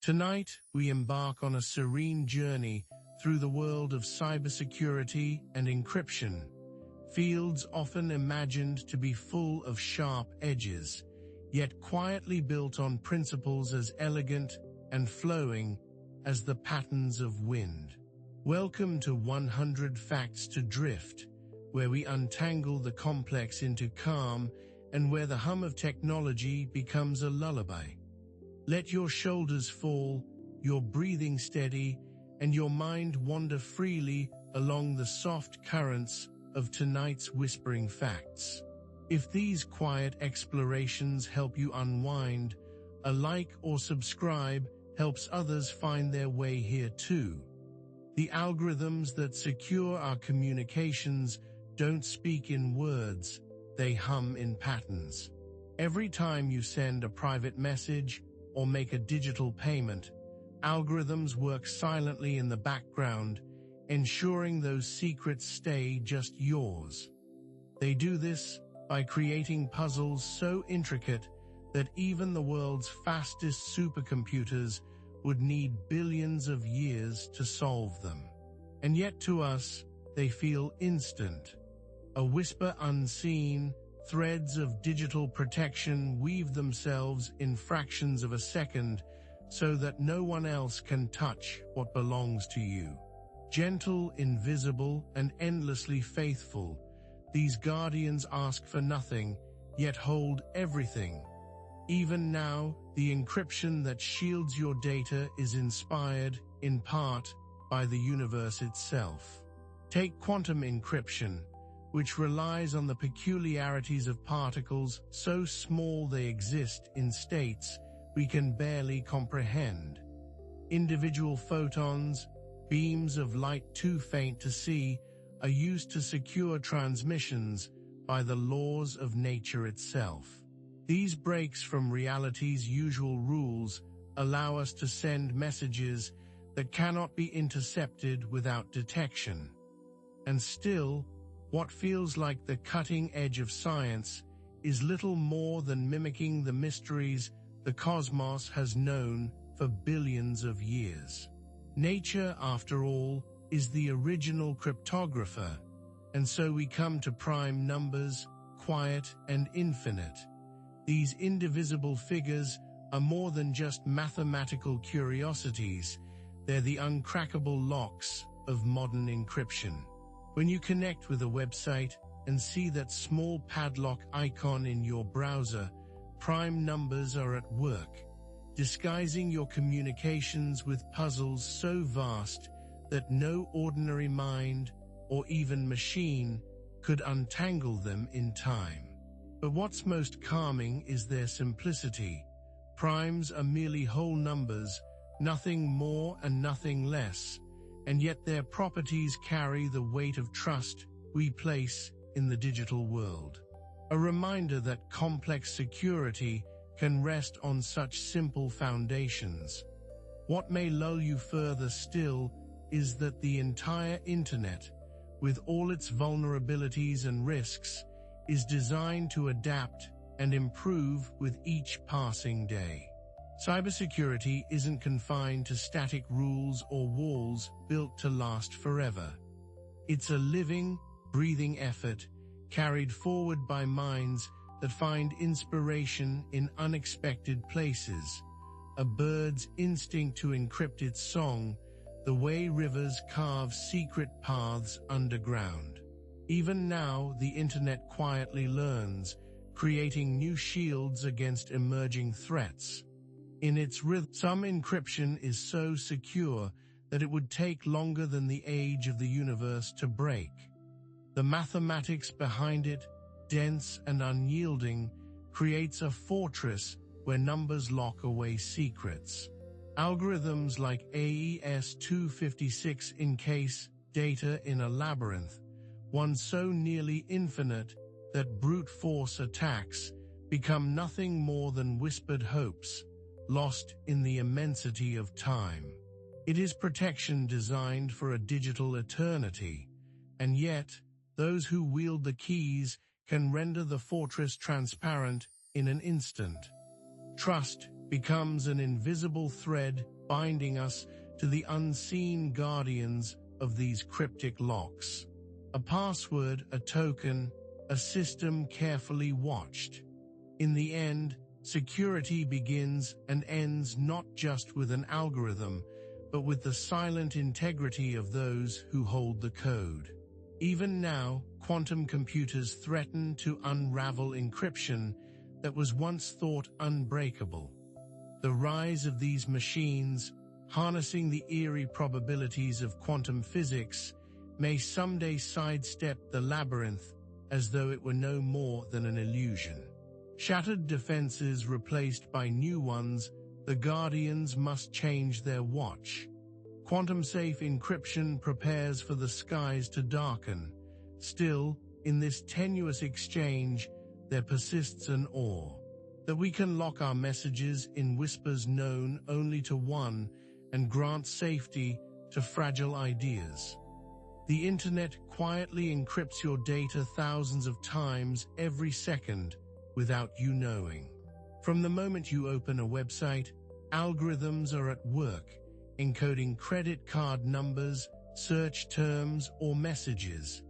Tonight, we embark on a serene journey through the world of cybersecurity and encryption, fields often imagined to be full of sharp edges, yet quietly built on principles as elegant and flowing as the patterns of wind. Welcome to 100 Facts to Drift, where we untangle the complex into calm and where the hum of technology becomes a lullaby. Let your shoulders fall, your breathing steady, and your mind wander freely along the soft currents of tonight's whispering facts. If these quiet explorations help you unwind, a like or subscribe helps others find their way here too. The algorithms that secure our communications don't speak in words, they hum in patterns. Every time you send a private message or make a digital payment, algorithms work silently in the background, ensuring those secrets stay just yours. They do this by creating puzzles so intricate that even the world's fastest supercomputers would need billions of years to solve them. And yet to us, they feel instant. A whisper unseen, threads of digital protection weave themselves in fractions of a second so that no one else can touch what belongs to you. Gentle, invisible, and endlessly faithful, these guardians ask for nothing, yet hold everything. Even now, the encryption that shields your data is inspired, in part, by the universe itself. Take quantum encryption, which relies on the peculiarities of particles so small they exist in states we can barely comprehend. Individual photons, beams of light too faint to see, are used to secure transmissions by the laws of nature itself. These breaks from reality's usual rules allow us to send messages that cannot be intercepted without detection. And still, what feels like the cutting edge of science is little more than mimicking the mysteries the cosmos has known for billions of years. Nature, after all, is the original cryptographer, and so we come to prime numbers, quiet and infinite. These indivisible figures are more than just mathematical curiosities, they're the uncrackable locks of modern encryption. When you connect with a website and see that small padlock icon in your browser, prime numbers are at work, disguising your communications with puzzles so vast that no ordinary mind or even machine could untangle them in time. But what's most calming is their simplicity. Primes are merely whole numbers, nothing more and nothing less, and yet their properties carry the weight of trust we place in the digital world. A reminder that complex security can rest on such simple foundations. What may lull you further still is that the entire internet, with all its vulnerabilities and risks, is designed to adapt and improve with each passing day. Cybersecurity isn't confined to static rules or walls built to last forever. It's a living, breathing effort carried forward by minds that find inspiration in unexpected places, a bird's instinct to encrypt its song, the way rivers carve secret paths underground. Even now, the internet quietly learns, creating new shields against emerging threats. In its rhythm, some encryption is so secure that it would take longer than the age of the universe to break. The mathematics behind it, dense and unyielding, creates a fortress where numbers lock away secrets. Algorithms like AES 256 encase data in a labyrinth, one so nearly infinite that brute force attacks become nothing more than whispered hopes, lost in the immensity of time. It is protection designed for a digital eternity, and yet those who wield the keys can render the fortress transparent in an instant. Trust becomes an invisible thread binding us to the unseen guardians of these cryptic locks. A password, a token, a system carefully watched. In the end, security begins and ends not just with an algorithm, but with the silent integrity of those who hold the code. Even now, quantum computers threaten to unravel encryption that was once thought unbreakable. The rise of these machines, harnessing the eerie probabilities of quantum physics, may someday sidestep the labyrinth as though it were no more than an illusion. Shattered defenses replaced by new ones, the guardians must change their watch. Quantum-safe encryption prepares for the skies to darken. Still, in this tenuous exchange, there persists an awe that we can lock our messages in whispers known only to one and grant safety to fragile ideas. The internet quietly encrypts your data thousands of times every second without you knowing. From the moment you open a website, algorithms are at work, encoding credit card numbers, search terms, or messages.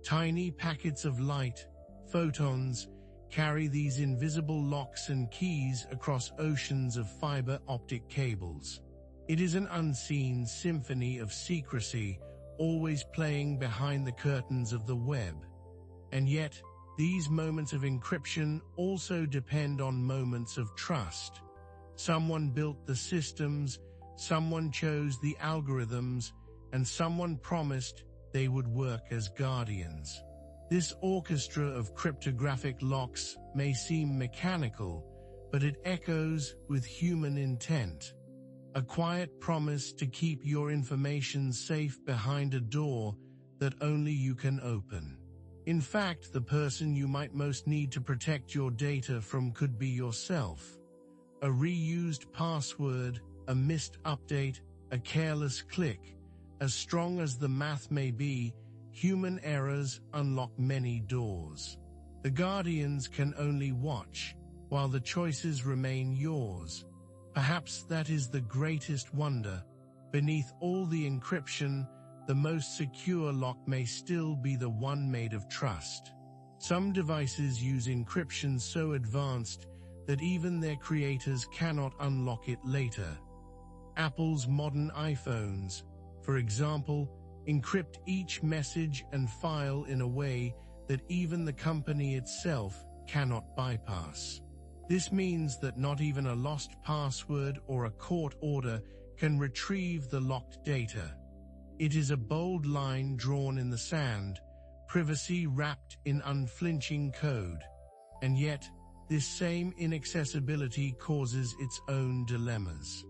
Tiny packets of light, photons, carry these invisible locks and keys across oceans of fiber optic cables. It is an unseen symphony of secrecy, always playing behind the curtains of the web. And yet, these moments of encryption also depend on moments of trust. Someone built the systems, someone chose the algorithms, and someone promised they would work as guardians. This orchestra of cryptographic locks may seem mechanical, but it echoes with human intent. A quiet promise to keep your information safe behind a door that only you can open. In fact, the person you might most need to protect your data from could be yourself. A reused password, a missed update, a careless click. As strong as the math may be, human errors unlock many doors. The guardians can only watch, while the choices remain yours. Perhaps that is the greatest wonder. Beneath all the encryption, the most secure lock may still be the one made of trust. Some devices use encryption so advanced that even their creators cannot unlock it later. Apple's modern iPhones, for example, encrypt each message and file in a way that even the company itself cannot bypass. This means that not even a lost password or a court order can retrieve the locked data. It is a bold line drawn in the sand, privacy wrapped in unflinching code. And yet, this same inaccessibility causes its own dilemmas.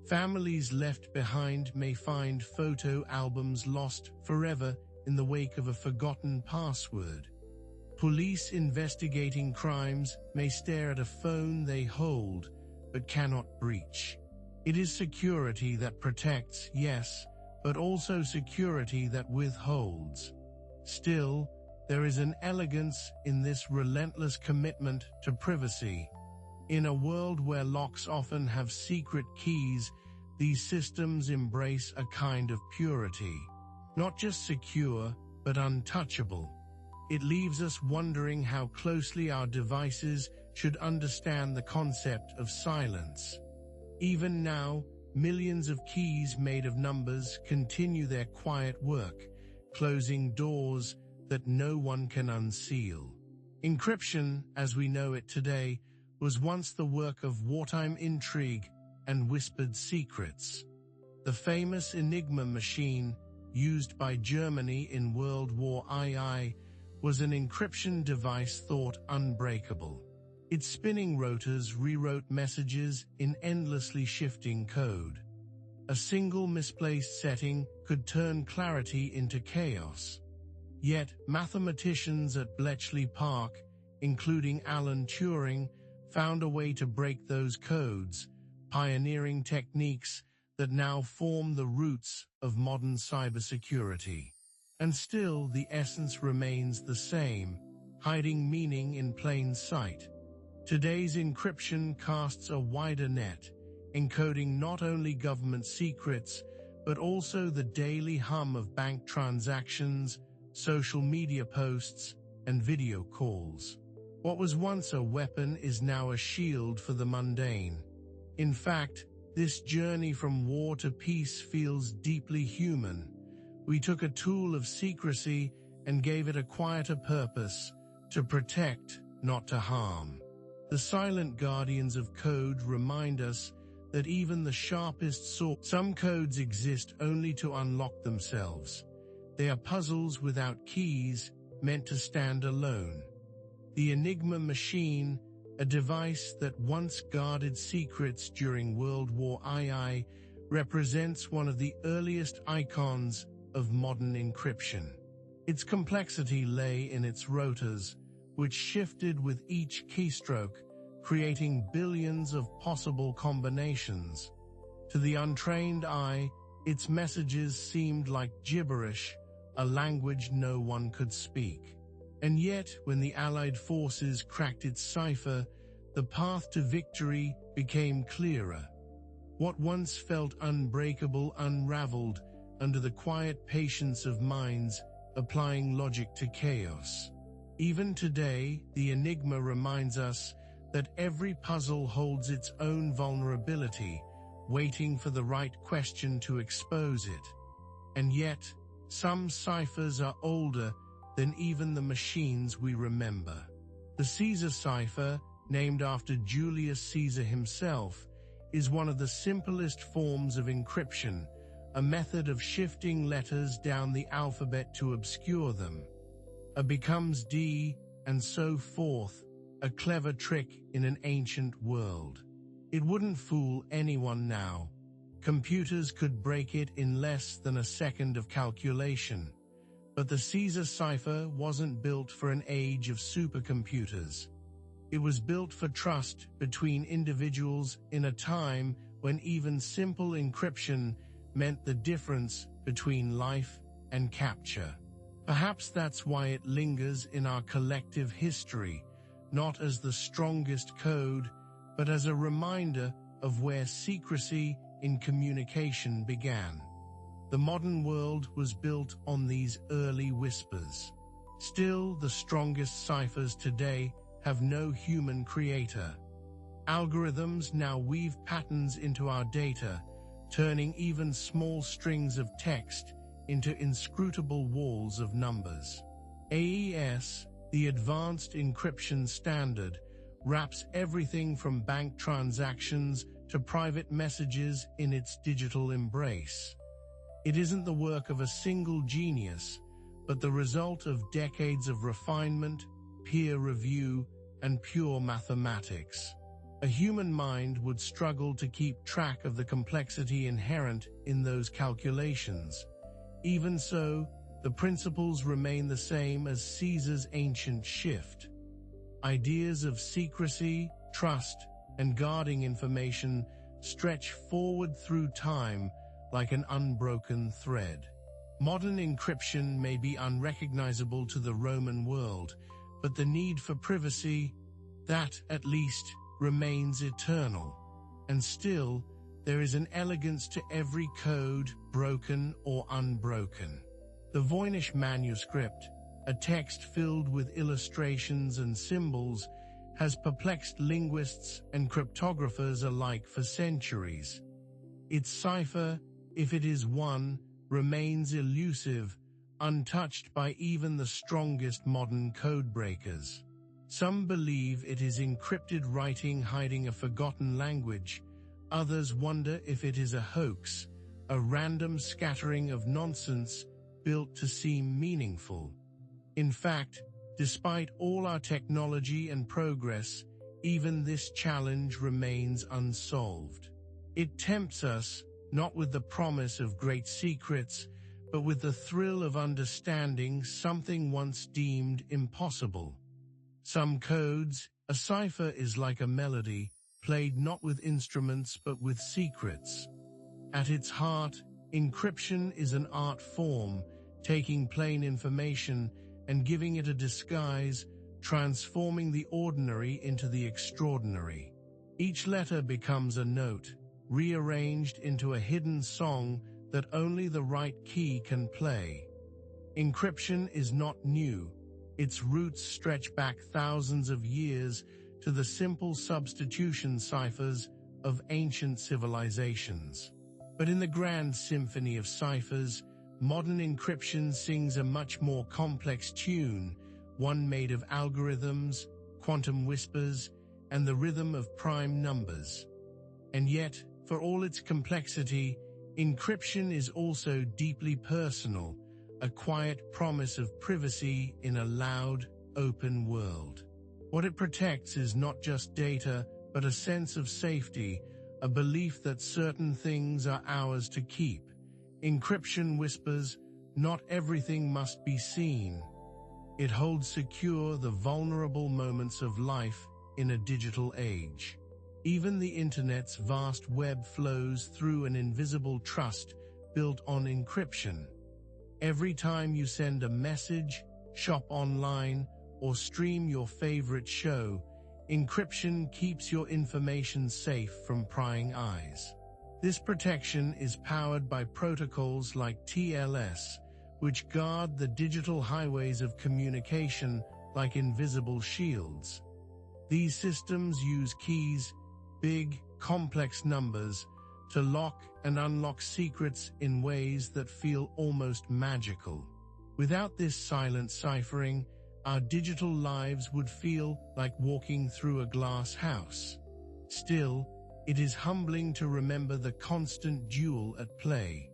Families left behind may find photo albums lost forever in the wake of a forgotten password. Police investigating crimes may stare at a phone they hold but cannot breach. It is security that protects, yes, but also security that withholds. Still, there is an elegance in this relentless commitment to privacy. In a world where locks often have secret keys, these systems embrace a kind of purity. Not just secure, but untouchable. It leaves us wondering how closely our devices should understand the concept of silence. Even now, millions of keys made of numbers continue their quiet work, closing doors that no one can unseal. Encryption, as we know it today, was once the work of wartime intrigue and whispered secrets. The famous Enigma machine, used by Germany in World War II, was an encryption device thought unbreakable. Its spinning rotors rewrote messages in endlessly shifting code. A single misplaced setting could turn clarity into chaos. Yet, mathematicians at Bletchley Park, including Alan Turing, found a way to break those codes, pioneering techniques that now form the roots of modern cybersecurity. And still, the essence remains the same, hiding meaning in plain sight. Today's encryption casts a wider net, encoding not only government secrets, but also the daily hum of bank transactions, social media posts, and video calls. What was once a weapon is now a shield for the mundane. In fact, this journey from war to peace feels deeply human. We took a tool of secrecy and gave it a quieter purpose, to protect, not to harm. The silent guardians of code remind us that even the sharpest sword. Some codes exist only to unlock themselves. They are puzzles without keys, meant to stand alone. The Enigma machine, a device that once guarded secrets during World War II, represents one of the earliest icons of modern encryption. Its complexity lay in its rotors, which shifted with each keystroke, creating billions of possible combinations. To the untrained eye, its messages seemed like gibberish, a language no one could speak. And yet, when the Allied forces cracked its cipher, the path to victory became clearer. What once felt unbreakable unraveled under the quiet patience of minds applying logic to chaos. Even today, the Enigma reminds us that every puzzle holds its own vulnerability, waiting for the right question to expose it. And yet, some ciphers are older than even the machines we remember. The Caesar cipher, named after Julius Caesar himself, is one of the simplest forms of encryption, a method of shifting letters down the alphabet to obscure them. A becomes D, and so forth, a clever trick in an ancient world. It wouldn't fool anyone now. Computers could break it in less than a second of calculation. But the Caesar cipher wasn't built for an age of supercomputers. It was built for trust between individuals in a time when even simple encryption meant the difference between life and capture. Perhaps that's why it lingers in our collective history, not as the strongest code, but as a reminder of where secrecy in communication began. The modern world was built on these early whispers. Still, the strongest ciphers today have no human creator. Algorithms now weave patterns into our data, turning even small strings of text into inscrutable walls of numbers. AES, the Advanced Encryption Standard, wraps everything from bank transactions to private messages in its digital embrace. It isn't the work of a single genius, but the result of decades of refinement, peer review, and pure mathematics. A human mind would struggle to keep track of the complexity inherent in those calculations. Even so, the principles remain the same as Caesar's ancient shift. Ideas of secrecy, trust, and guarding information stretch forward through time like an unbroken thread. Modern encryption may be unrecognizable to the Roman world, but the need for privacy, that at least, remains eternal. And still, there is an elegance to every code, broken or unbroken. The Voynich manuscript, a text filled with illustrations and symbols, has perplexed linguists and cryptographers alike for centuries. Its cipher, if it is one, remains elusive, untouched by even the strongest modern codebreakers. Some believe it is encrypted writing hiding a forgotten language. Others wonder if it is a hoax, a random scattering of nonsense built to seem meaningful. In fact, despite all our technology and progress, even this challenge remains unsolved. It tempts us, not with the promise of great secrets, but with the thrill of understanding something once deemed impossible. Some codes, a cipher is like a melody, played not with instruments but with secrets. At its heart, encryption is an art form, taking plain information and giving it a disguise, transforming the ordinary into the extraordinary. Each letter becomes a note, rearranged into a hidden song that only the right key can play. Encryption is not new. Its roots stretch back thousands of years to the simple substitution ciphers of ancient civilizations. But in the grand symphony of ciphers, modern encryption sings a much more complex tune, one made of algorithms, quantum whispers, and the rhythm of prime numbers. And yet, for all its complexity, encryption is also deeply personal, a quiet promise of privacy in a loud, open world. What it protects is not just data, but a sense of safety, a belief that certain things are ours to keep. Encryption whispers, not everything must be seen. It holds secure the vulnerable moments of life in a digital age. Even the internet's vast web flows through an invisible trust built on encryption. Every time you send a message, shop online, or stream your favorite show, encryption keeps your information safe from prying eyes. This protection is powered by protocols like TLS, which guard the digital highways of communication like invisible shields. These systems use keys, big, complex numbers, to lock and unlock secrets in ways that feel almost magical. Without this silent ciphering, our digital lives would feel like walking through a glass house. Still, it is humbling to remember the constant duel at play.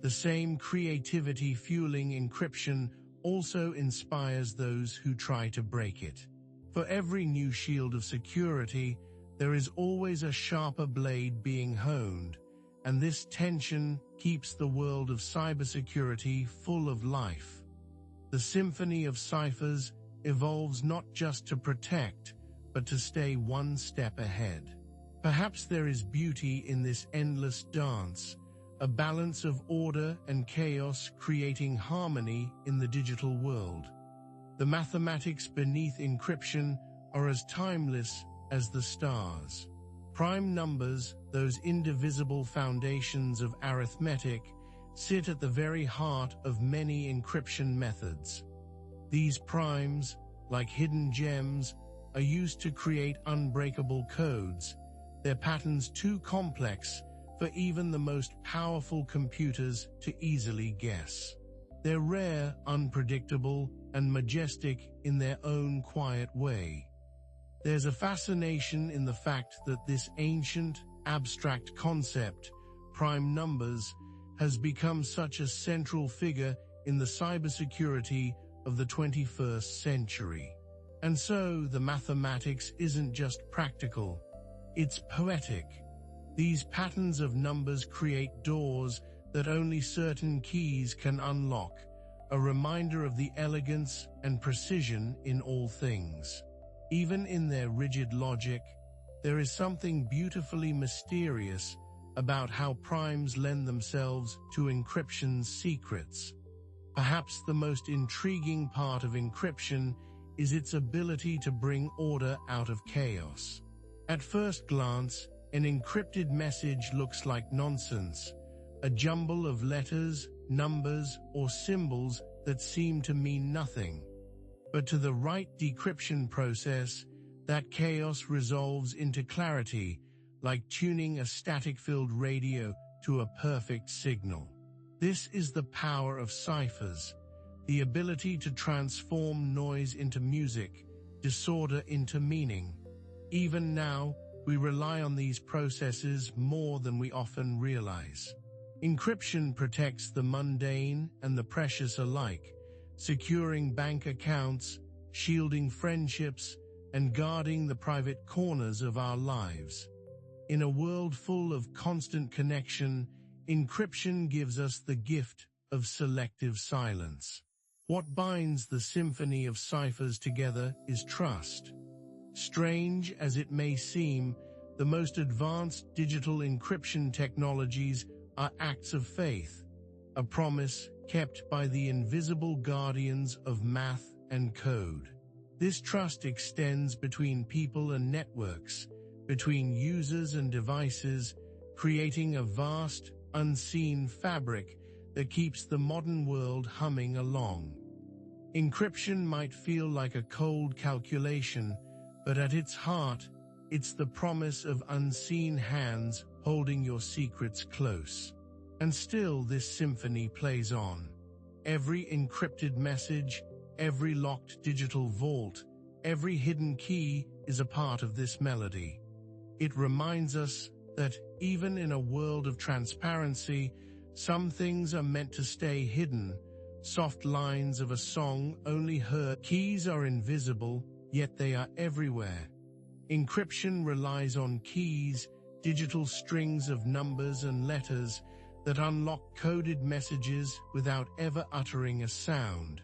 The same creativity fueling encryption also inspires those who try to break it. For every new shield of security, there is always a sharper blade being honed, and this tension keeps the world of cybersecurity full of life. The symphony of ciphers evolves not just to protect, but to stay one step ahead. Perhaps there is beauty in this endless dance, a balance of order and chaos creating harmony in the digital world. The mathematics beneath encryption are as timeless as the stars. Prime numbers, those indivisible foundations of arithmetic, sit at the very heart of many encryption methods. These primes, like hidden gems, are used to create unbreakable codes, their patterns too complex for even the most powerful computers to easily guess. They're rare, unpredictable, and majestic in their own quiet way. There's a fascination in the fact that this ancient, abstract concept, prime numbers, has become such a central figure in the cybersecurity of the 21st century. And so the mathematics isn't just practical, it's poetic. These patterns of numbers create doors that only certain keys can unlock, a reminder of the elegance and precision in all things. Even in their rigid logic, there is something beautifully mysterious about how primes lend themselves to encryption's secrets. Perhaps the most intriguing part of encryption is its ability to bring order out of chaos. At first glance, an encrypted message looks like nonsense, a jumble of letters, numbers, or symbols that seem to mean nothing. But to the right decryption process, that chaos resolves into clarity, like tuning a static-filled radio to a perfect signal. This is the power of ciphers, the ability to transform noise into music, disorder into meaning. Even now, we rely on these processes more than we often realize. Encryption protects the mundane and the precious alike, securing bank accounts, shielding friendships, and guarding the private corners of our lives. In a world full of constant connection, encryption gives us the gift of selective silence. What binds the symphony of ciphers together is trust. Strange as it may seem, the most advanced digital encryption technologies are acts of faith, a promise kept by the invisible guardians of math and code. This trust extends between people and networks, between users and devices, creating a vast, unseen fabric that keeps the modern world humming along. Encryption might feel like a cold calculation, but at its heart, it's the promise of unseen hands holding your secrets close. And still this symphony plays on. Every encrypted message, every locked digital vault, every hidden key is a part of this melody. It reminds us that even in a world of transparency, some things are meant to stay hidden. Soft lines of a song only heard. Keys are invisible, yet they are everywhere. Encryption relies on keys, digital strings of numbers and letters that unlock coded messages without ever uttering a sound.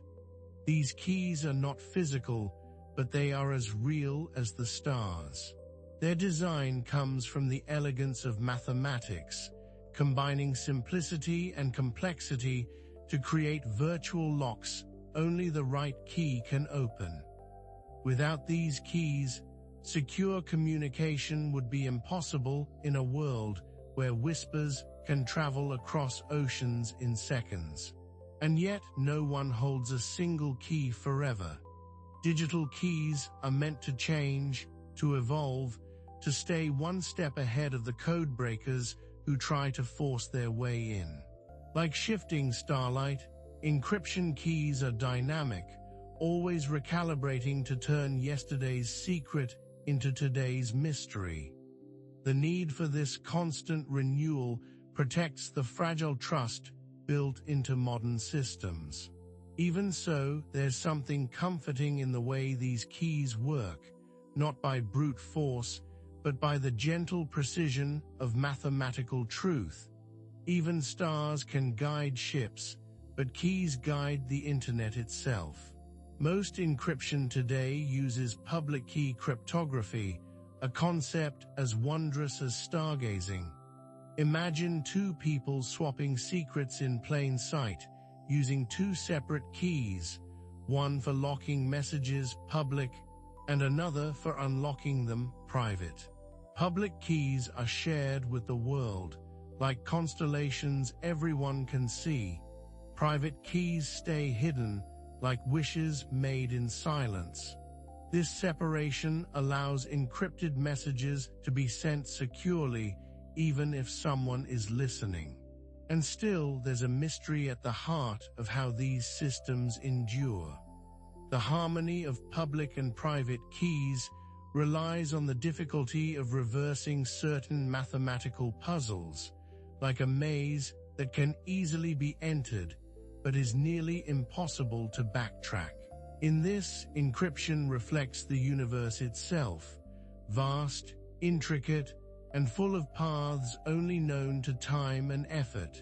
These keys are not physical, but they are as real as the stars. Their design comes from the elegance of mathematics, combining simplicity and complexity to create virtual locks only the right key can open. Without these keys, secure communication would be impossible in a world where whispers can travel across oceans in seconds. And yet, no one holds a single key forever. Digital keys are meant to change, to evolve, to stay one step ahead of the code breakers who try to force their way in. Like shifting starlight, encryption keys are dynamic, always recalibrating to turn yesterday's secret into today's mystery. The need for this constant renewal protects the fragile trust built into modern systems. Even so, there's something comforting in the way these keys work, not by brute force, but by the gentle precision of mathematical truth. Even stars can guide ships, but keys guide the internet itself. Most encryption today uses public key cryptography, a concept as wondrous as stargazing. Imagine two people swapping secrets in plain sight, using two separate keys, one for locking messages public and another for unlocking them private. Public keys are shared with the world, like constellations everyone can see. Private keys stay hidden, like wishes made in silence. This separation allows encrypted messages to be sent securely, even if someone is listening. And still, there's a mystery at the heart of how these systems endure. The harmony of public and private keys relies on the difficulty of reversing certain mathematical puzzles, like a maze that can easily be entered, but is nearly impossible to backtrack. In this, encryption reflects the universe itself, vast, intricate, and full of paths only known to time and effort.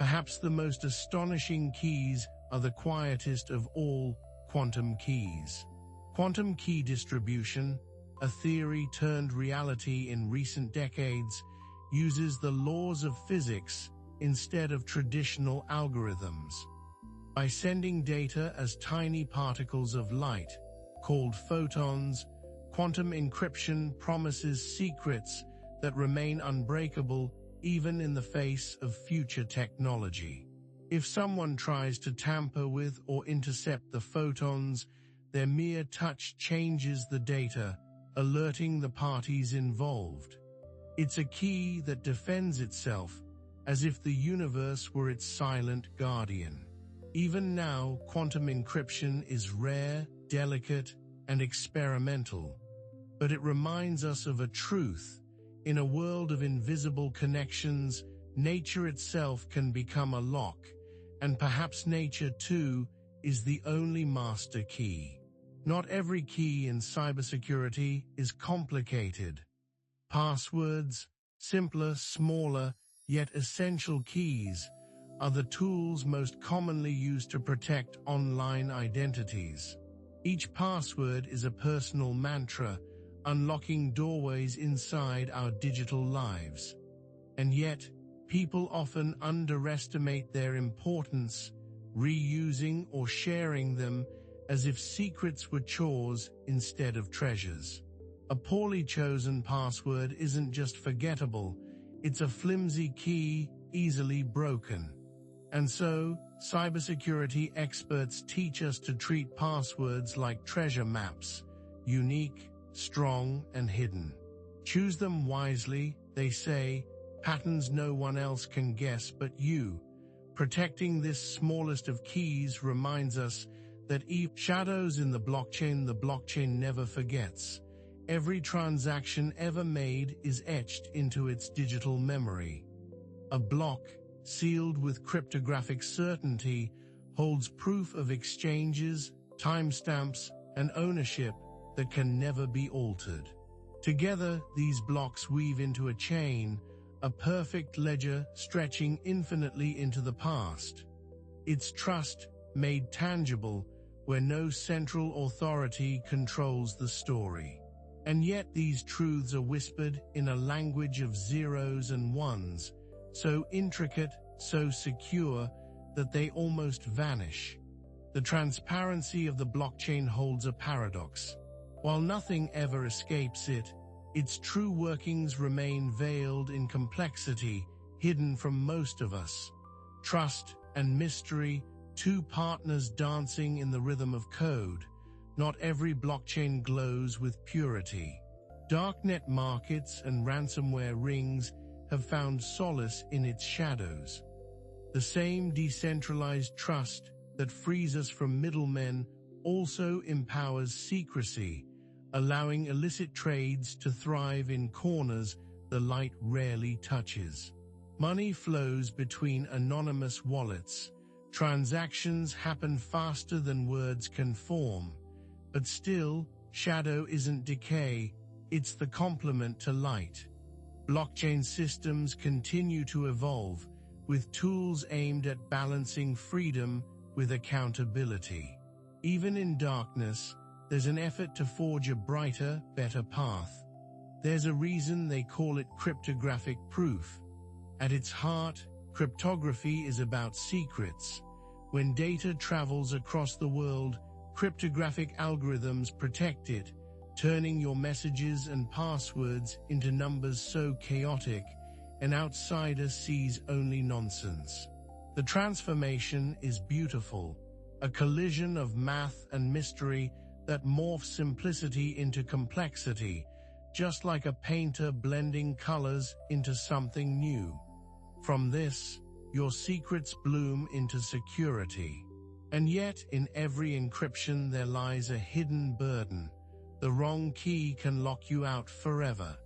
Perhaps the most astonishing keys are the quietest of all: quantum keys. Quantum key distribution, a theory turned reality in recent decades, uses the laws of physics instead of traditional algorithms. By sending data as tiny particles of light, called photons, quantum encryption promises secrets that remain unbreakable even in the face of future technology. If someone tries to tamper with or intercept the photons, their mere touch changes the data, alerting the parties involved. It's a key that defends itself, as if the universe were its silent guardian. Even now, quantum encryption is rare, delicate, and experimental. But it reminds us of a truth: in a world of invisible connections, nature itself can become a lock, and perhaps nature too is the only master key. Not every key in cybersecurity is complicated. Passwords, simpler, smaller, yet essential keys, are the tools most commonly used to protect online identities. Each password is a personal mantra, unlocking doorways inside our digital lives. And yet, people often underestimate their importance, reusing or sharing them, as if secrets were chores instead of treasures. A poorly chosen password isn't just forgettable, it's a flimsy key, easily broken. And so, cybersecurity experts teach us to treat passwords like treasure maps, unique, strong, and hidden. Choose them wisely, they say, patterns no one else can guess but you. Protecting this smallest of keys reminds us that shadows in the blockchain never forgets. Every transaction ever made is etched into its digital memory. A block, sealed with cryptographic certainty, holds proof of exchanges, timestamps, and ownership that can never be altered. Together, these blocks weave into a chain, a perfect ledger stretching infinitely into the past. It's trust, made tangible, where no central authority controls the story. And yet these truths are whispered in a language of zeros and ones, so intricate, so secure, that they almost vanish. The transparency of the blockchain holds a paradox. While nothing ever escapes it, its true workings remain veiled in complexity, hidden from most of us. Trust and mystery, two partners dancing in the rhythm of code. Not every blockchain glows with purity. Darknet markets and ransomware rings have found solace in its shadows. The same decentralized trust that frees us from middlemen also empowers secrecy, allowing illicit trades to thrive in corners the light rarely touches. Money flows between anonymous wallets. Transactions happen faster than words can form. But still, shadow isn't decay, it's the complement to light. Blockchain systems continue to evolve, with tools aimed at balancing freedom with accountability. Even in darkness, there's an effort to forge a brighter, better path. There's a reason they call it cryptographic proof. At its heart, cryptography is about secrets. When data travels across the world, cryptographic algorithms protect it, turning your messages and passwords into numbers so chaotic, an outsider sees only nonsense. The transformation is beautiful, a collision of math and mystery that morphs simplicity into complexity, just like a painter blending colors into something new. From this, your secrets bloom into security. And yet, in every encryption there lies a hidden burden. The wrong key can lock you out forever.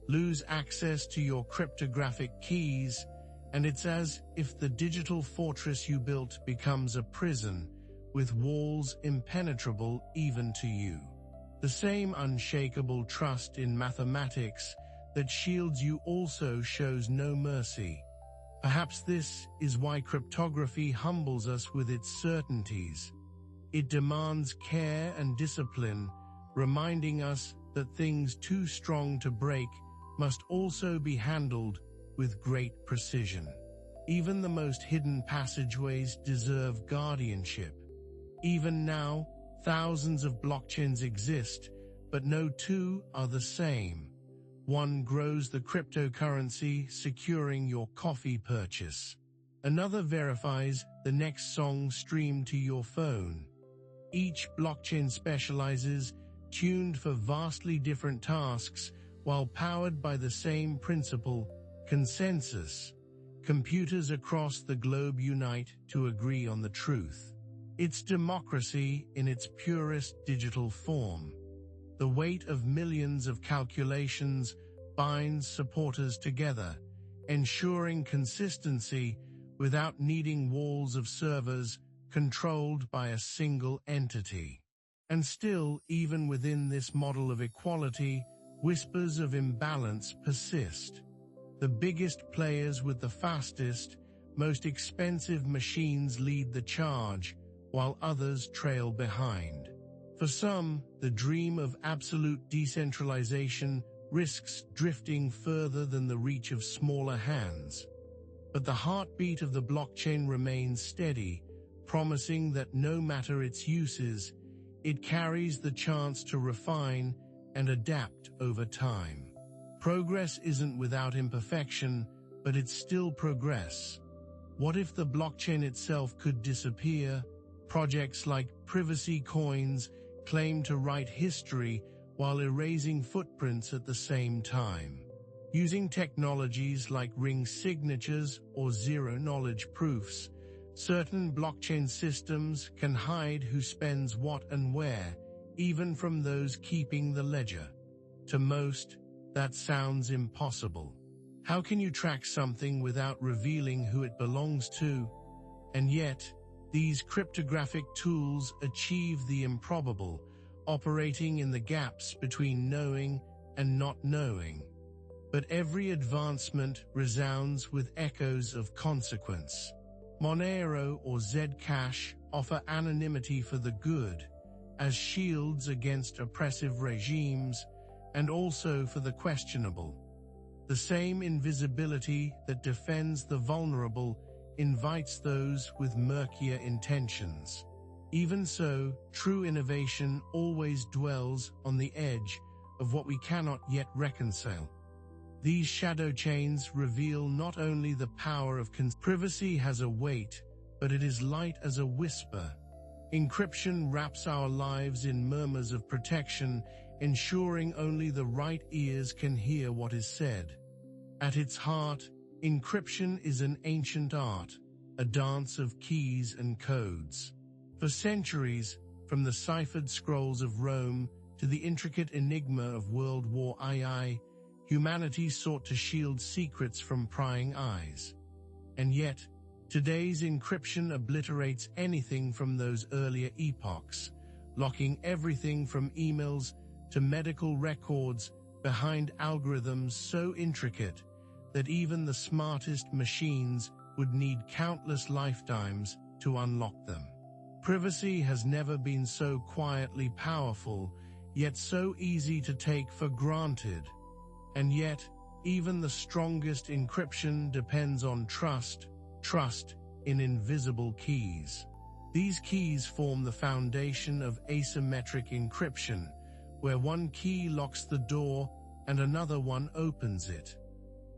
Lose access to your cryptographic keys, and it's as if the digital fortress you built becomes a prison, with walls impenetrable even to you. The same unshakable trust in mathematics that shields you also shows no mercy. Perhaps this is why cryptography humbles us with its certainties. It demands care and discipline, reminding us that things too strong to break must also be handled with great precision. Even the most hidden passageways deserve guardianship. Even now, thousands of blockchains exist, but no two are the same. One grows the cryptocurrency, securing your coffee purchase. Another verifies the next song streamed to your phone. Each blockchain specializes, tuned for vastly different tasks, while powered by the same principle, consensus. Computers across the globe unite to agree on the truth. It's democracy in its purest digital form. The weight of millions of calculations binds supporters together, ensuring consistency without needing walls of servers controlled by a single entity. And still, even within this model of equality, whispers of imbalance persist. The biggest players with the fastest, most expensive machines lead the charge, while others trail behind. For some, the dream of absolute decentralization risks drifting further than the reach of smaller hands. But the heartbeat of the blockchain remains steady, promising that no matter its uses, it carries the chance to refine and adapt over time. Progress isn't without imperfection, but it's still progress. What if the blockchain itself could disappear? Projects like privacy coins claim to write history while erasing footprints at the same time. Using technologies like ring signatures or zero-knowledge proofs, certain blockchain systems can hide who spends what and where, even from those keeping the ledger. To most, that sounds impossible. How can you track something without revealing who it belongs to? And yet, these cryptographic tools achieve the improbable, operating in the gaps between knowing and not knowing. But every advancement resounds with echoes of consequence. Monero or Zcash offer anonymity for the good, as shields against oppressive regimes, and also for the questionable. The same invisibility that defends the vulnerable invites those with murkier intentions. Even so, true innovation always dwells on the edge of what we cannot yet reconcile. These shadow chains reveal not only the power of privacy has a weight, but it is light as a whisper. Encryption wraps our lives in murmurs of protection, ensuring only the right ears can hear what is said. At its heart, encryption is an ancient art, a dance of keys and codes. For centuries, from the ciphered scrolls of Rome to the intricate enigma of World War II, humanity sought to shield secrets from prying eyes. And yet, today's encryption obliterates anything from those earlier epochs, locking everything from emails to medical records behind algorithms so intricate that even the smartest machines would need countless lifetimes to unlock them. Privacy has never been so quietly powerful, yet so easy to take for granted. And yet, even the strongest encryption depends on trust in invisible keys. These keys form the foundation of asymmetric encryption, where one key locks the door and another one opens it.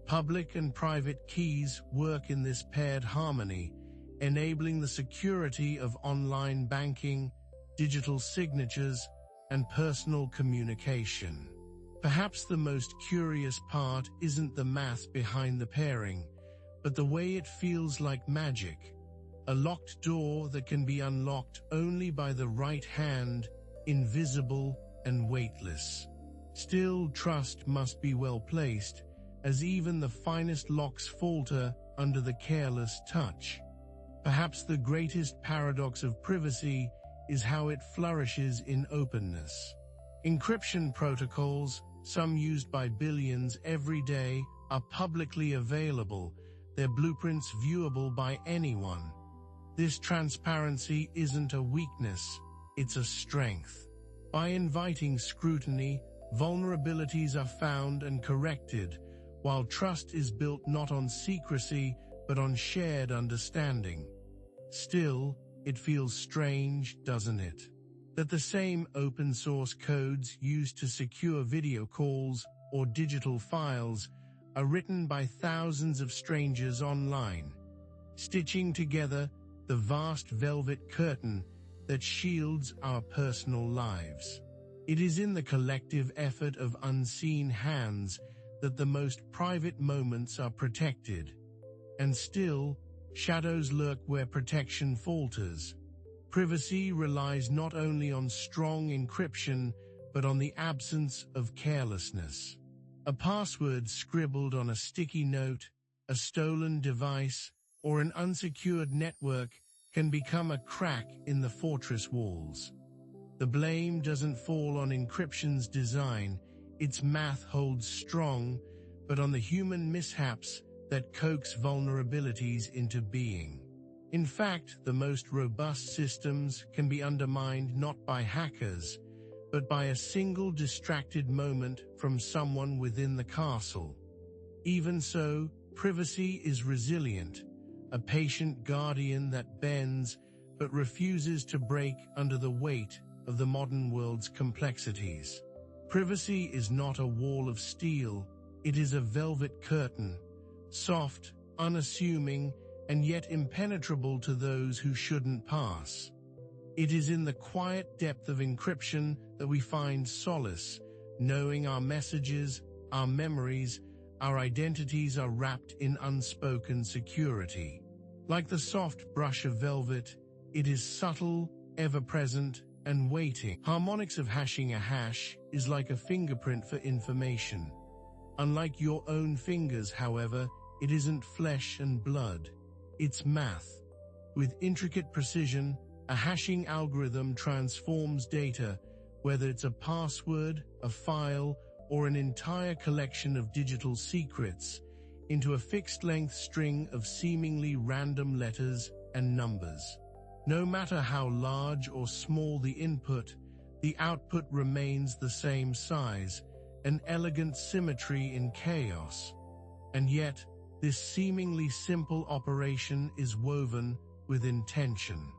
Public and private keys work in this paired harmony, enabling the security of online banking, digital signatures, and personal communication. Perhaps the most curious part isn't the math behind the pairing, but the way it feels like magic. A locked door that can be unlocked only by the right hand, invisible and weightless. Still, trust must be well placed, as even the finest locks falter under the careless touch. Perhaps the greatest paradox of privacy is how it flourishes in openness. Encryption protocols, some used by billions every day, are publicly available, their blueprints viewable by anyone. This transparency isn't a weakness, it's a strength. By inviting scrutiny, vulnerabilities are found and corrected, while trust is built not on secrecy but on shared understanding. Still, it feels strange, doesn't it? That the same open-source codes used to secure video calls or digital files are written by thousands of strangers online, stitching together the vast velvet curtain that shields our personal lives. It is in the collective effort of unseen hands that the most private moments are protected. And still, shadows lurk where protection falters. Privacy relies not only on strong encryption, but on the absence of carelessness. A password scribbled on a sticky note, a stolen device, or an unsecured network can become a crack in the fortress walls. The blame doesn't fall on encryption's design, its math holds strong, but on the human mishaps that coax vulnerabilities into being. In fact, the most robust systems can be undermined not by hackers, but by a single distracted moment from someone within the castle. Even so, privacy is resilient, a patient guardian that bends but refuses to break under the weight of the modern world's complexities. Privacy is not a wall of steel, it is a velvet curtain, soft, unassuming, and yet impenetrable to those who shouldn't pass. It is in the quiet depth of encryption that we find solace, knowing our messages, our memories, our identities are wrapped in unspoken security. Like the soft brush of velvet, it is subtle, ever-present, and waiting. Harmonics of hashing a hash is like a fingerprint for information. Unlike your own fingers, however, it isn't flesh and blood. It's math. With intricate precision, a hashing algorithm transforms data, whether it's a password, a file, or an entire collection of digital secrets, into a fixed-length string of seemingly random letters and numbers. No matter how large or small the input, the output remains the same size, an elegant symmetry in chaos. And yet, this seemingly simple operation is woven with intention.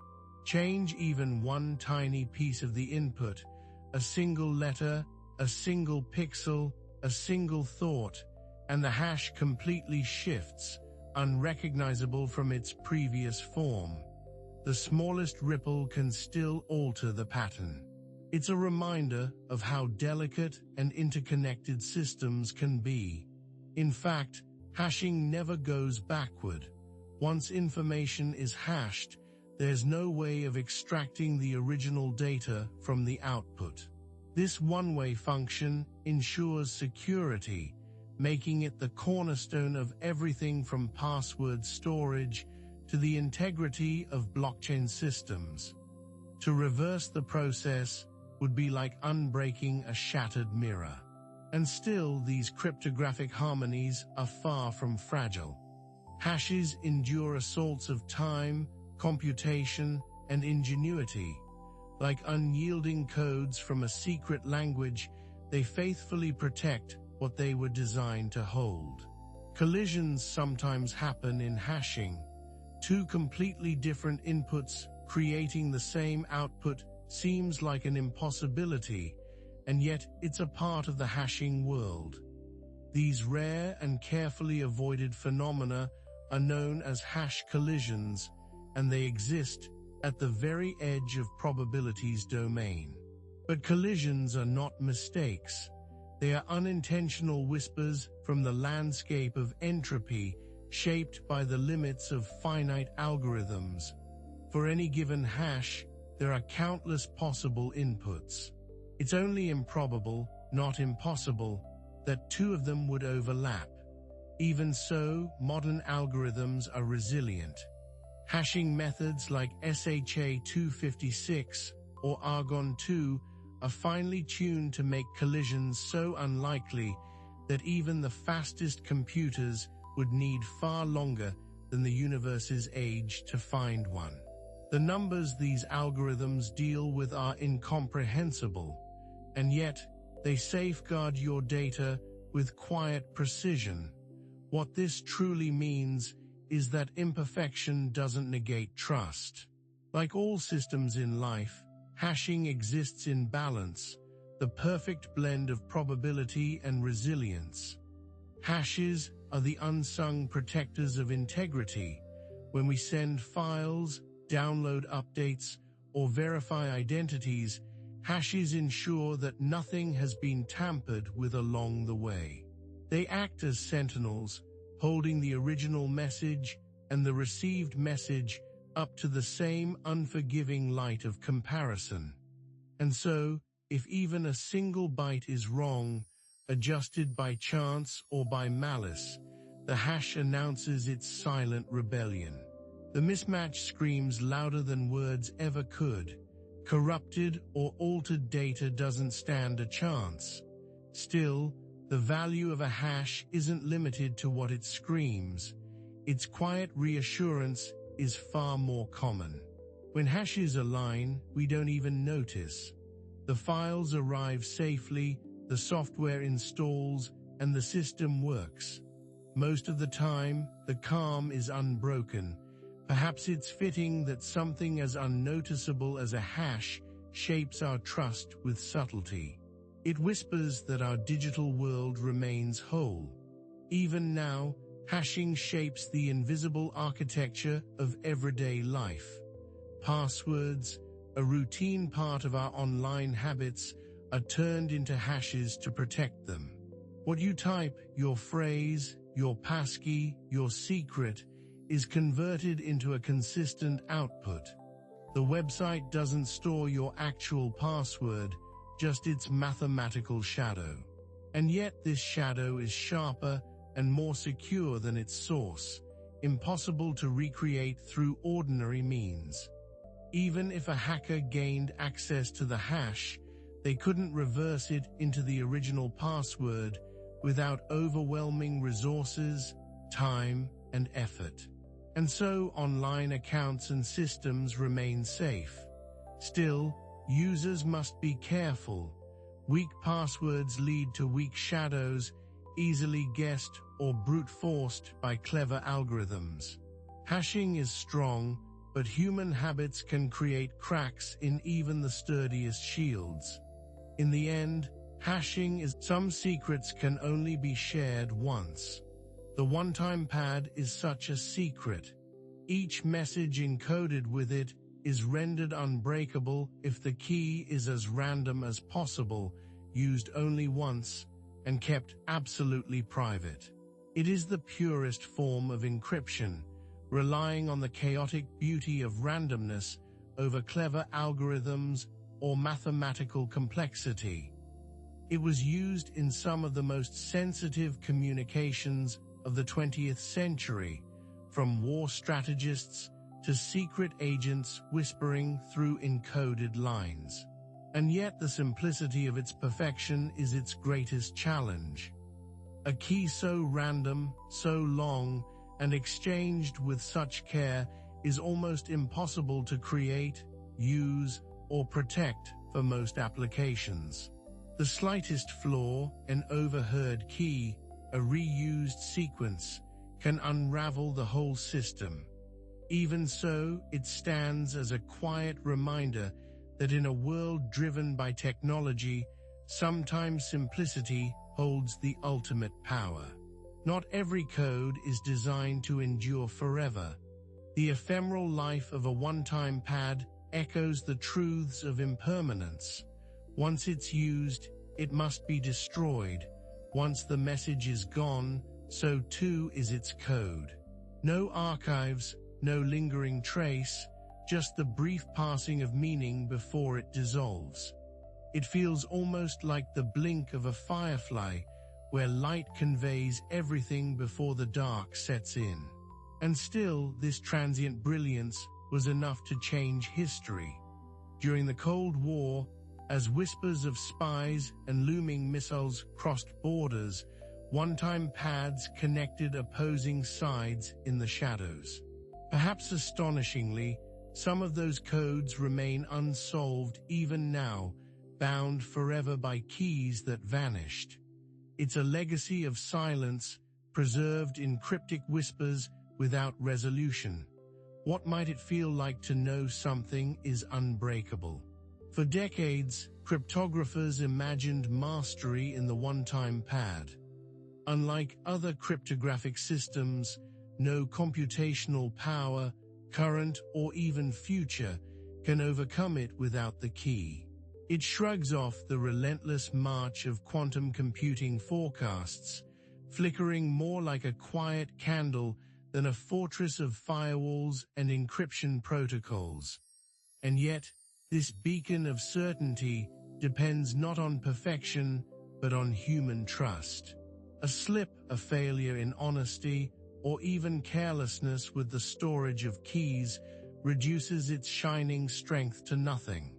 Change even one tiny piece of the input, a single letter, a single pixel, a single thought, and the hash completely shifts, unrecognizable from its previous form. The smallest ripple can still alter the pattern. It's a reminder of how delicate and interconnected systems can be. In fact, hashing never goes backward. Once information is hashed, there's no way of extracting the original data from the output. This one-way function ensures security, making it the cornerstone of everything from password storage to the integrity of blockchain systems. To reverse the process would be like unbreaking a shattered mirror. And still, these cryptographic harmonies are far from fragile. Hashes endure assaults of time, computation, and ingenuity. Like unyielding codes from a secret language, they faithfully protect what they were designed to hold. Collisions sometimes happen in hashing. Two completely different inputs creating the same output seems like an impossibility, and yet it's a part of the hashing world. These rare and carefully avoided phenomena are known as hash collisions, and they exist at the very edge of probability's domain. But collisions are not mistakes. They are unintentional whispers from the landscape of entropy, shaped by the limits of finite algorithms. For any given hash, there are countless possible inputs. It's only improbable, not impossible, that two of them would overlap. Even so, modern algorithms are resilient. Hashing methods like SHA-256 or Argon-2 are finely tuned to make collisions so unlikely that even the fastest computers would need far longer than the universe's age to find one. The numbers these algorithms deal with are incomprehensible, and yet they safeguard your data with quiet precision. What this truly means is that imperfection doesn't negate trust. Like all systems in life, hashing exists in balance, the perfect blend of probability and resilience. Hashes are the unsung protectors of integrity. When we send files, download updates, or verify identities, hashes ensure that nothing has been tampered with along the way. They act as sentinels, holding the original message and the received message up to the same unforgiving light of comparison. And so, if even a single byte is wrong, adjusted by chance or by malice, the hash announces its silent rebellion. The mismatch screams louder than words ever could. Corrupted or altered data doesn't stand a chance. Still, the value of a hash isn't limited to what it screams. Its quiet reassurance is far more common. When hashes align, we don't even notice. The files arrive safely, the software installs, and the system works. Most of the time, the calm is unbroken. Perhaps it's fitting that something as unnoticeable as a hash shapes our trust with subtlety. It whispers that our digital world remains whole. Even now, hashing shapes the invisible architecture of everyday life. Passwords, a routine part of our online habits, are turned into hashes to protect them. What you type, your phrase, your passkey, your secret, is converted into a consistent output. The website doesn't store your actual password, just its mathematical shadow. And yet this shadow is sharper and more secure than its source, impossible to recreate through ordinary means. Even if a hacker gained access to the hash, they couldn't reverse it into the original password without overwhelming resources, time, and effort. And so online accounts and systems remain safe. Still, users must be careful. Weak passwords lead to weak shadows, easily guessed or brute-forced by clever algorithms. Hashing is strong, but human habits can create cracks in even the sturdiest shields. In the end, hashing is some secrets can only be shared once. The one-time pad is such a secret. Each message encoded with it is rendered unbreakable if the key is as random as possible, used only once, and kept absolutely private. It is the purest form of encryption, relying on the chaotic beauty of randomness over clever algorithms or mathematical complexity. It was used in some of the most sensitive communications of the 20th century, from war strategists to secret agents whispering through encoded lines. And yet the simplicity of its perfection is its greatest challenge. A key so random, so long, and exchanged with such care is almost impossible to create, use, or protect for most applications. The slightest flaw, an overheard key, a reused sequence, can unravel the whole system. Even so, it stands as a quiet reminder that in a world driven by technology, sometimes simplicity holds the ultimate power. Not every code is designed to endure forever. The ephemeral life of a one-time pad echoes the truths of impermanence. Once it's used, it must be destroyed. Once the message is gone, so too is its code. No archives, no lingering trace, just the brief passing of meaning before it dissolves. It feels almost like the blink of a firefly, where light conveys everything before the dark sets in. And still, this transient brilliance was enough to change history. During the Cold War, as whispers of spies and looming missiles crossed borders, one-time pads connected opposing sides in the shadows. Perhaps astonishingly, some of those codes remain unsolved even now, bound forever by keys that vanished. It's a legacy of silence, preserved in cryptic whispers without resolution. What might it feel like to know something is unbreakable? For decades, cryptographers imagined mastery in the one-time pad. Unlike other cryptographic systems, no computational power, current or even future, can overcome it without the key. It shrugs off the relentless march of quantum computing forecasts, flickering more like a quiet candle than a fortress of firewalls and encryption protocols. And yet, this beacon of certainty depends not on perfection, but on human trust. A slip, a failure in honesty, or even carelessness with the storage of keys reduces its shining strength to nothing.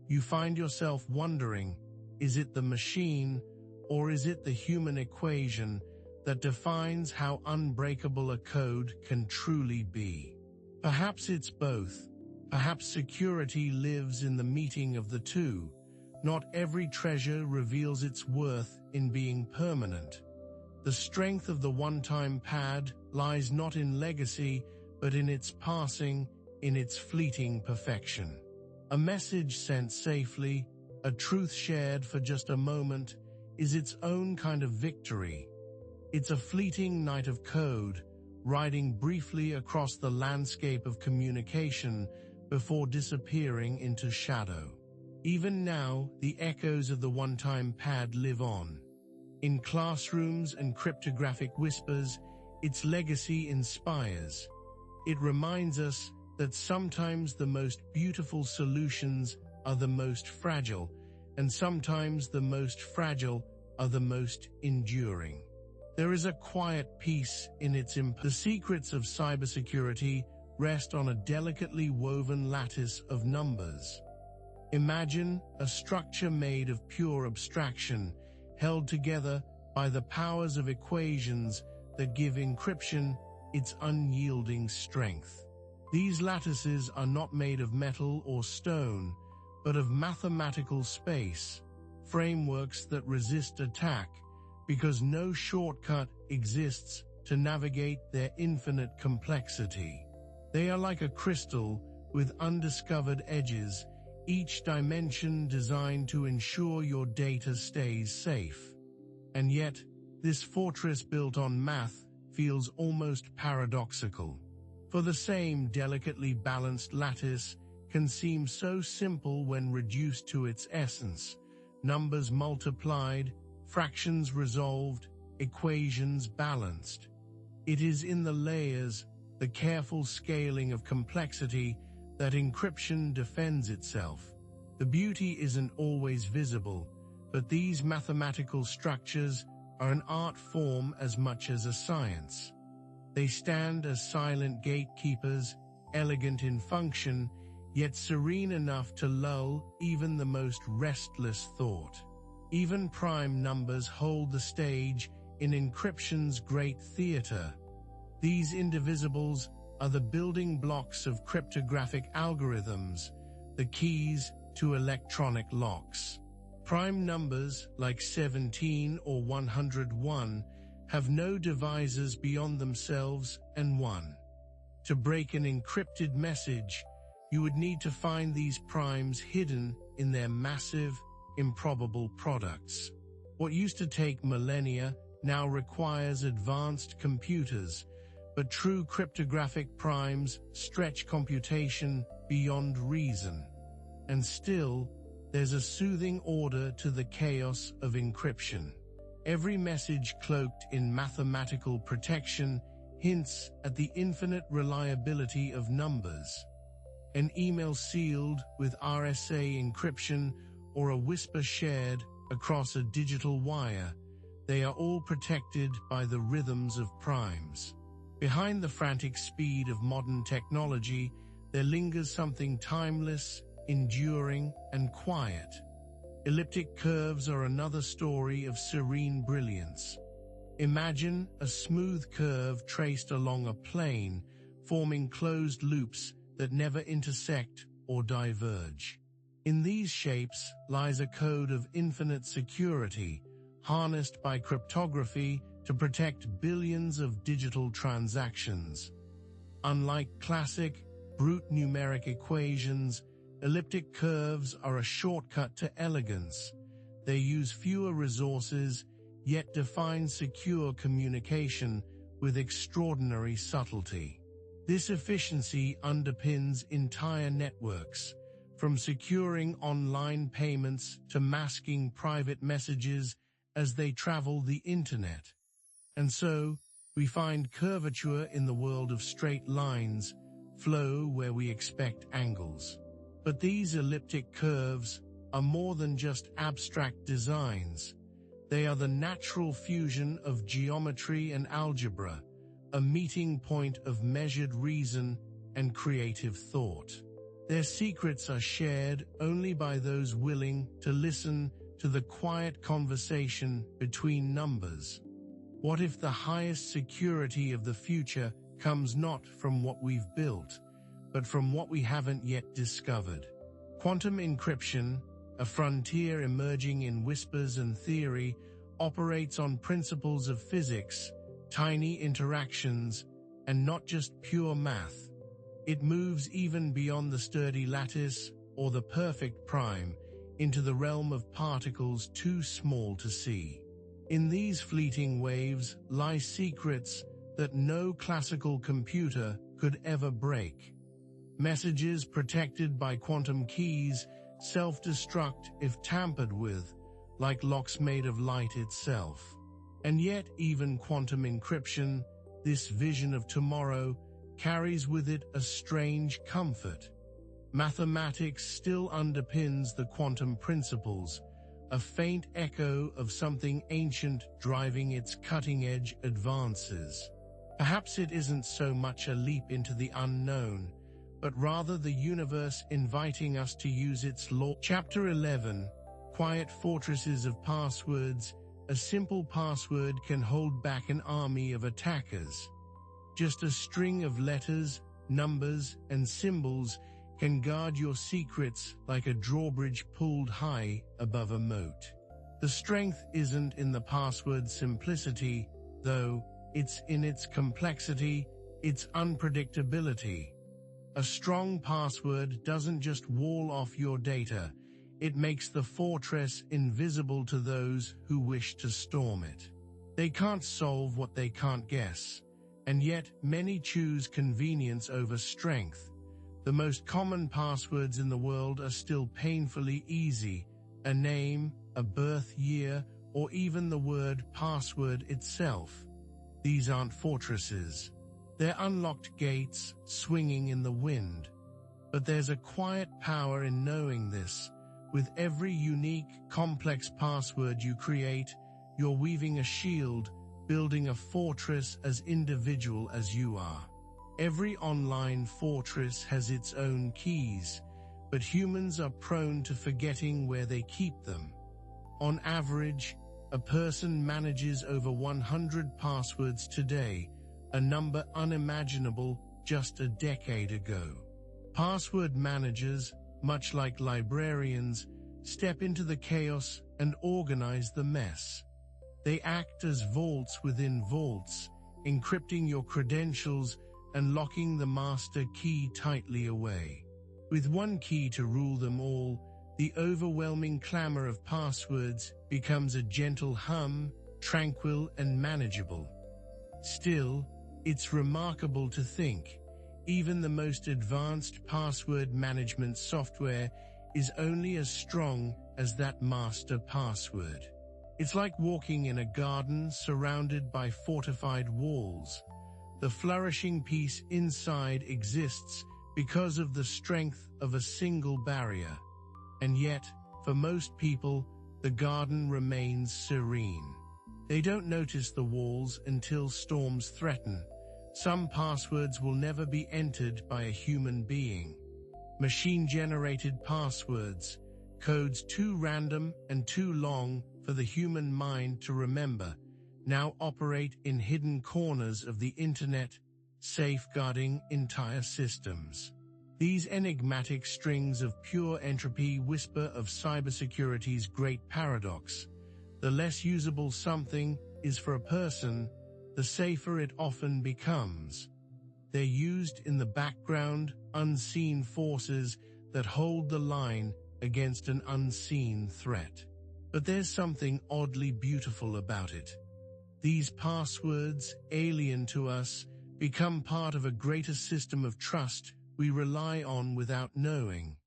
You find yourself wondering, is it the machine, or is it the human equation that defines how unbreakable a code can truly be? Perhaps it's both. Perhaps security lives in the meeting of the two. Not every treasure reveals its worth in being permanent. The strength of the one-time pad lies not in legacy, but in its passing, in its fleeting perfection. A message sent safely, a truth shared for just a moment, is its own kind of victory. It's a fleeting night of code, riding briefly across the landscape of communication before disappearing into shadow. Even now, the echoes of the one-time pad live on. In classrooms and cryptographic whispers, its legacy inspires. It reminds us that sometimes the most beautiful solutions are the most fragile, and sometimes the most fragile are the most enduring. There is a quiet peace in its The secrets of cybersecurity rest on a delicately woven lattice of numbers. Imagine a structure made of pure abstraction, held together by the powers of equations that give encryption its unyielding strength. These lattices are not made of metal or stone, but of mathematical space, frameworks that resist attack, because no shortcut exists to navigate their infinite complexity. They are like a crystal with undiscovered edges, each dimension designed to ensure your data stays safe. And yet, this fortress built on math feels almost paradoxical. For the same delicately balanced lattice can seem so simple when reduced to its essence: numbers multiplied, fractions resolved, equations balanced. It is in the layers, the careful scaling of complexity, that encryption defends itself. The beauty isn't always visible, but these mathematical structures are an art form as much as a science. They stand as silent gatekeepers, elegant in function, yet serene enough to lull even the most restless thought. Even prime numbers hold the stage in encryption's great theater. These indivisibles are the building blocks of cryptographic algorithms, the keys to electronic locks. Prime numbers, like 17 or 101, have no divisors beyond themselves and 1. To break an encrypted message, you would need to find these primes hidden in their massive, improbable products. What used to take millennia now requires advanced computers, but true cryptographic primes stretch computation beyond reason. And still, there's a soothing order to the chaos of encryption. Every message cloaked in mathematical protection hints at the infinite reliability of numbers. An email sealed with RSA encryption or a whisper shared across a digital wire, they are all protected by the rhythms of primes. Behind the frantic speed of modern technology, there lingers something timeless, enduring, and quiet. Elliptic curves are another story of serene brilliance. Imagine a smooth curve traced along a plane, forming closed loops that never intersect or diverge. In these shapes lies a code of infinite security, harnessed by cryptography to protect billions of digital transactions. Unlike classic, brute numeric equations, elliptic curves are a shortcut to elegance. They use fewer resources, yet define secure communication with extraordinary subtlety. This efficiency underpins entire networks, from securing online payments to masking private messages as they travel the internet. And so, we find curvature in the world of straight lines, flow where we expect angles. But these elliptic curves are more than just abstract designs. They are the natural fusion of geometry and algebra, a meeting point of measured reason and creative thought. Their secrets are shared only by those willing to listen to the quiet conversation between numbers. What if the highest security of the future comes not from what we've built, but from what we haven't yet discovered? Quantum encryption, a frontier emerging in whispers and theory, operates on principles of physics, tiny interactions, and not just pure math. It moves even beyond the sturdy lattice, or the perfect prime into the realm of particles too small to see. In these fleeting waves lie secrets that no classical computer could ever break. Messages protected by quantum keys, self-destruct if tampered with, like locks made of light itself. And yet even quantum encryption, this vision of tomorrow, carries with it a strange comfort. Mathematics still underpins the quantum principles, a faint echo of something ancient driving its cutting-edge advances. Perhaps it isn't so much a leap into the unknown, but rather the universe inviting us to use its law. Chapter 11, Quiet Fortresses of Passwords. A simple password can hold back an army of attackers. Just a string of letters, numbers, and symbols can guard your secrets like a drawbridge pulled high above a moat. The strength isn't in the password's simplicity, though, it's in its complexity, its unpredictability. A strong password doesn't just wall off your data, it makes the fortress invisible to those who wish to storm it. They can't solve what they can't guess, and yet many choose convenience over strength. The most common passwords in the world are still painfully easy: a name, a birth year, or even the word password itself. These aren't fortresses. They're unlocked gates swinging in the wind. But there's a quiet power in knowing this. With every unique, complex password you create, you're weaving a shield, building a fortress as individual as you are. Every online fortress has its own keys, but humans are prone to forgetting where they keep them. On average, a person manages over 100 passwords today, a number unimaginable just a decade ago. Password managers, much like librarians, step into the chaos and organize the mess. They act as vaults within vaults, encrypting your credentials and locking the master key tightly away. With one key to rule them all, the overwhelming clamor of passwords becomes a gentle hum, tranquil and manageable. Still, it's remarkable to think, even the most advanced password management software is only as strong as that master password. It's like walking in a garden surrounded by fortified walls. The flourishing peace inside exists because of the strength of a single barrier. And yet, for most people, the garden remains serene. They don't notice the walls until storms threaten. Some passwords will never be entered by a human being. Machine-generated passwords, codes too random and too long for the human mind to remember, now operate in hidden corners of the internet, safeguarding entire systems. These enigmatic strings of pure entropy whisper of cybersecurity's great paradox. The less usable something is for a person, the safer it often becomes. They're used in the background, unseen forces that hold the line against an unseen threat. But there's something oddly beautiful about it. These passwords, alien to us, become part of a greater system of trust we rely on without knowing.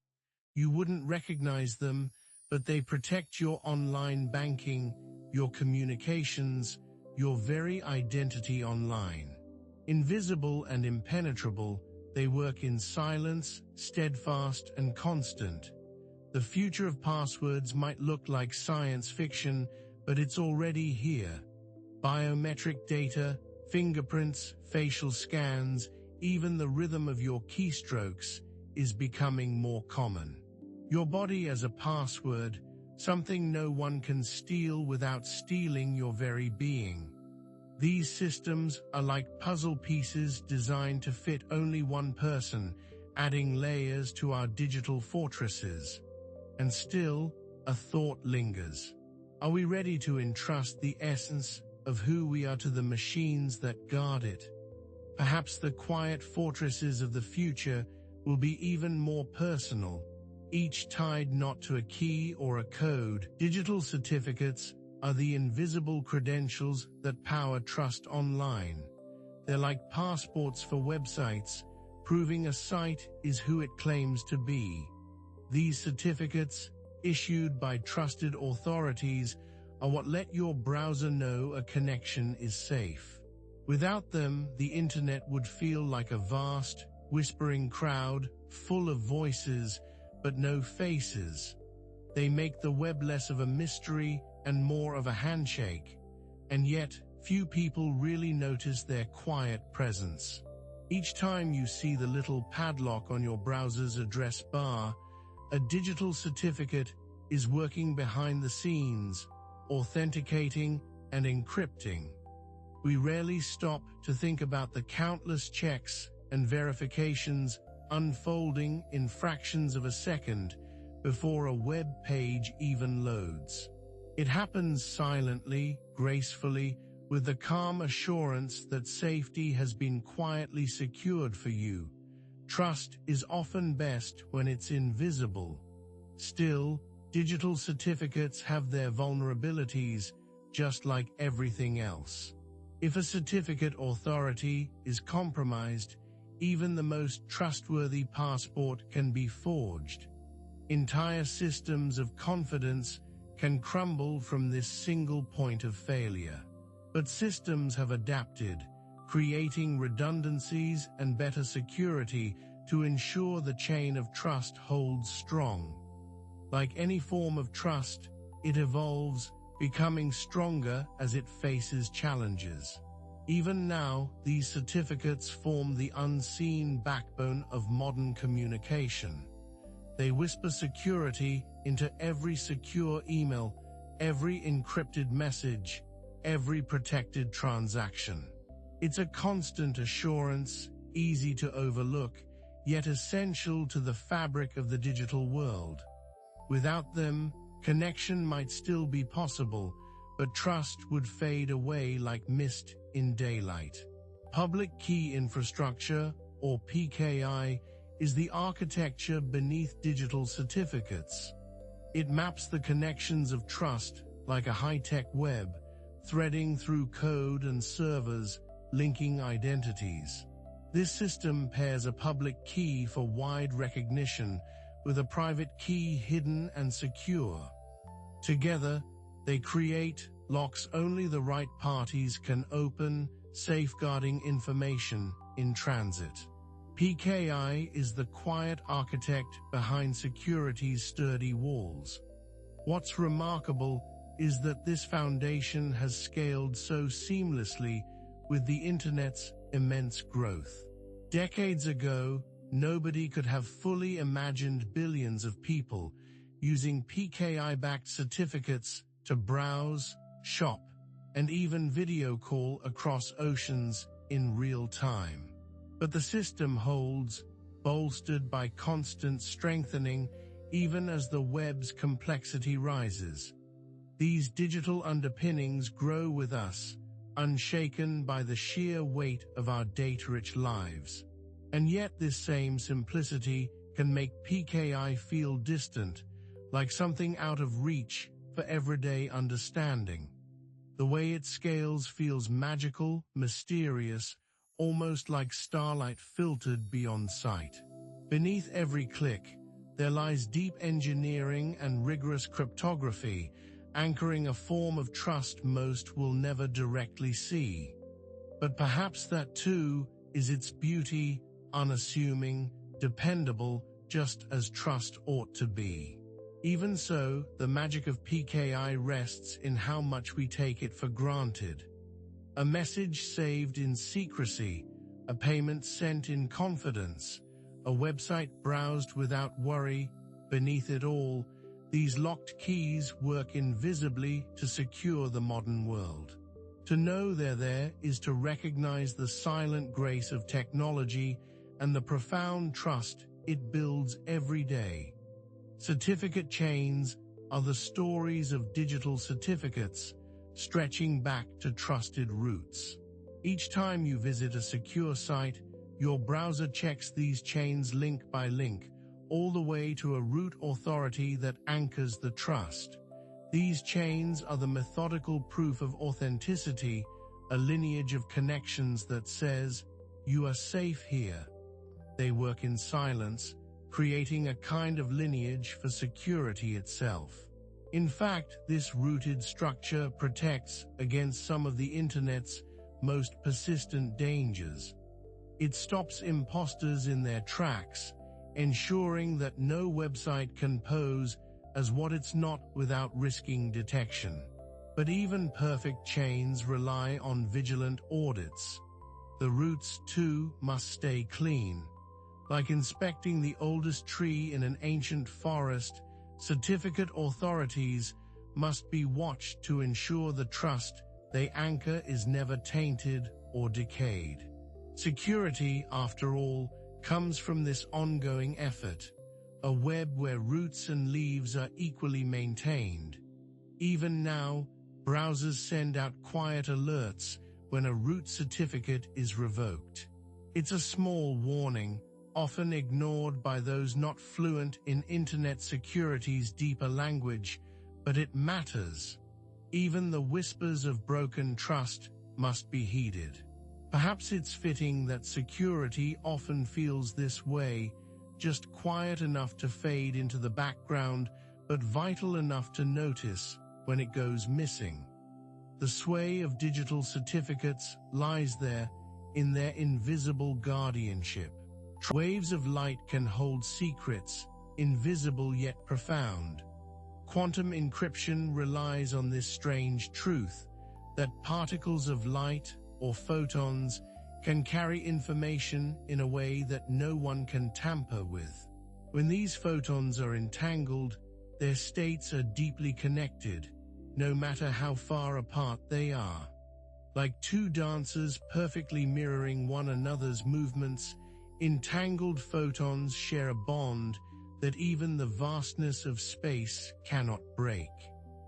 You wouldn't recognize them, but they protect your online banking, your communications, your very identity online. Invisible and impenetrable, they work in silence, steadfast and constant. The future of passwords might look like science fiction, but it's already here. Biometric data, fingerprints, facial scans, even the rhythm of your keystrokes is becoming more common. Your body as a password, something no one can steal without stealing your very being. These systems are like puzzle pieces designed to fit only one person, adding layers to our digital fortresses. And still, a thought lingers. Are we ready to entrust the essence of who we are to the machines that guard it? Perhaps the quiet fortresses of the future will be even more personal, each tied not to a key or a code. Digital certificates are the invisible credentials that power trust online. They're like passports for websites, proving a site is who it claims to be. These certificates, issued by trusted authorities, are what let your browser know a connection is safe. Without them, the internet would feel like a vast, whispering crowd, full of voices, but no faces. They make the web less of a mystery and more of a handshake, and yet few people really notice their quiet presence. Each time you see the little padlock on your browser's address bar, a digital certificate is working behind the scenes, authenticating and encrypting. We rarely stop to think about the countless checks and verifications unfolding in fractions of a second before a web page even loads. It happens silently, gracefully, with the calm assurance that safety has been quietly secured for you. Trust is often best when it's invisible. Still, digital certificates have their vulnerabilities, just like everything else. If a certificate authority is compromised, even the most trustworthy passport can be forged. Entire systems of confidence can crumble from this single point of failure. But systems have adapted, creating redundancies and better security to ensure the chain of trust holds strong. Like any form of trust, it evolves, becoming stronger as it faces challenges. Even now, these certificates form the unseen backbone of modern communication. They whisper security into every secure email, every encrypted message, every protected transaction. It's a constant assurance, easy to overlook, yet essential to the fabric of the digital world. Without them, connection might still be possible, but trust would fade away like mist in daylight. Public Key Infrastructure, or PKI, is the architecture beneath digital certificates. It maps the connections of trust like a high-tech web, threading through code and servers, linking identities. This system pairs a public key for wide recognition with a private key hidden and secure. Together, they create locks only the right parties can open, safeguarding information in transit. PKI is the quiet architect behind security's sturdy walls. What's remarkable is that this foundation has scaled so seamlessly with the internet's immense growth. Decades ago, nobody could have fully imagined billions of people using PKI-backed certificates to browse, shop, and even video call across oceans in real time. But the system holds, bolstered by constant strengthening, even as the web's complexity rises. These digital underpinnings grow with us, unshaken by the sheer weight of our data-rich lives. And yet this same simplicity can make PKI feel distant, like something out of reach for everyday understanding. The way it scales feels magical, mysterious, almost like starlight filtered beyond sight. Beneath every click, there lies deep engineering and rigorous cryptography, anchoring a form of trust most will never directly see. But perhaps that too is its beauty, unassuming, dependable, just as trust ought to be. Even so, the magic of PKI rests in how much we take it for granted. A message saved in secrecy, a payment sent in confidence, a website browsed without worry. Beneath it all, these locked keys work invisibly to secure the modern world. To know they're there is to recognize the silent grace of technology and the profound trust it builds every day. Certificate chains are the stories of digital certificates, stretching back to trusted roots. Each time you visit a secure site, your browser checks these chains link by link, all the way to a root authority that anchors the trust. These chains are the methodical proof of authenticity, a lineage of connections that says, "You are safe here." They work in silence, creating a kind of lineage for security itself. In fact, this rooted structure protects against some of the internet's most persistent dangers. It stops imposters in their tracks, ensuring that no website can pose as what it's not without risking detection. But even perfect chains rely on vigilant audits. The roots, too, must stay clean. Like inspecting the oldest tree in an ancient forest, certificate authorities must be watched to ensure the trust they anchor is never tainted or decayed. Security, after all, comes from this ongoing effort, a web where roots and leaves are equally maintained. Even now, browsers send out quiet alerts when a root certificate is revoked. It's a small warning, often ignored by those not fluent in internet security's deeper language, but it matters. Even the whispers of broken trust must be heeded. Perhaps it's fitting that security often feels this way, just quiet enough to fade into the background, but vital enough to notice when it goes missing. The sway of digital certificates lies there in their invisible guardianship. Waves of light can hold secrets, invisible yet profound. Quantum encryption relies on this strange truth, that particles of light, or photons, can carry information in a way that no one can tamper with. When these photons are entangled, their states are deeply connected, no matter how far apart they are. Like two dancers perfectly mirroring one another's movements, entangled photons share a bond that even the vastness of space cannot break.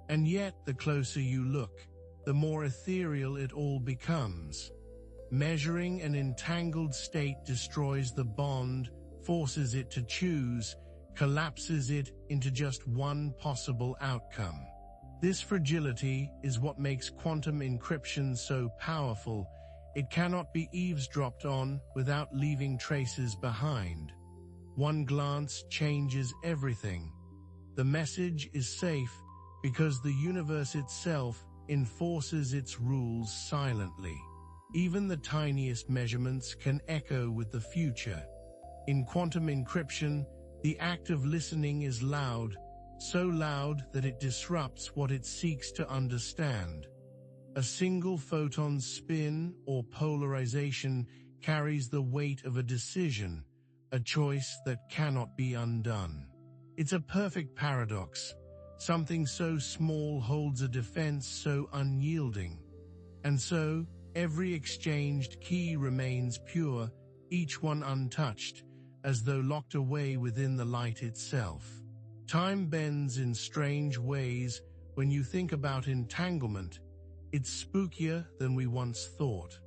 And yet, the closer you look, the more ethereal it all becomes. Measuring an entangled state destroys the bond, forces it to choose, collapses it into just one possible outcome. This fragility is what makes quantum encryption so powerful. It cannot be eavesdropped on without leaving traces behind. One glance changes everything. The message is safe because the universe itself enforces its rules silently. Even the tiniest measurements can echo with the future. In quantum encryption, the act of listening is loud, so loud that it disrupts what it seeks to understand. A single photon's spin or polarization carries the weight of a decision, a choice that cannot be undone. It's a perfect paradox. Something so small holds a defense so unyielding. And so, every exchanged key remains pure, each one untouched, as though locked away within the light itself. Time bends in strange ways. When you think about entanglement, it's spookier than we once thought.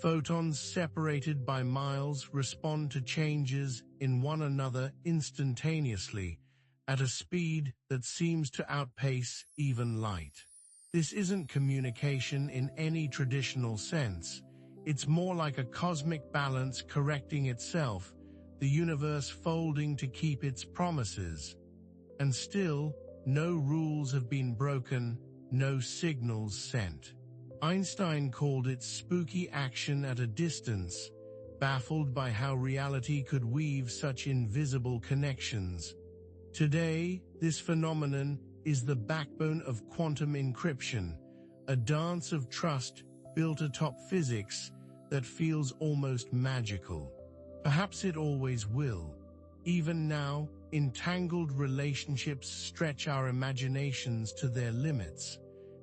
Photons separated by miles respond to changes in one another instantaneously, at a speed that seems to outpace even light. This isn't communication in any traditional sense. It's more like a cosmic balance correcting itself, the universe folding to keep its promises. And still, no rules have been broken, no signals sent. Einstein called it spooky action at a distance, baffled by how reality could weave such invisible connections. Today, this phenomenon is the backbone of quantum encryption, a dance of trust built atop physics that feels almost magical. Perhaps it always will. Even now, entangled relationships stretch our imaginations to their limits.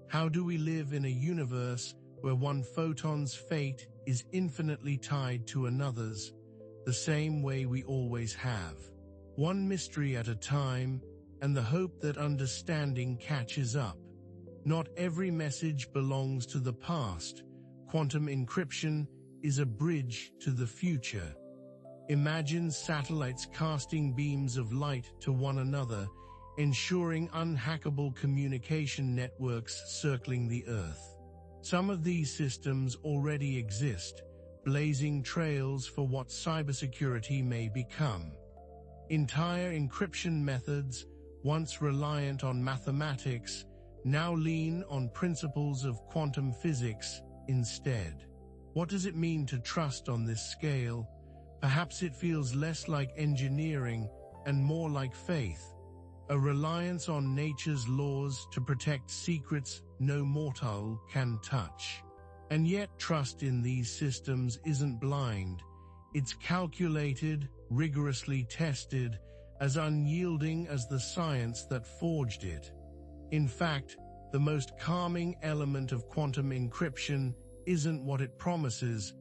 How do we live in a universe where one photon's fate is infinitely tied to another's, the same way we always have? One mystery at a time, and the hope that understanding catches up. Not every message belongs to the past. Quantum encryption is a bridge to the future. Imagine satellites casting beams of light to one another, ensuring unhackable communication networks circling the Earth. Some of these systems already exist, blazing trails for what cybersecurity may become. Entire encryption methods, once reliant on mathematics, now lean on principles of quantum physics instead. What does it mean to trust on this scale? Perhaps it feels less like engineering and more like faith, a reliance on nature's laws to protect secrets no mortal can touch. And yet trust in these systems isn't blind. It's calculated, rigorously tested, as unyielding as the science that forged it. In fact, the most calming element of quantum encryption isn't what it promises,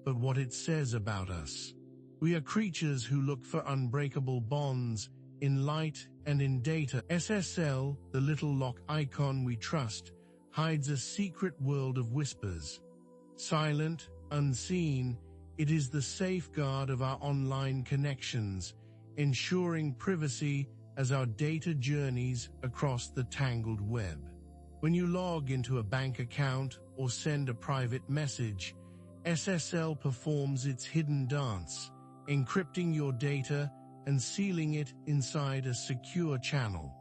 but what it says about us. We are creatures who look for unbreakable bonds in light and in data. SSL, the little lock icon we trust, hides a secret world of whispers. Silent, unseen, it is the safeguard of our online connections, ensuring privacy as our data journeys across the tangled web. When you log into a bank account or send a private message, SSL performs its hidden dance, encrypting your data and sealing it inside a secure channel.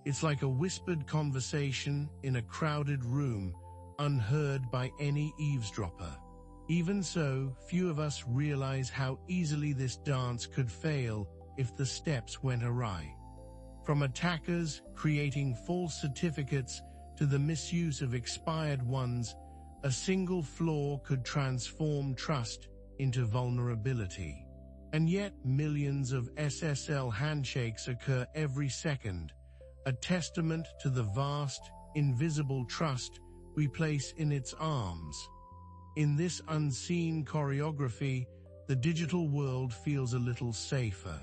It's like a whispered conversation in a crowded room, unheard by any eavesdropper. Even so, few of us realize how easily this dance could fail if the steps went awry. From attackers creating false certificates to the misuse of expired ones, a single flaw could transform trust into vulnerability. And yet millions of SSL handshakes occur every second, a testament to the vast, invisible trust we place in its arms. In this unseen choreography, the digital world feels a little safer.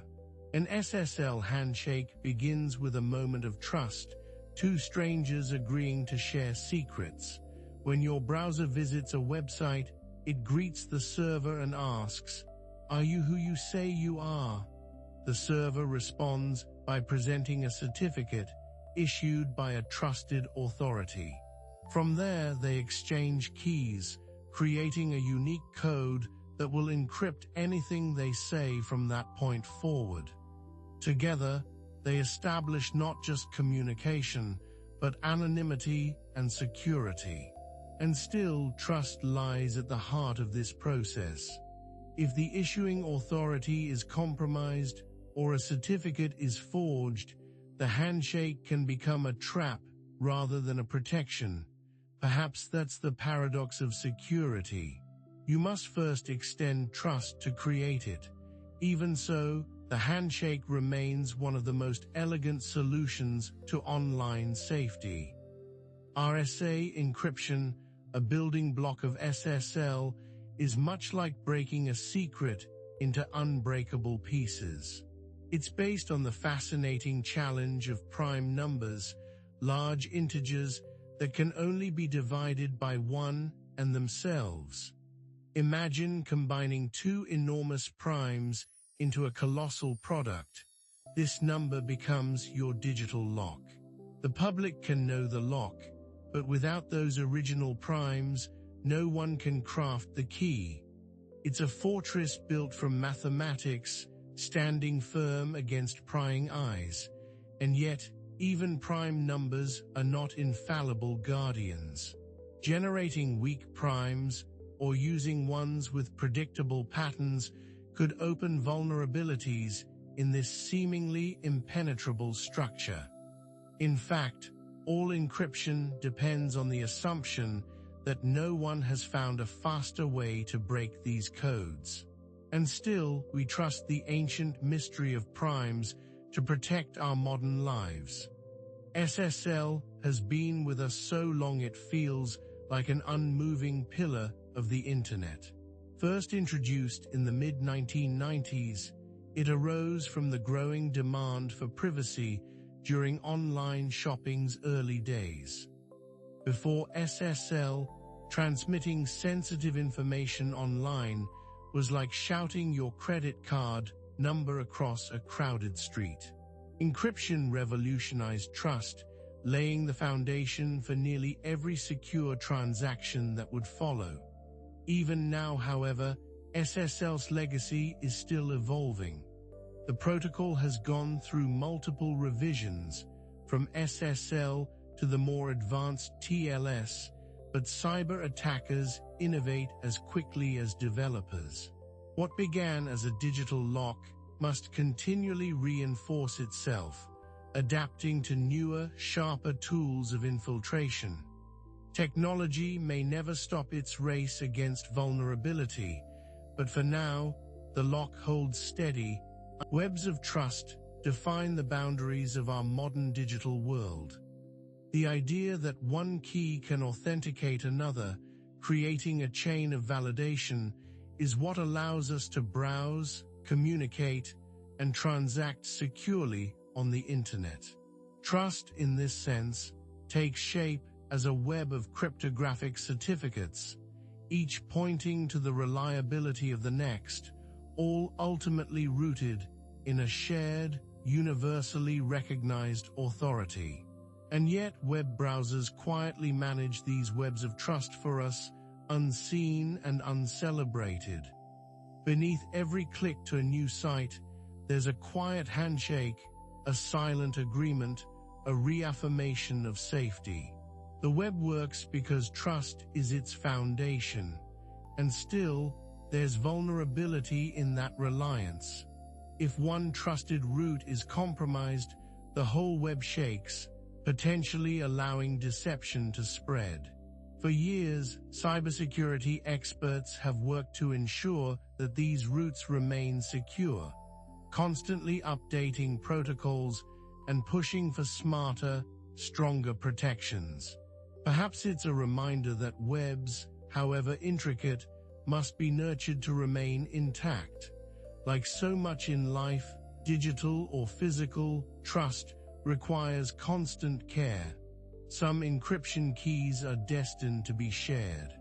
An SSL handshake begins with a moment of trust, two strangers agreeing to share secrets. When your browser visits a website, it greets the server and asks, "Are you who you say you are?" The server responds by presenting a certificate issued by a trusted authority. From there, they exchange keys, creating a unique code that will encrypt anything they say from that point forward. Together, they establish not just communication, but anonymity and security. And still, trust lies at the heart of this process. If the issuing authority is compromised or a certificate is forged, the handshake can become a trap rather than a protection. Perhaps that's the paradox of security. You must first extend trust to create it. Even so, the handshake remains one of the most elegant solutions to online safety. RSA encryption, a building block of SSL, is much like breaking a secret into unbreakable pieces. It's based on the fascinating challenge of prime numbers, large integers that can only be divided by one and themselves. Imagine combining two enormous primes into a colossal product. This number becomes your digital lock. The public can know the lock, but without those original primes, no one can craft the key. It's a fortress built from mathematics, standing firm against prying eyes. And yet, even prime numbers are not infallible guardians. Generating weak primes, or using ones with predictable patterns, could open vulnerabilities in this seemingly impenetrable structure. In fact, all encryption depends on the assumption that no one has found a faster way to break these codes. And still, we trust the ancient mystery of primes to protect our modern lives. SSL has been with us so long it feels like an unmoving pillar of the internet. First introduced in the mid-1990s, it arose from the growing demand for privacy during online shopping's early days. Before SSL, transmitting sensitive information online was like shouting your credit card number across a crowded street. Encryption revolutionized trust, laying the foundation for nearly every secure transaction that would follow. Even now, however, SSL's legacy is still evolving. The protocol has gone through multiple revisions, from SSL to the more advanced TLS, but cyber attackers innovate as quickly as developers. What began as a digital lock must continually reinforce itself, adapting to newer, sharper tools of infiltration. Technology may never stop its race against vulnerability, but for now, the lock holds steady. Webs of trust define the boundaries of our modern digital world. The idea that one key can authenticate another, creating a chain of validation, is what allows us to browse, communicate, and transact securely on the internet. Trust, in this sense, takes shape as a web of cryptographic certificates, each pointing to the reliability of the next, all ultimately rooted in a shared, universally recognized authority. And yet, web browsers quietly manage these webs of trust for us, unseen and uncelebrated. Beneath every click to a new site, there's a quiet handshake, a silent agreement, a reaffirmation of safety. The web works because trust is its foundation, and still, there's vulnerability in that reliance. If one trusted root is compromised, the whole web shakes, potentially allowing deception to spread. For years, cybersecurity experts have worked to ensure that these roots remain secure, constantly updating protocols and pushing for smarter, stronger protections. Perhaps it's a reminder that webs, however intricate, must be nurtured to remain intact. Like so much in life, digital or physical, trust requires constant care. Some encryption keys are destined to be shared.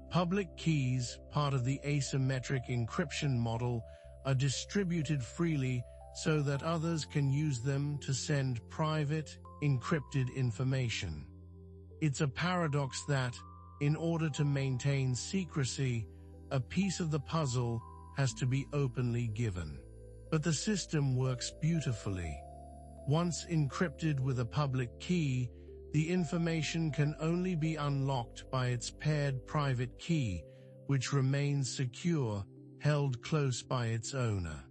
Public keys, part of the asymmetric encryption model, are distributed freely so that others can use them to send private, encrypted information. It's a paradox that, in order to maintain secrecy, a piece of the puzzle has to be openly given. But the system works beautifully. Once encrypted with a public key, the information can only be unlocked by its paired private key, which remains secure, held close by its owner.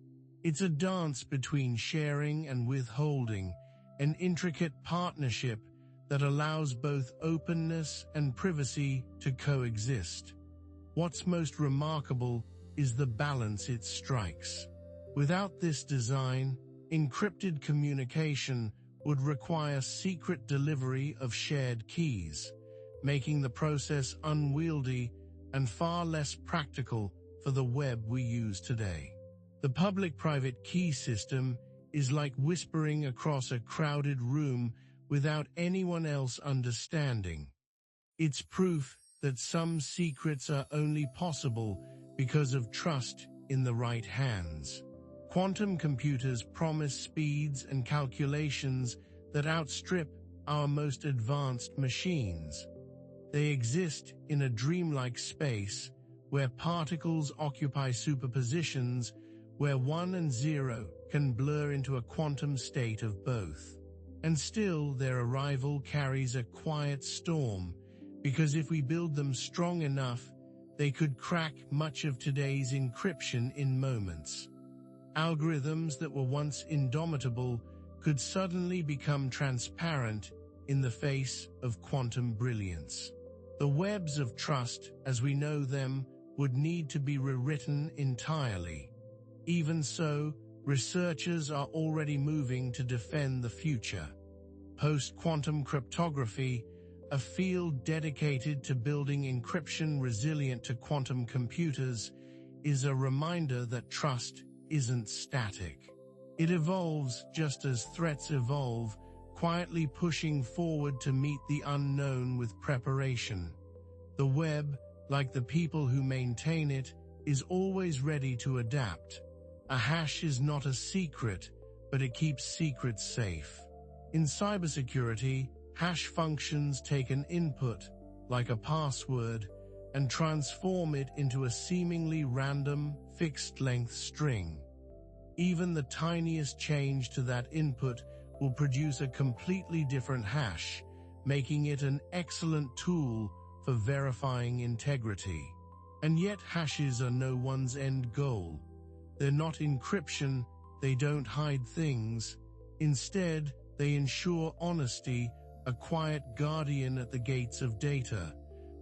It's a dance between sharing and withholding, an intricate partnership that allows both openness and privacy to coexist. What's most remarkable is the balance it strikes. Without this design, encrypted communication would require secret delivery of shared keys, making the process unwieldy and far less practical for the web we use today. The public-private key system is like whispering across a crowded room without anyone else understanding. It's proof that some secrets are only possible because of trust in the right hands. Quantum computers promise speeds and calculations that outstrip our most advanced machines. They exist in a dreamlike space where particles occupy superpositions, where 1 and 0 can blur into a quantum state of both. And still, their arrival carries a quiet storm, because if we build them strong enough, they could crack much of today's encryption in moments. Algorithms that were once indomitable could suddenly become transparent in the face of quantum brilliance. The webs of trust, as we know them, would need to be rewritten entirely. Even so, researchers are already moving to defend the future. Post-quantum cryptography, a field dedicated to building encryption resilient to quantum computers, is a reminder that trust isn't static. It evolves just as threats evolve, quietly pushing forward to meet the unknown with preparation. The web, like the people who maintain it, is always ready to adapt. A hash is not a secret, but it keeps secrets safe. In cybersecurity, hash functions take an input, like a password, and transform it into a seemingly random, fixed-length string. Even the tiniest change to that input will produce a completely different hash, making it an excellent tool for verifying integrity. And yet hashes are no one's end goal. They're not encryption, they don't hide things. Instead, they ensure honesty, a quiet guardian at the gates of data.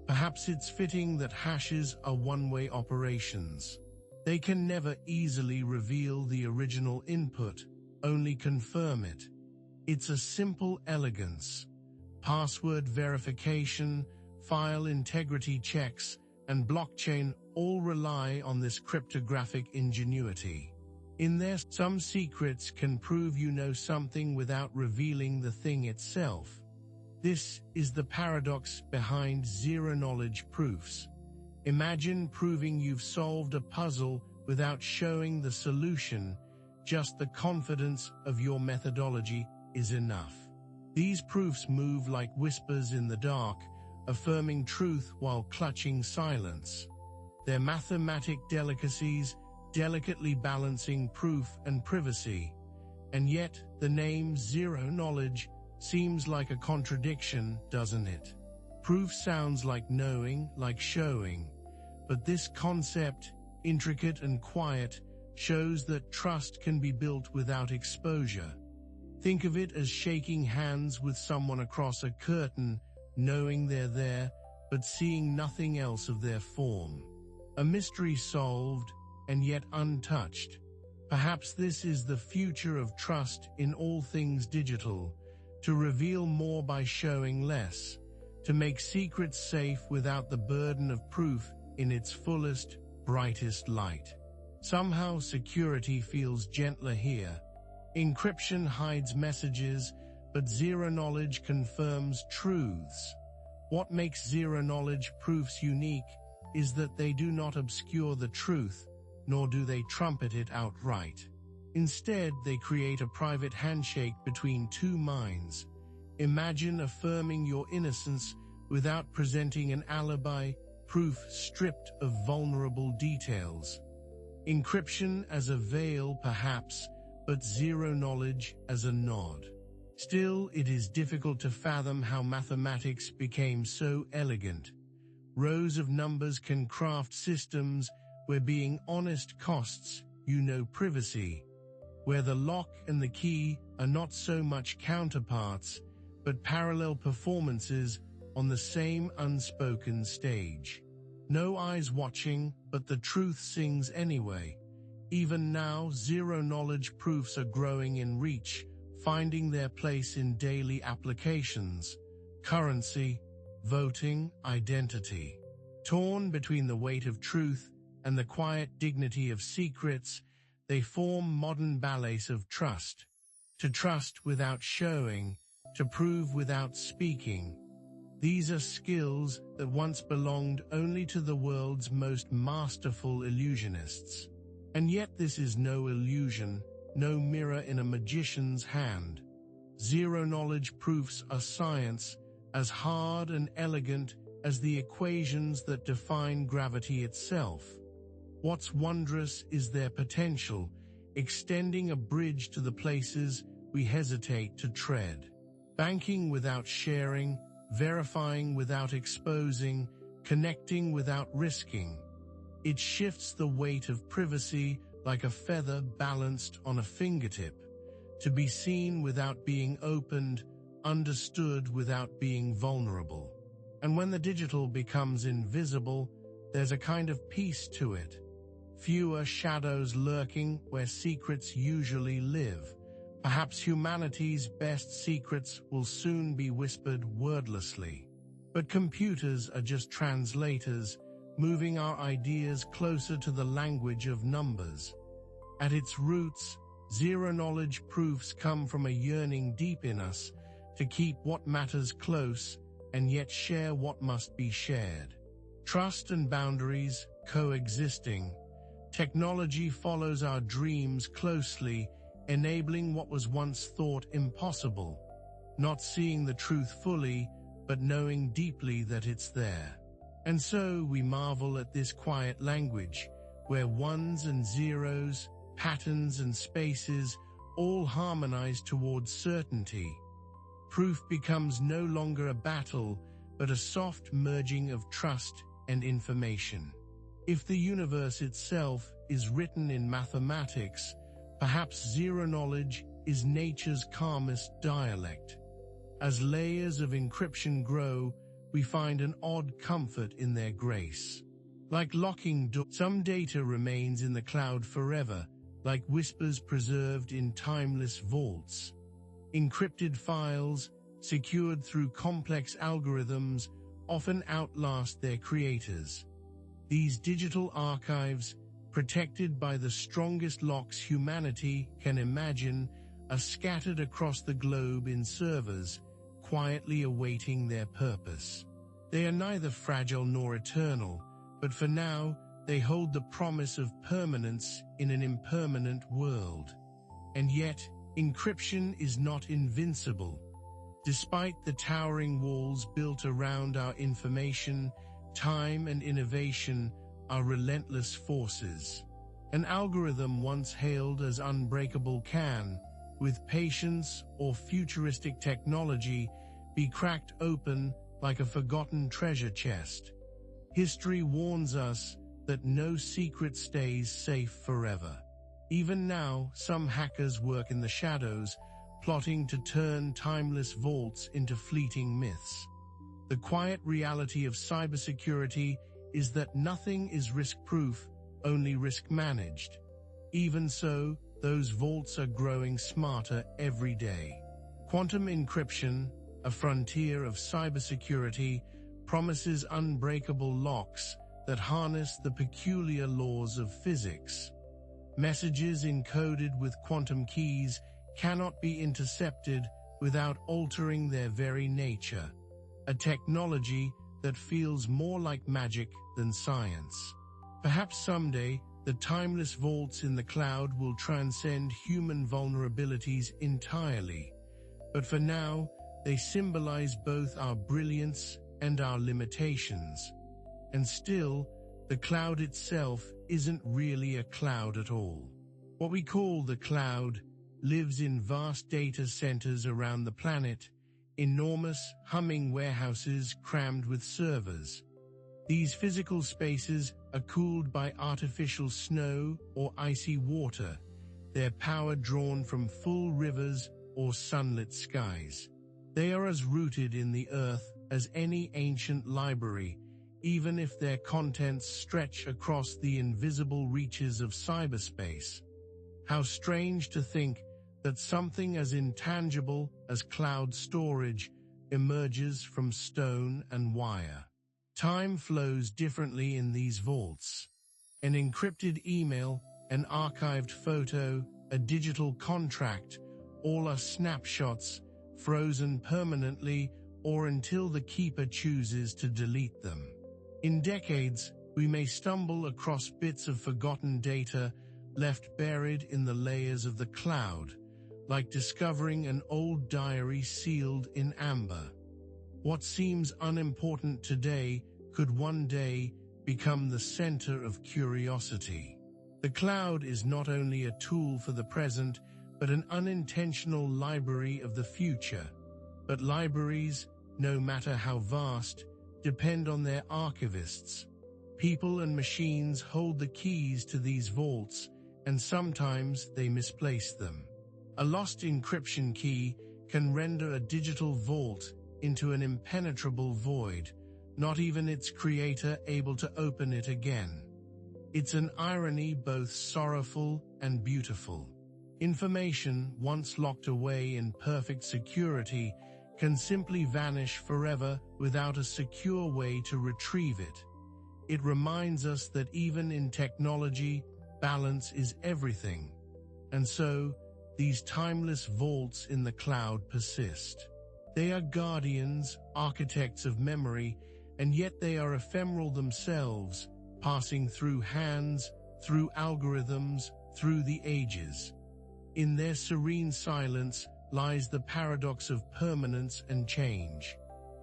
Perhaps it's fitting that hashes are one-way operations. They can never easily reveal the original input, only confirm it. It's a simple elegance. Password verification, file integrity checks, and blockchain all rely on this cryptographic ingenuity. In there, some secrets can prove you know something without revealing the thing itself. This is the paradox behind zero-knowledge proofs. Imagine proving you've solved a puzzle without showing the solution. Just the confidence of your methodology is enough. These proofs move like whispers in the dark, affirming truth while clutching silence. They're mathematic delicacies, delicately balancing proof and privacy. And yet, the name zero knowledge seems like a contradiction, doesn't it? Proof sounds like knowing, like showing. But this concept, intricate and quiet, shows that trust can be built without exposure. Think of it as shaking hands with someone across a curtain, knowing they're there, but seeing nothing else of their form. A mystery solved, and yet untouched. Perhaps this is the future of trust in all things digital, to reveal more by showing less, to make secrets safe without the burden of proof in its fullest, brightest light. Somehow security feels gentler here. Encryption hides messages, but zero-knowledge confirms truths. What makes zero-knowledge proofs unique is that they do not obscure the truth, nor do they trumpet it outright. Instead, they create a private handshake between two minds. Imagine affirming your innocence without presenting an alibi, proof stripped of vulnerable details. Encryption as a veil, perhaps, but zero-knowledge as a nod. Still, it is difficult to fathom how mathematics became so elegant. Rows of numbers can craft systems where being honest costs you no privacy, where the lock and the key are not so much counterparts, but parallel performances on the same unspoken stage. No eyes watching, but the truth sings anyway. Even now, zero-knowledge proofs are growing in reach, finding their place in daily applications, currency, voting, identity. Torn between the weight of truth and the quiet dignity of secrets, they form modern ballets of trust. To trust without showing, to prove without speaking. These are skills that once belonged only to the world's most masterful illusionists. And yet this is no illusion, no mirror in a magician's hand. Zero-knowledge proofs are science, as hard and elegant as the equations that define gravity itself. What's wondrous is their potential, extending a bridge to the places we hesitate to tread. Banking without sharing, verifying without exposing, connecting without risking. It shifts the weight of privacy like a feather balanced on a fingertip, to be seen without being opened, understood without being vulnerable. And when the digital becomes invisible, there's a kind of peace to it. Fewer shadows lurking where secrets usually live. Perhaps humanity's best secrets will soon be whispered wordlessly. But computers are just translators, moving our ideas closer to the language of numbers. At its roots, zero-knowledge proofs come from a yearning deep in us to keep what matters close and yet share what must be shared. Trust and boundaries, coexisting. Technology follows our dreams closely, enabling what was once thought impossible. Not seeing the truth fully, but knowing deeply that it's there. And so we marvel at this quiet language, where ones and zeros, patterns and spaces, all harmonize towards certainty. Proof becomes no longer a battle, but a soft merging of trust and information. If the universe itself is written in mathematics, perhaps zero knowledge is nature's calmest dialect. As layers of encryption grow, we find an odd comfort in their grace. Like locking doors, some data remains in the cloud forever, like whispers preserved in timeless vaults. Encrypted files, secured through complex algorithms, often outlast their creators. These digital archives, protected by the strongest locks humanity can imagine, are scattered across the globe in servers, quietly awaiting their purpose. They are neither fragile nor eternal, but for now, they hold the promise of permanence in an impermanent world. And yet, encryption is not invincible. Despite the towering walls built around our information, time and innovation are relentless forces. An algorithm once hailed as unbreakable can, with patience or futuristic technology, be cracked open like a forgotten treasure chest. History warns us that no secret stays safe forever. Even now, some hackers work in the shadows, plotting to turn timeless vaults into fleeting myths. The quiet reality of cybersecurity is that nothing is risk-proof, only risk-managed. Even so, those vaults are growing smarter every day. Quantum encryption, a frontier of cybersecurity, promises unbreakable locks that harness the peculiar laws of physics. Messages encoded with quantum keys cannot be intercepted without altering their very nature, a technology that feels more like magic than science. Perhaps someday, the timeless vaults in the cloud will transcend human vulnerabilities entirely, but for now, they symbolize both our brilliance and our limitations. And still, the cloud itself isn't really a cloud at all. What we call the cloud lives in vast data centers around the planet, enormous, humming warehouses crammed with servers. These physical spaces are cooled by artificial snow or icy water, their power drawn from full rivers or sunlit skies. They are as rooted in the earth as any ancient library, even if their contents stretch across the invisible reaches of cyberspace. How strange to think that something as intangible as cloud storage emerges from stone and wire. Time flows differently in these vaults. An encrypted email, an archived photo, a digital contract, all are snapshots, frozen permanently or until the keeper chooses to delete them. In decades, we may stumble across bits of forgotten data left buried in the layers of the cloud, like discovering an old diary sealed in amber. What seems unimportant today could one day become the center of curiosity. The cloud is not only a tool for the present, but an unintentional library of the future. But libraries, no matter how vast, depend on their archivists. People and machines hold the keys to these vaults, and sometimes they misplace them. A lost encryption key can render a digital vault into an impenetrable void, not even its creator able to open it again. It's an irony both sorrowful and beautiful. Information, once locked away in perfect security, can simply vanish forever without a secure way to retrieve it. It reminds us that even in technology, balance is everything. And so, these timeless vaults in the cloud persist. They are guardians, architects of memory, and yet they are ephemeral themselves, passing through hands, through algorithms, through the ages. In their serene silence lies the paradox of permanence and change.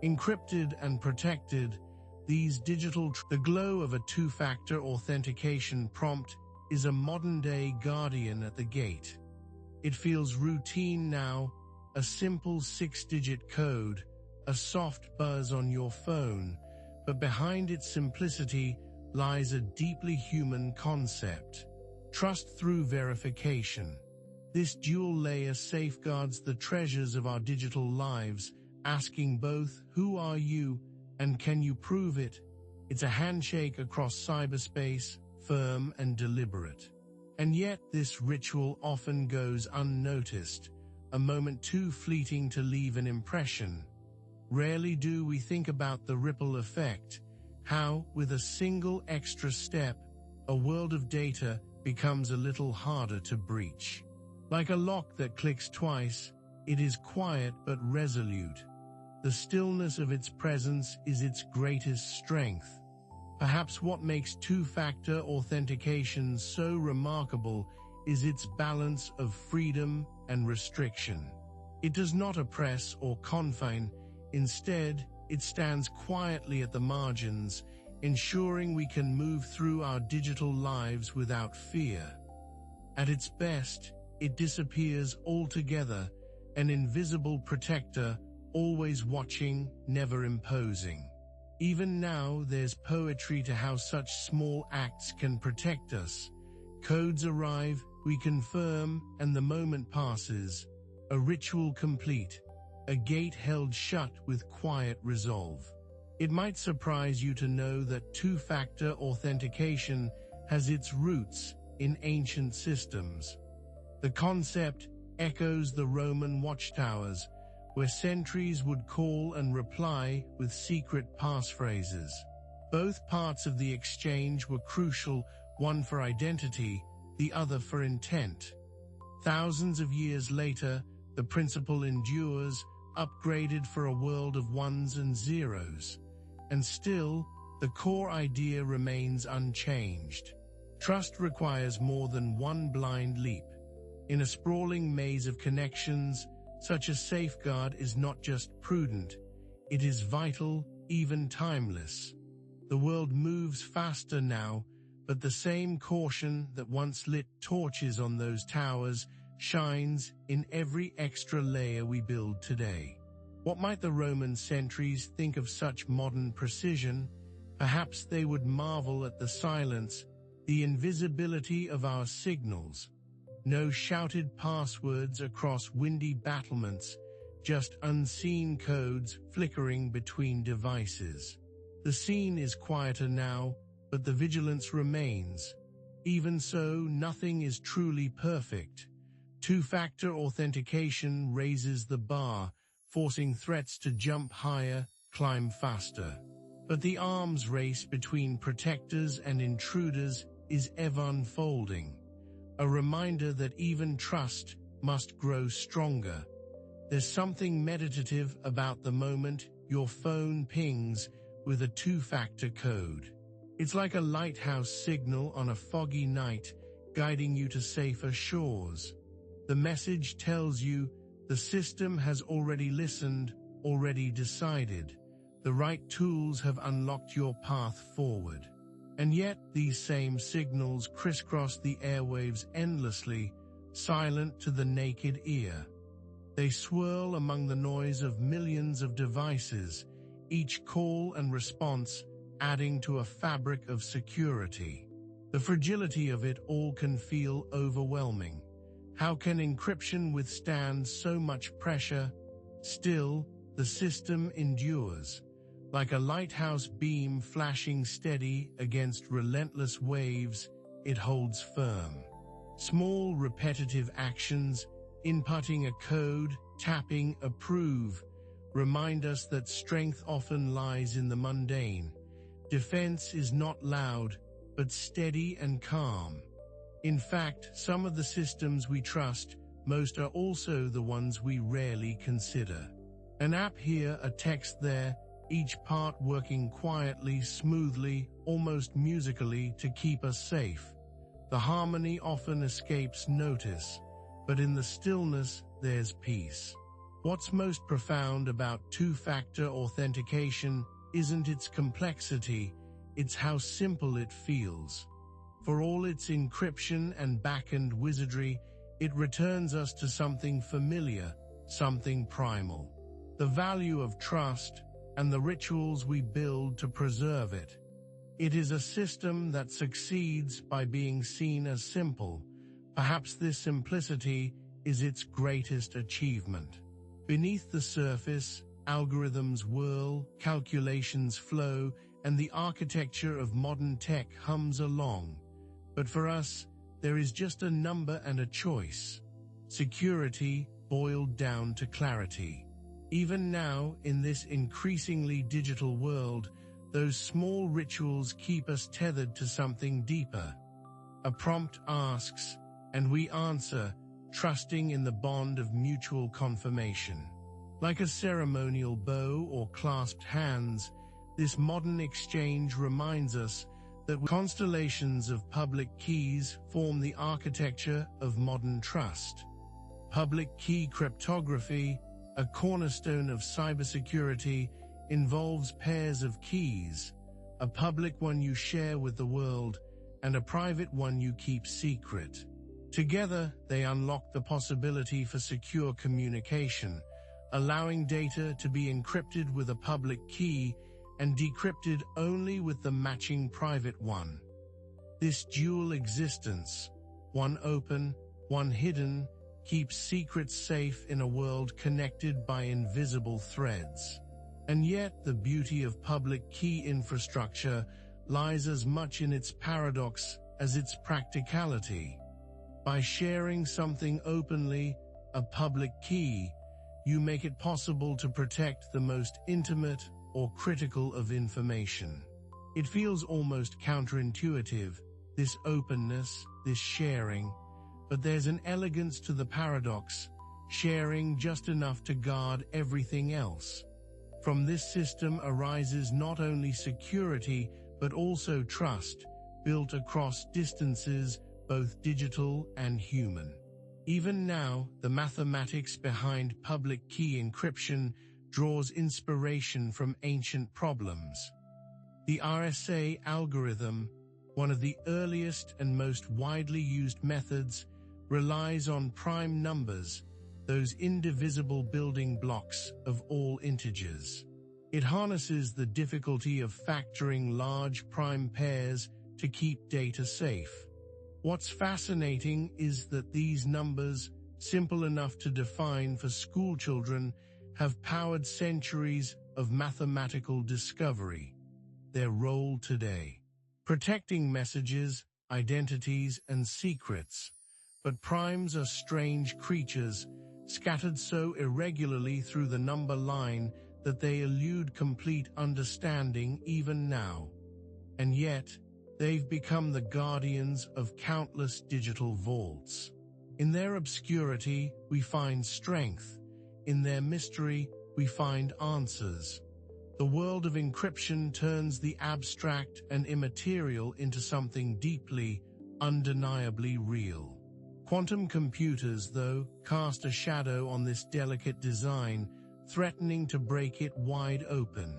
Encrypted and protected, these the glow of a two-factor authentication prompt is a modern-day guardian at the gate. It feels routine now, a simple 6-digit code, a soft buzz on your phone, but behind its simplicity lies a deeply human concept: trust through verification. This dual layer safeguards the treasures of our digital lives, asking both, "Who are you?" and "Can you prove it?" It's a handshake across cyberspace, firm and deliberate. And yet this ritual often goes unnoticed, a moment too fleeting to leave an impression. Rarely do we think about the ripple effect, how, with a single extra step, a world of data becomes a little harder to breach. Like a lock that clicks twice, it is quiet but resolute. The stillness of its presence is its greatest strength. Perhaps what makes two-factor authentication so remarkable is its balance of freedom and restriction. It does not oppress or confine. Instead, it stands quietly at the margins, ensuring we can move through our digital lives without fear. At its best, it disappears altogether, an invisible protector, always watching, never imposing. Even now, there's poetry to how such small acts can protect us. Codes arrive, we confirm, and the moment passes. A ritual complete, a gate held shut with quiet resolve. It might surprise you to know that two-factor authentication has its roots in ancient systems. The concept echoes the Roman watchtowers, where sentries would call and reply with secret passphrases. Both parts of the exchange were crucial, one for identity, the other for intent. Thousands of years later, the principle endures, upgraded for a world of ones and zeros. And still, the core idea remains unchanged. Trust requires more than one blind leap. In a sprawling maze of connections, such a safeguard is not just prudent, it is vital, even timeless. The world moves faster now, but the same caution that once lit torches on those towers shines in every extra layer we build today. What might the Roman sentries think of such modern precision? Perhaps they would marvel at the silence, the invisibility of our signals. No shouted passwords across windy battlements, just unseen codes flickering between devices. The scene is quieter now, but the vigilance remains. Even so, nothing is truly perfect. Two-factor authentication raises the bar, forcing threats to jump higher, climb faster. But the arms race between protectors and intruders is ever unfolding. A reminder that even trust must grow stronger. There's something meditative about the moment your phone pings with a two-factor code. It's like a lighthouse signal on a foggy night, guiding you to safer shores. The message tells you the system has already listened, already decided. The right tools have unlocked your path forward. And yet these same signals crisscross the airwaves endlessly, silent to the naked ear. They swirl among the noise of millions of devices, each call and response adding to a fabric of security. The fragility of it all can feel overwhelming. How can encryption withstand so much pressure? Still, the system endures. Like a lighthouse beam flashing steady against relentless waves, it holds firm. Small repetitive actions, inputting a code, tapping approve, remind us that strength often lies in the mundane. Defense is not loud, but steady and calm. In fact, some of the systems we trust most are also the ones we rarely consider. An app here, a text there, each part working quietly, smoothly, almost musically to keep us safe. The harmony often escapes notice, but in the stillness there's peace. What's most profound about two-factor authentication isn't its complexity, it's how simple it feels. For all its encryption and back-end wizardry, it returns us to something familiar, something primal. The value of trust and the rituals we build to preserve it. It is a system that succeeds by being seen as simple. Perhaps this simplicity is its greatest achievement. Beneath the surface, algorithms whirl, calculations flow, and the architecture of modern tech hums along. But for us, there is just a number and a choice. Security boiled down to clarity. Even now, in this increasingly digital world, those small rituals keep us tethered to something deeper. A prompt asks, and we answer, trusting in the bond of mutual confirmation. Like a ceremonial bow or clasped hands, this modern exchange reminds us that constellations of public keys form the architecture of modern trust. Public key cryptography, a cornerstone of cybersecurity, involves pairs of keys, a public one you share with the world and a private one you keep secret. Together, they unlock the possibility for secure communication, allowing data to be encrypted with a public key and decrypted only with the matching private one. This dual existence, one open, one hidden, keeps secrets safe in a world connected by invisible threads. And yet, the beauty of public key infrastructure lies as much in its paradox as its practicality. By sharing something openly, a public key, you make it possible to protect the most intimate or critical of information. It feels almost counterintuitive, this openness, this sharing, but there's an elegance to the paradox, sharing just enough to guard everything else. From this system arises not only security, but also trust, built across distances, both digital and human. Even now, the mathematics behind public key encryption draws inspiration from ancient problems. The RSA algorithm, one of the earliest and most widely used methods, relies on prime numbers, those indivisible building blocks of all integers. It harnesses the difficulty of factoring large prime pairs to keep data safe. What's fascinating is that these numbers, simple enough to define for schoolchildren, have powered centuries of mathematical discovery. Their role today: protecting messages, identities, and secrets. But primes are strange creatures, scattered so irregularly through the number line that they elude complete understanding even now. And yet, they've become the guardians of countless digital vaults. In their obscurity, we find strength. In their mystery, we find answers. The world of encryption turns the abstract and immaterial into something deeply, undeniably real. Quantum computers, though, cast a shadow on this delicate design, threatening to break it wide open.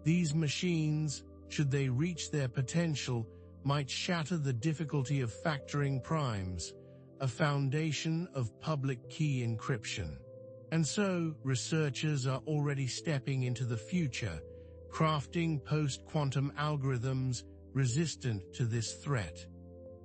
These machines, should they reach their potential, might shatter the difficulty of factoring primes, a foundation of public key encryption. And so, researchers are already stepping into the future, crafting post-quantum algorithms resistant to this threat.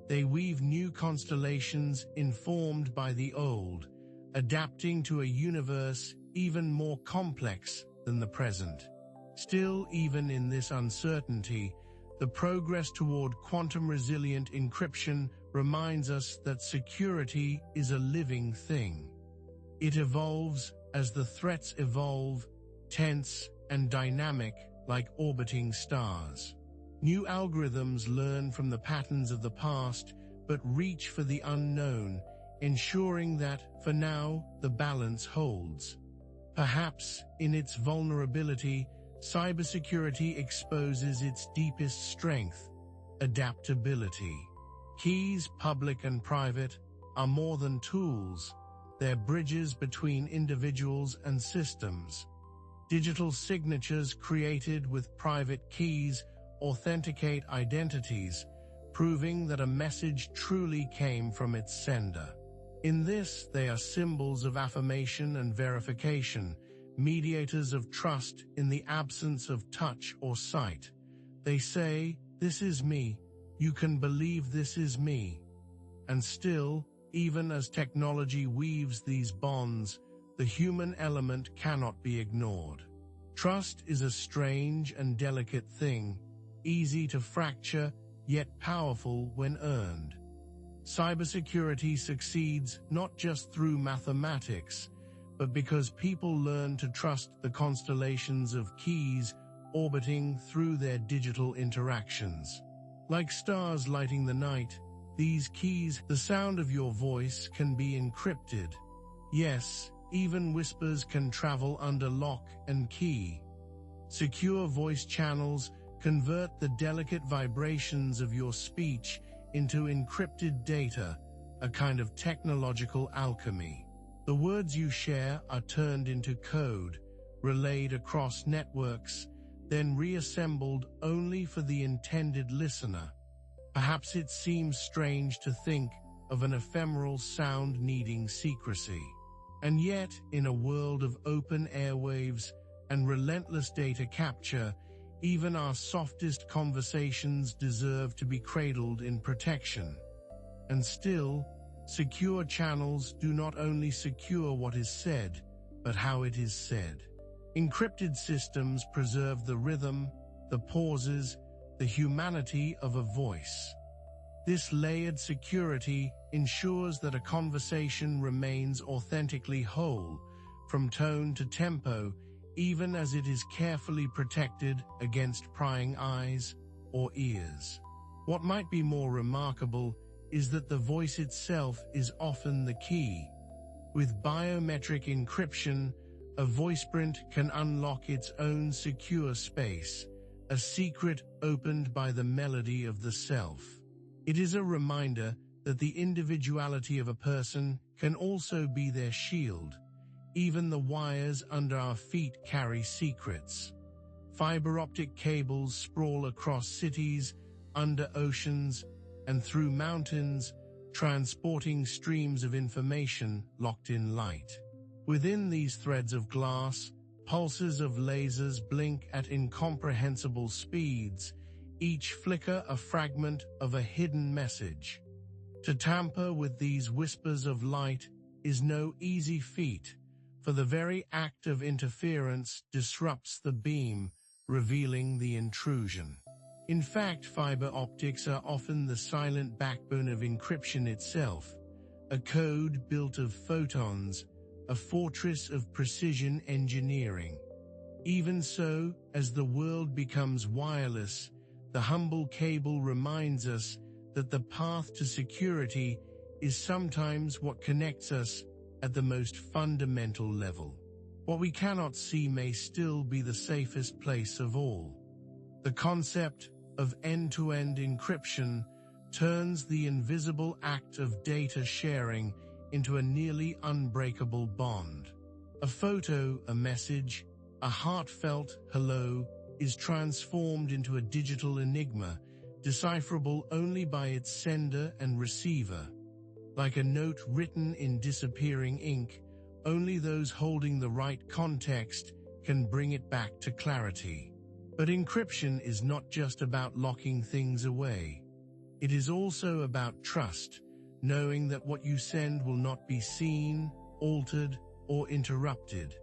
They weave new constellations informed by the old, adapting to a universe even more complex than the present. Still, even in this uncertainty, the progress toward quantum-resilient encryption reminds us that security is a living thing. It evolves as the threats evolve, tense and dynamic like orbiting stars. New algorithms learn from the patterns of the past, but reach for the unknown, ensuring that, for now, the balance holds. Perhaps, in its vulnerability, Cybersecurity exposes its deepest strength: adaptability. Keys, public and private, are more than tools. They're bridges between individuals and systems. Digital signatures created with private keys authenticate identities, proving that a message truly came from its sender. In this, they are symbols of affirmation and verification, mediators of trust in the absence of touch or sight. They say, "This is me. You can believe this is me." And still, even as technology weaves these bonds, the human element cannot be ignored. Trust is a strange and delicate thing, easy to fracture, yet powerful when earned. Cybersecurity succeeds not just through mathematics, but because people learn to trust the constellations of keys orbiting through their digital interactions. Like stars lighting the night, these keys, the sound of your voice, can be encrypted. Yes, even whispers can travel under lock and key. Secure voice channels convert the delicate vibrations of your speech into encrypted data, a kind of technological alchemy. The words you share are turned into code, relayed across networks, then reassembled only for the intended listener. Perhaps it seems strange to think of an ephemeral sound needing secrecy. And yet, in a world of open airwaves and relentless data capture, even our softest conversations deserve to be cradled in protection. And still, secure channels do not only secure what is said, but how it is said. Encrypted systems preserve the rhythm, the pauses, the humanity of a voice. This layered security ensures that a conversation remains authentically whole, from tone to tempo, even as it is carefully protected against prying eyes or ears. What might be more remarkable is that the voice itself is often the key. With biometric encryption, a voice print can unlock its own secure space, a secret opened by the melody of the self. It is a reminder that the individuality of a person can also be their shield. Even the wires under our feet carry secrets. Fiber optic cables sprawl across cities, under oceans, and through mountains, transporting streams of information locked in light. Within these threads of glass, pulses of lasers blink at incomprehensible speeds, each flicker a fragment of a hidden message. To tamper with these whispers of light is no easy feat, for the very act of interference disrupts the beam, revealing the intrusion. In fact, fiber optics are often the silent backbone of encryption itself, a code built of photons, a fortress of precision engineering. Even so, as the world becomes wireless, the humble cable reminds us that the path to security is sometimes what connects us at the most fundamental level. What we cannot see may still be the safest place of all. The concept of end-to-end encryption turns the invisible act of data sharing into a nearly unbreakable bond. A photo, a message, a heartfelt hello is transformed into a digital enigma, decipherable only by its sender and receiver. Like a note written in disappearing ink, only those holding the right context can bring it back to clarity. But encryption is not just about locking things away. It is also about trust, knowing that what you send will not be seen, altered, or interrupted.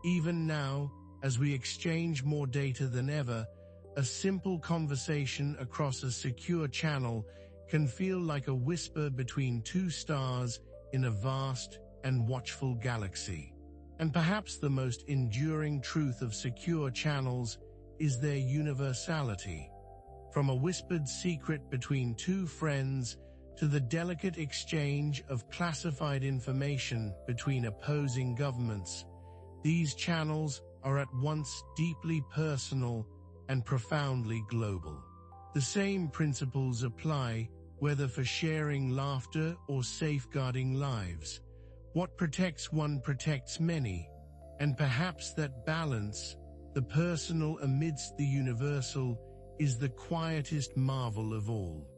Even now, as we exchange more data than ever, a simple conversation across a secure channel can feel like a whisper between two stars in a vast and watchful galaxy. And perhaps the most enduring truth of secure channels is their universality. From a whispered secret between two friends to the delicate exchange of classified information between opposing governments, these channels are at once deeply personal and profoundly global. The same principles apply whether for sharing laughter or safeguarding lives. What protects one protects many, and perhaps that balance, the personal amidst the universal, is the quietest marvel of all.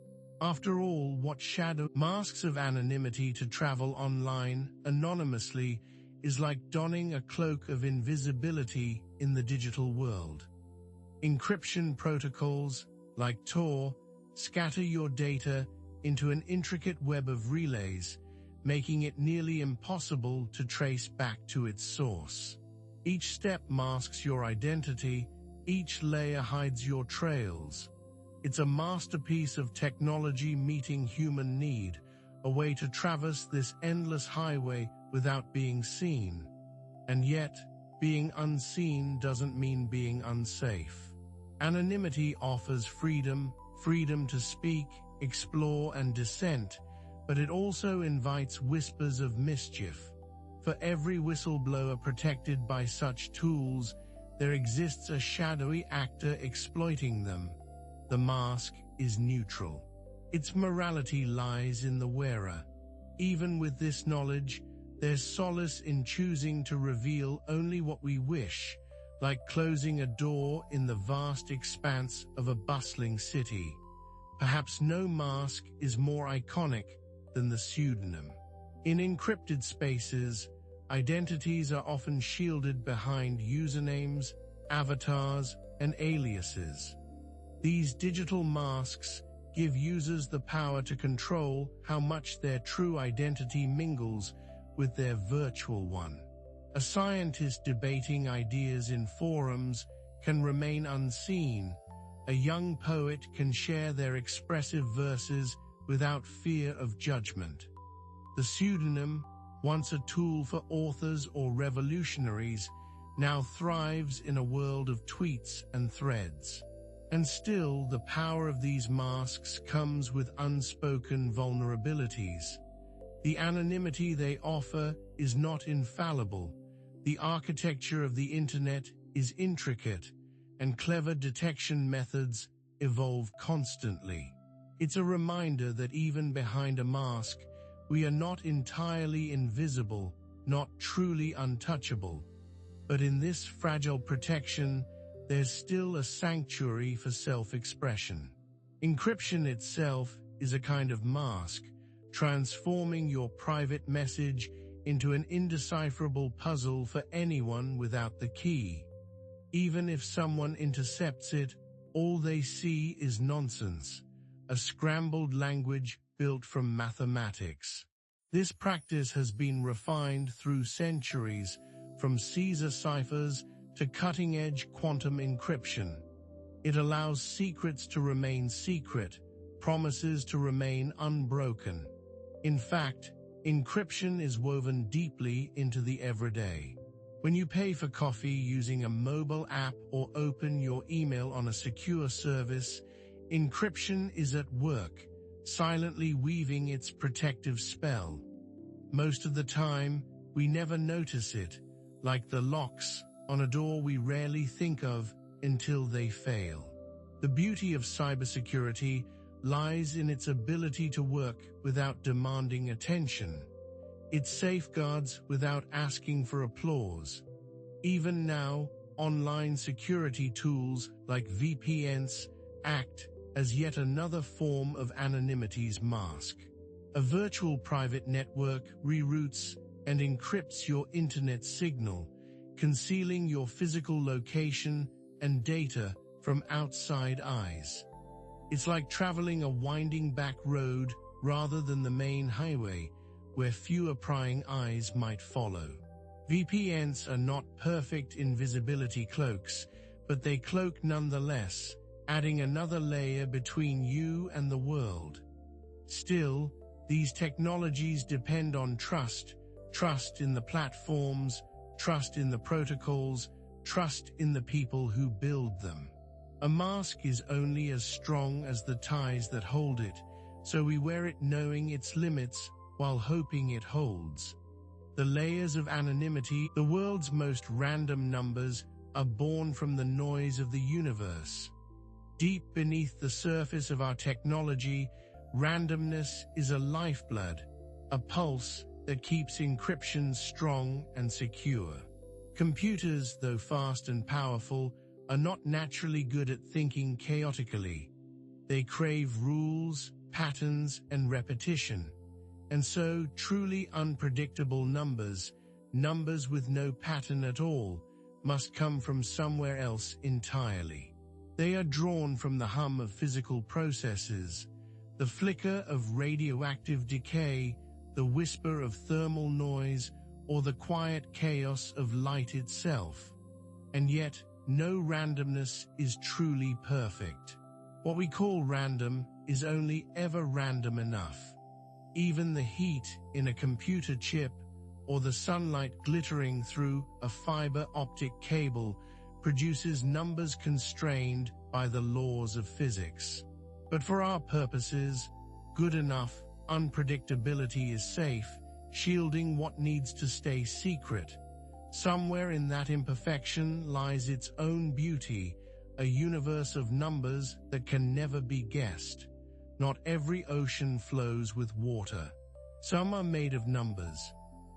After all, what shadow masks of anonymity to travel online anonymously is like donning a cloak of invisibility in the digital world. Encryption protocols, like Tor, scatter your data into an intricate web of relays, making it nearly impossible to trace back to its source. Each step masks your identity, each layer hides your trails. It's a masterpiece of technology meeting human need, a way to traverse this endless highway without being seen. And yet, being unseen doesn't mean being unsafe. Anonymity offers freedom to speak, explore, and dissent, but it also invites whispers of mischief. For every whistleblower protected by such tools, there exists a shadowy actor exploiting them. The mask is neutral. Its morality lies in the wearer. Even with this knowledge, there's solace in choosing to reveal only what we wish, like closing a door in the vast expanse of a bustling city. Perhaps no mask is more iconic than the pseudonym. In encrypted spaces, identities are often shielded behind usernames, avatars, and aliases. These digital masks give users the power to control how much their true identity mingles with their virtual one. A scientist debating ideas in forums can remain unseen. A young poet can share their expressive verses without fear of judgment. The pseudonym, once a tool for authors or revolutionaries, now thrives in a world of tweets and threads. And still, the power of these masks comes with unspoken vulnerabilities. The anonymity they offer is not infallible. The architecture of the internet is intricate, and clever detection methods evolve constantly. It's a reminder that even behind a mask, we are not entirely invisible, not truly untouchable. But in this fragile protection, there's still a sanctuary for self-expression. Encryption itself is a kind of mask, transforming your private message into an indecipherable puzzle for anyone without the key. Even if someone intercepts it, all they see is nonsense, a scrambled language built from mathematics. This practice has been refined through centuries, from Caesar ciphers to cutting-edge quantum encryption. It allows secrets to remain secret, promises to remain unbroken. In fact, encryption is woven deeply into the everyday. When you pay for coffee using a mobile app or open your email on a secure service, encryption is at work, silently weaving its protective spell. Most of the time, we never notice it, like the locks on a door we rarely think of until they fail. The beauty of cybersecurity lies in its ability to work without demanding attention. It safeguards without asking for applause. Even now, online security tools like VPNs act as yet another form of anonymity's mask. A virtual private network reroutes and encrypts your internet signal, concealing your physical location and data from outside eyes. It's like traveling a winding back road rather than the main highway, where fewer prying eyes might follow. VPNs are not perfect invisibility cloaks, but they cloak nonetheless, adding another layer between you and the world. Still, these technologies depend on trust in the platforms, trust in the protocols, trust in the people who build them. A mask is only as strong as the ties that hold it, so we wear it knowing its limits while hoping it holds. the layers of anonymity. The world's most random numbers are born from the noise of the universe. Deep beneath the surface of our technology, randomness is a lifeblood, a pulse that keeps encryption strong and secure. Computers, though fast and powerful, are not naturally good at thinking chaotically. They crave rules, patterns, and repetition. And so, truly unpredictable numbers, numbers with no pattern at all, must come from somewhere else entirely. They are drawn from the hum of physical processes, the flicker of radioactive decay, the whisper of thermal noise, or the quiet chaos of light itself. And yet, no randomness is truly perfect. What we call random is only ever random enough. Even the heat in a computer chip or the sunlight glittering through a fiber optic cable produces numbers constrained by the laws of physics. But for our purposes, good enough unpredictability is safe, shielding what needs to stay secret. Somewhere in that imperfection lies its own beauty, a universe of numbers that can never be guessed. Not every ocean flows with water. Some are made of numbers.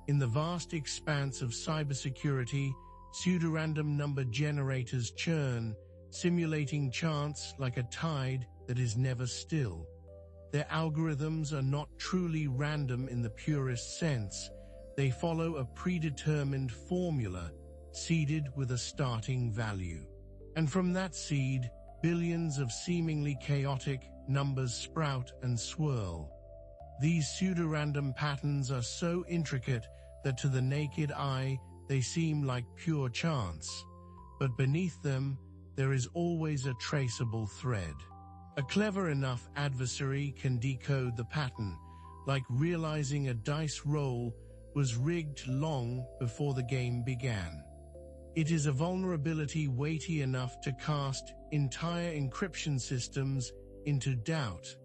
In the vast expanse of cybersecurity, pseudorandom number generators churn, simulating chance like a tide that is never still. Their algorithms are not truly random in the purest sense. They follow a predetermined formula, seeded with a starting value. And from that seed, billions of seemingly chaotic numbers sprout and swirl. These pseudorandom patterns are so intricate that to the naked eye, they seem like pure chance. But beneath them, there is always a traceable thread. A clever enough adversary can decode the pattern, like realizing a dice roll was rigged long before the game began. It is a vulnerability weighty enough to cast entire encryption systems into doubt,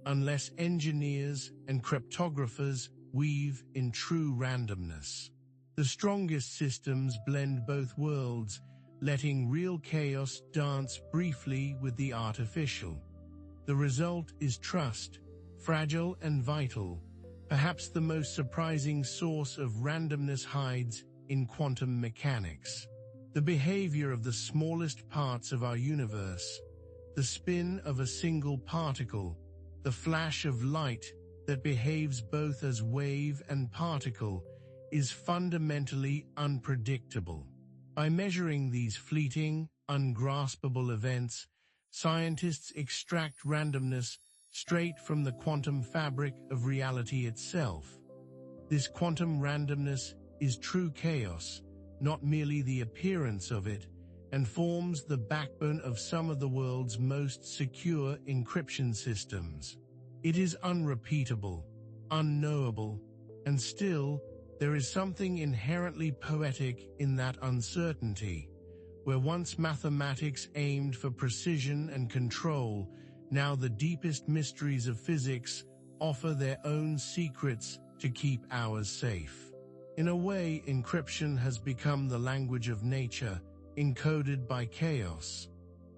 unless engineers and cryptographers weave in true randomness. The strongest systems blend both worlds, letting real chaos dance briefly with the artificial. The result is trust, fragile and vital. Perhaps the most surprising source of randomness hides in quantum mechanics. The behavior of the smallest parts of our universe, the spin of a single particle, the flash of light that behaves both as wave and particle, is fundamentally unpredictable. By measuring these fleeting, ungraspable events, scientists extract randomness straight from the quantum fabric of reality itself. This quantum randomness is true chaos, not merely the appearance of it, and forms the backbone of some of the world's most secure encryption systems. It is unrepeatable, unknowable, and still, there is something inherently poetic in that uncertainty. Where once mathematics aimed for precision and control, now the deepest mysteries of physics offer their own secrets to keep ours safe. In a way, encryption has become the language of nature, encoded by chaos.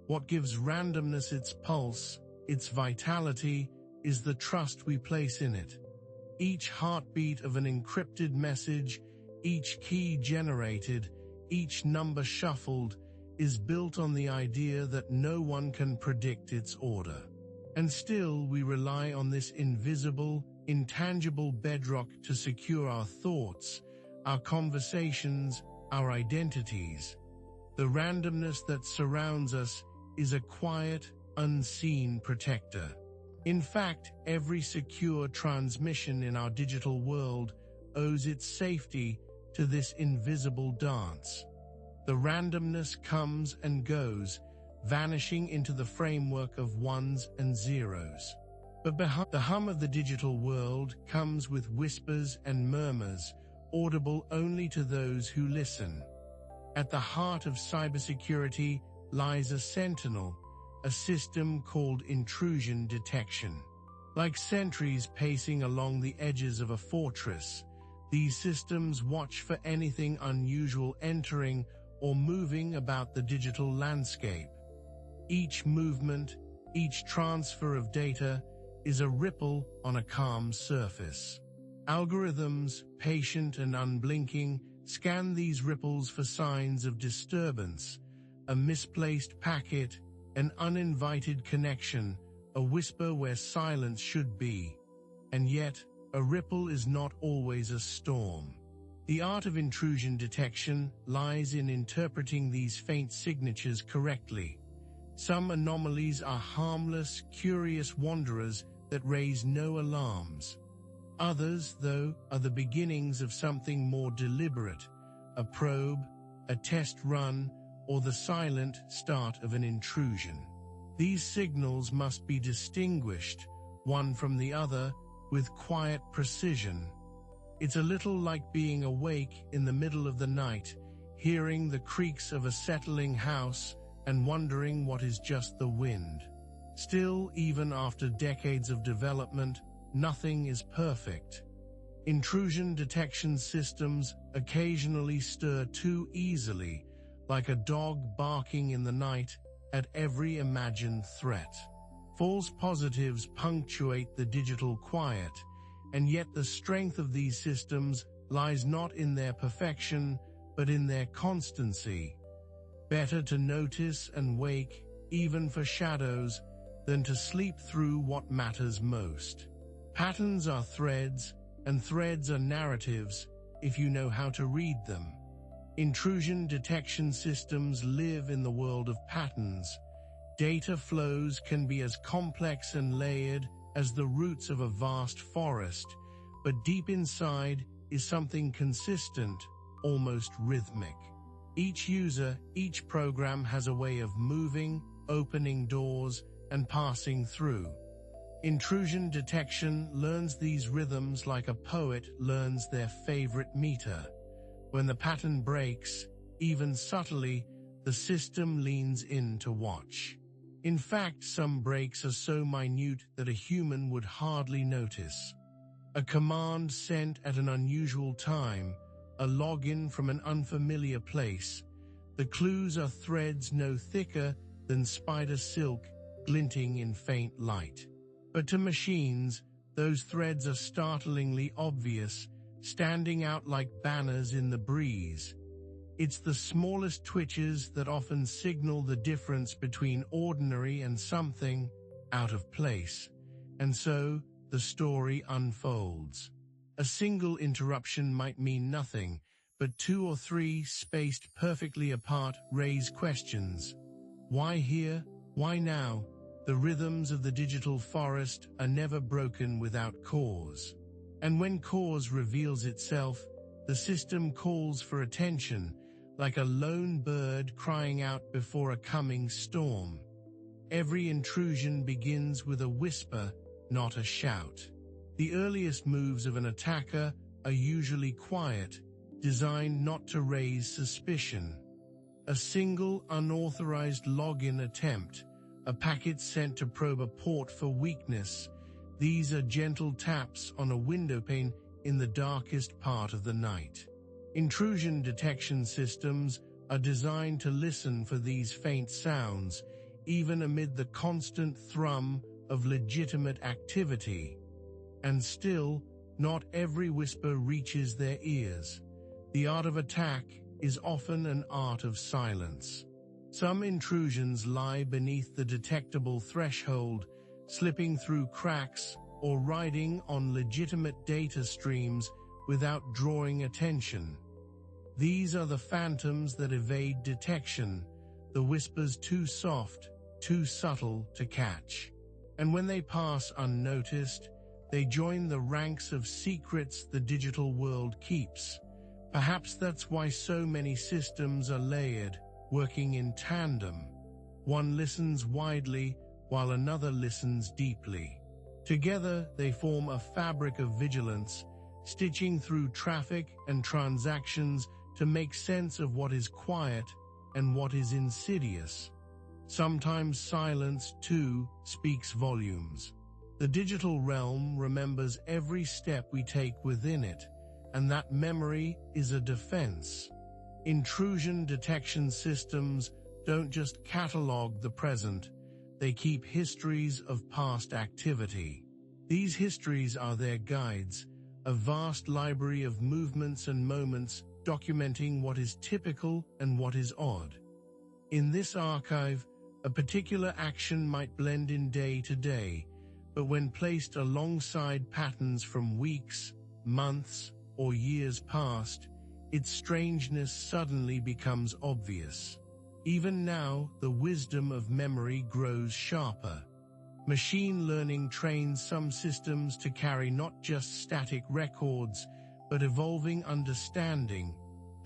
What gives randomness its pulse, its vitality, is the trust we place in it. Each heartbeat of an encrypted message, each key generated, each number shuffled, is built on the idea that no one can predict its order. And still we rely on this invisible, intangible bedrock to secure our thoughts, our conversations, our identities. The randomness that surrounds us is a quiet, unseen protector. In fact, every secure transmission in our digital world owes its safety to this invisible dance. The randomness comes and goes, vanishing into the framework of ones and zeros. But behind the hum of the digital world comes with whispers and murmurs, audible only to those who listen. At the heart of cybersecurity lies a sentinel, a system called intrusion detection. Like sentries pacing along the edges of a fortress, These systems watch for anything unusual entering or moving about the digital landscape. Each movement, each transfer of data, is a ripple on a calm surface. Algorithms, patient and unblinking, scan these ripples for signs of disturbance, a misplaced packet, an uninvited connection, a whisper where silence should be. And yet, a ripple is not always a storm. The art of intrusion detection lies in interpreting these faint signatures correctly. Some anomalies are harmless, curious wanderers that raise no alarms. Others, though, are the beginnings of something more deliberate, a probe, a test run, or the silent start of an intrusion. These signals must be distinguished, one from the other, with quiet precision. It's a little like being awake in the middle of the night, hearing the creaks of a settling house and wondering what is just the wind. Still, even after decades of development, nothing is perfect. Intrusion detection systems occasionally stir too easily, like a dog barking in the night at every imagined threat. False positives punctuate the digital quiet, and yet the strength of these systems lies not in their perfection, but in their constancy. Better to notice and wake, even for shadows, than to sleep through what matters most. Patterns are threads, and threads are narratives, if you know how to read them. Intrusion detection systems live in the world of patterns. Data flows can be as complex and layered as the roots of a vast forest, but deep inside is something consistent, almost rhythmic. Each user, each program has a way of moving, opening doors, and passing through. Intrusion detection learns these rhythms like a poet learns their favorite meter. When the pattern breaks, even subtly, the system leans in to watch. In fact, some breaks are so minute that a human would hardly notice. A command sent at an unusual time, a login from an unfamiliar place. The clues are threads no thicker than spider silk, glinting in faint light. But to machines, those threads are startlingly obvious, standing out like banners in the breeze. It's the smallest twitches that often signal the difference between ordinary and something out of place. And so, the story unfolds. A single interruption might mean nothing, but two or three, spaced perfectly apart, raise questions. Why here? Why now? The rhythms of the digital forest are never broken without cause. And when cause reveals itself, the system calls for attention, like a lone bird crying out before a coming storm. Every intrusion begins with a whisper, not a shout. The earliest moves of an attacker are usually quiet, designed not to raise suspicion. A single unauthorized login attempt, a packet sent to probe a port for weakness. These are gentle taps on a windowpane in the darkest part of the night. Intrusion detection systems are designed to listen for these faint sounds, even amid the constant thrum of legitimate activity. And still, not every whisper reaches their ears. The art of attack is often an art of silence. Some intrusions lie beneath the detectable threshold, slipping through cracks or riding on legitimate data streams without drawing attention. These are the phantoms that evade detection, the whispers too soft, too subtle to catch. And when they pass unnoticed, they join the ranks of secrets the digital world keeps. Perhaps that's why so many systems are layered, working in tandem. One listens widely, while another listens deeply. Together, they form a fabric of vigilance, stitching through traffic and transactions to make sense of what is quiet and what is insidious. Sometimes silence, too, speaks volumes. The digital realm remembers every step we take within it, and that memory is a defense. Intrusion detection systems don't just catalog the present, they keep histories of past activity. These histories are their guides, a vast library of movements and moments documenting what is typical and what is odd. In this archive, a particular action might blend in day to day, but when placed alongside patterns from weeks, months, or years past, its strangeness suddenly becomes obvious. Even now, the wisdom of memory grows sharper. Machine learning trains some systems to carry not just static records, but evolving understanding,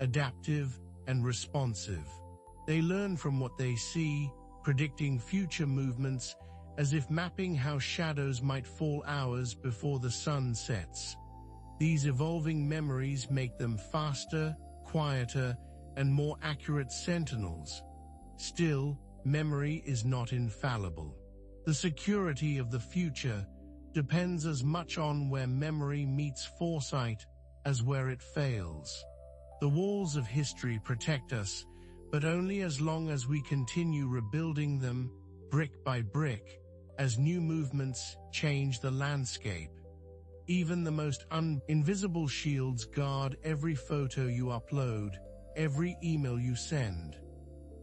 adaptive and responsive. They learn from what they see, predicting future movements, as if mapping how shadows might fall hours before the sun sets. These evolving memories make them faster, quieter, and more accurate sentinels. Still, memory is not infallible. The security of the future depends as much on where memory meets foresight as where it fails. The walls of history protect us, but only as long as we continue rebuilding them, brick by brick, as new movements change the landscape. Even the most invisible shields guard every photo you upload, every email you send.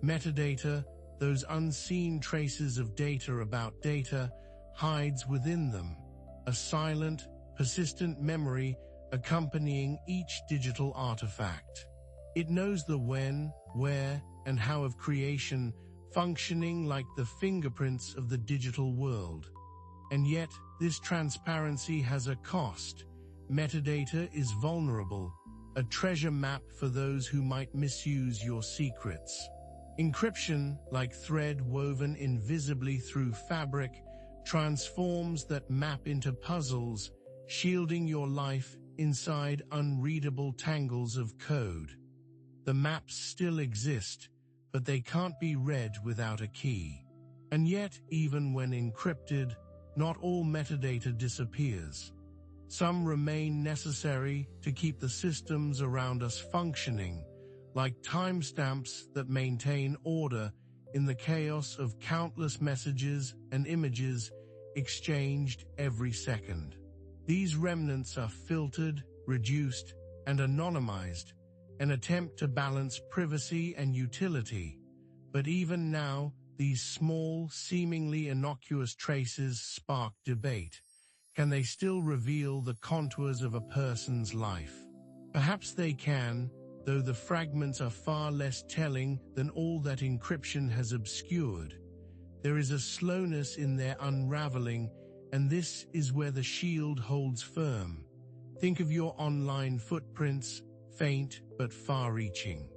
Metadata, those unseen traces of data about data, hides within them, a silent, persistent memory accompanying each digital artifact. It knows the when, where, and how of creation, functioning like the fingerprints of the digital world. And yet, this transparency has a cost. Metadata is vulnerable, a treasure map for those who might misuse your secrets. Encryption, like thread woven invisibly through fabric, transforms that map into puzzles, shielding your life inside unreadable tangles of code. The maps still exist, but they can't be read without a key. And yet, even when encrypted, not all metadata disappears. Some remain necessary to keep the systems around us functioning, like timestamps that maintain order in the chaos of countless messages and images exchanged every second. These remnants are filtered, reduced, and anonymized, an attempt to balance privacy and utility. But even now, these small, seemingly innocuous traces spark debate. Can they still reveal the contours of a person's life? Perhaps they can, though the fragments are far less telling than all that encryption has obscured. There is a slowness in their unraveling, and this is where the shield holds firm. Think of your online footprints, faint but far-reaching.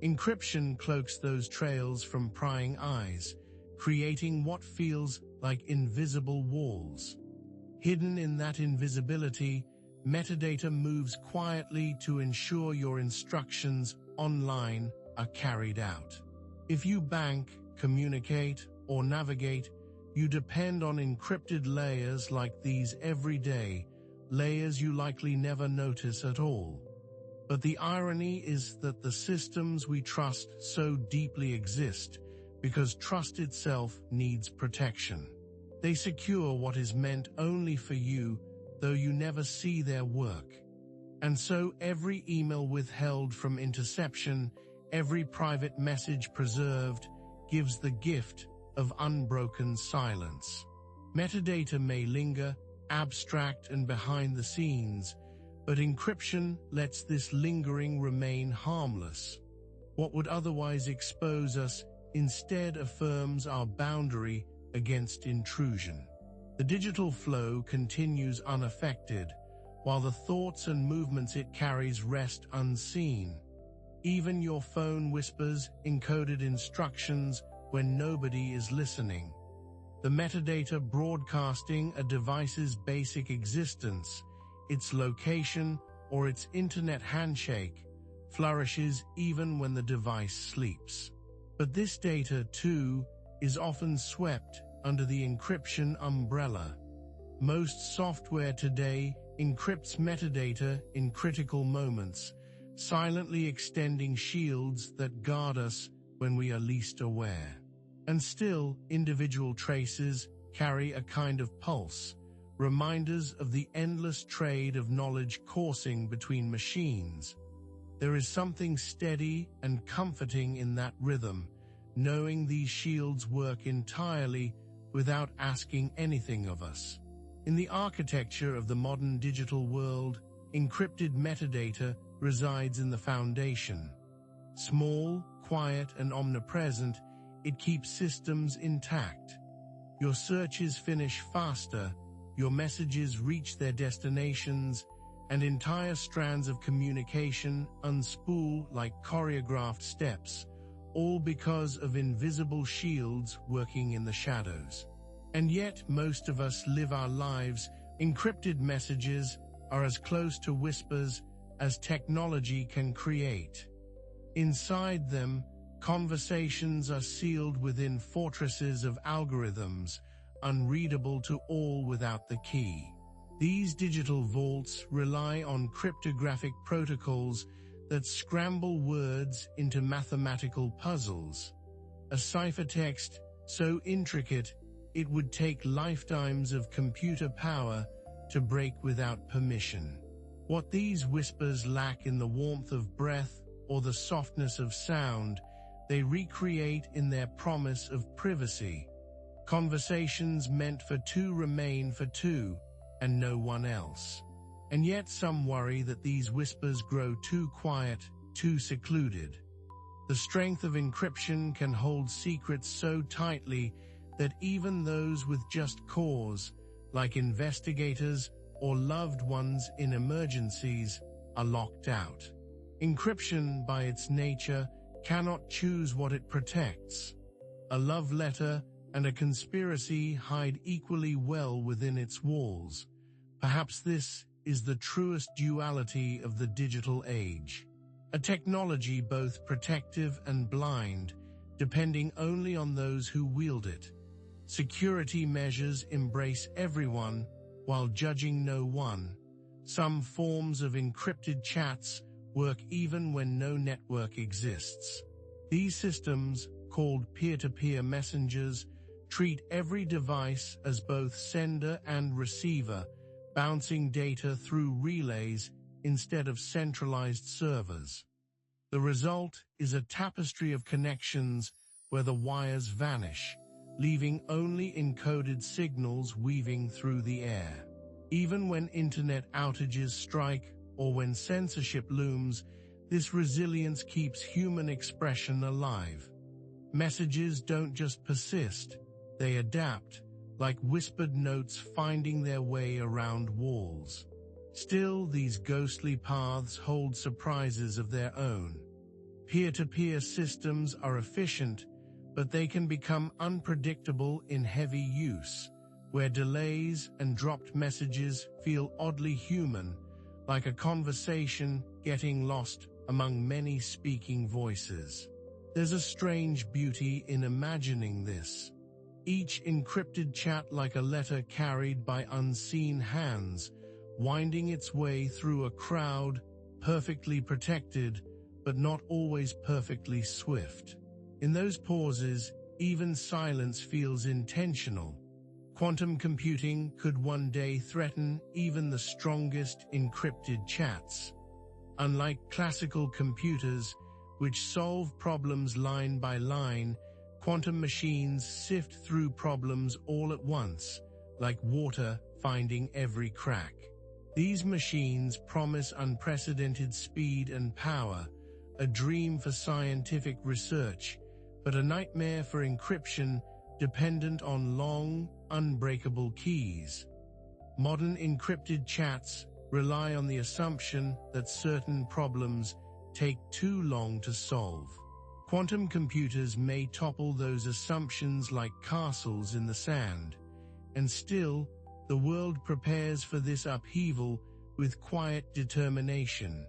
Encryption cloaks those trails from prying eyes, creating what feels like invisible walls. Hidden in that invisibility, metadata moves quietly to ensure your instructions online are carried out. If you bank, communicate, or navigate, you depend on encrypted layers like these every day, layers you likely never notice at all. But the irony is that the systems we trust so deeply exist because trust itself needs protection. They secure what is meant only for you, though you never see their work. And so every email withheld from interception, every private message preserved, gives the gift of unbroken silence. Metadata may linger, abstract and behind the scenes, but encryption lets this lingering remain harmless. What would otherwise expose us instead affirms our boundary against intrusion. The digital flow continues unaffected, while the thoughts and movements it carries rest unseen. Even your phone whispers encoded instructions when nobody is listening. The metadata broadcasting a device's basic existence, its location, or its internet handshake, flourishes even when the device sleeps. But this data, too, is often swept under the encryption umbrella. Most software today encrypts metadata in critical moments, silently extending shields that guard us when we are least aware. And still, individual traces carry a kind of pulse, reminders of the endless trade of knowledge coursing between machines. There is something steady and comforting in that rhythm, knowing these shields work entirely without asking anything of us. In the architecture of the modern digital world, encrypted metadata resides in the foundation. Small, quiet, and omnipresent, it keeps systems intact. Your searches finish faster, your messages reach their destinations, and entire strands of communication unspool like choreographed steps, all because of invisible shields working in the shadows. And yet, most of us live our lives. Encrypted messages are as close to whispers as technology can create. Inside them, conversations are sealed within fortresses of algorithms, unreadable to all without the key. These digital vaults rely on cryptographic protocols that scramble words into mathematical puzzles. A ciphertext so intricate it would take lifetimes of computer power to break without permission. What these whispers lack in the warmth of breath or the softness of sound, they recreate in their promise of privacy. Conversations meant for two remain for two, and no one else. And yet some worry that these whispers grow too quiet, too secluded. The strength of encryption can hold secrets so tightly that even those with just cause, like investigators or loved ones in emergencies, are locked out. Encryption, by its nature, cannot choose what it protects. A love letter and a conspiracy hide equally well within its walls. Perhaps this is the truest duality of the digital age. A technology both protective and blind, depending only on those who wield it. Security measures embrace everyone while judging no one. Some forms of encrypted chats work even when no network exists. These systems, called peer-to-peer messengers, treat every device as both sender and receiver, bouncing data through relays instead of centralized servers. The result is a tapestry of connections where the wires vanish, leaving only encoded signals weaving through the air. Even when internet outages strike or when censorship looms, this resilience keeps human expression alive. Messages don't just persist, they adapt, like whispered notes finding their way around walls. Still, these ghostly paths hold surprises of their own. Peer-to-peer systems are efficient, but they can become unpredictable in heavy use, where delays and dropped messages feel oddly human, like a conversation getting lost among many speaking voices. There's a strange beauty in imagining this. Each encrypted chat like a letter carried by unseen hands, winding its way through a crowd, perfectly protected, but not always perfectly swift. In those pauses, even silence feels intentional. Quantum computing could one day threaten even the strongest encrypted chats. Unlike classical computers, which solve problems line by line, quantum machines sift through problems all at once, like water finding every crack. These machines promise unprecedented speed and power, a dream for scientific research, but a nightmare for encryption dependent on long, unbreakable keys. Modern encrypted chats rely on the assumption that certain problems take too long to solve. Quantum computers may topple those assumptions like castles in the sand, and still, the world prepares for this upheaval with quiet determination.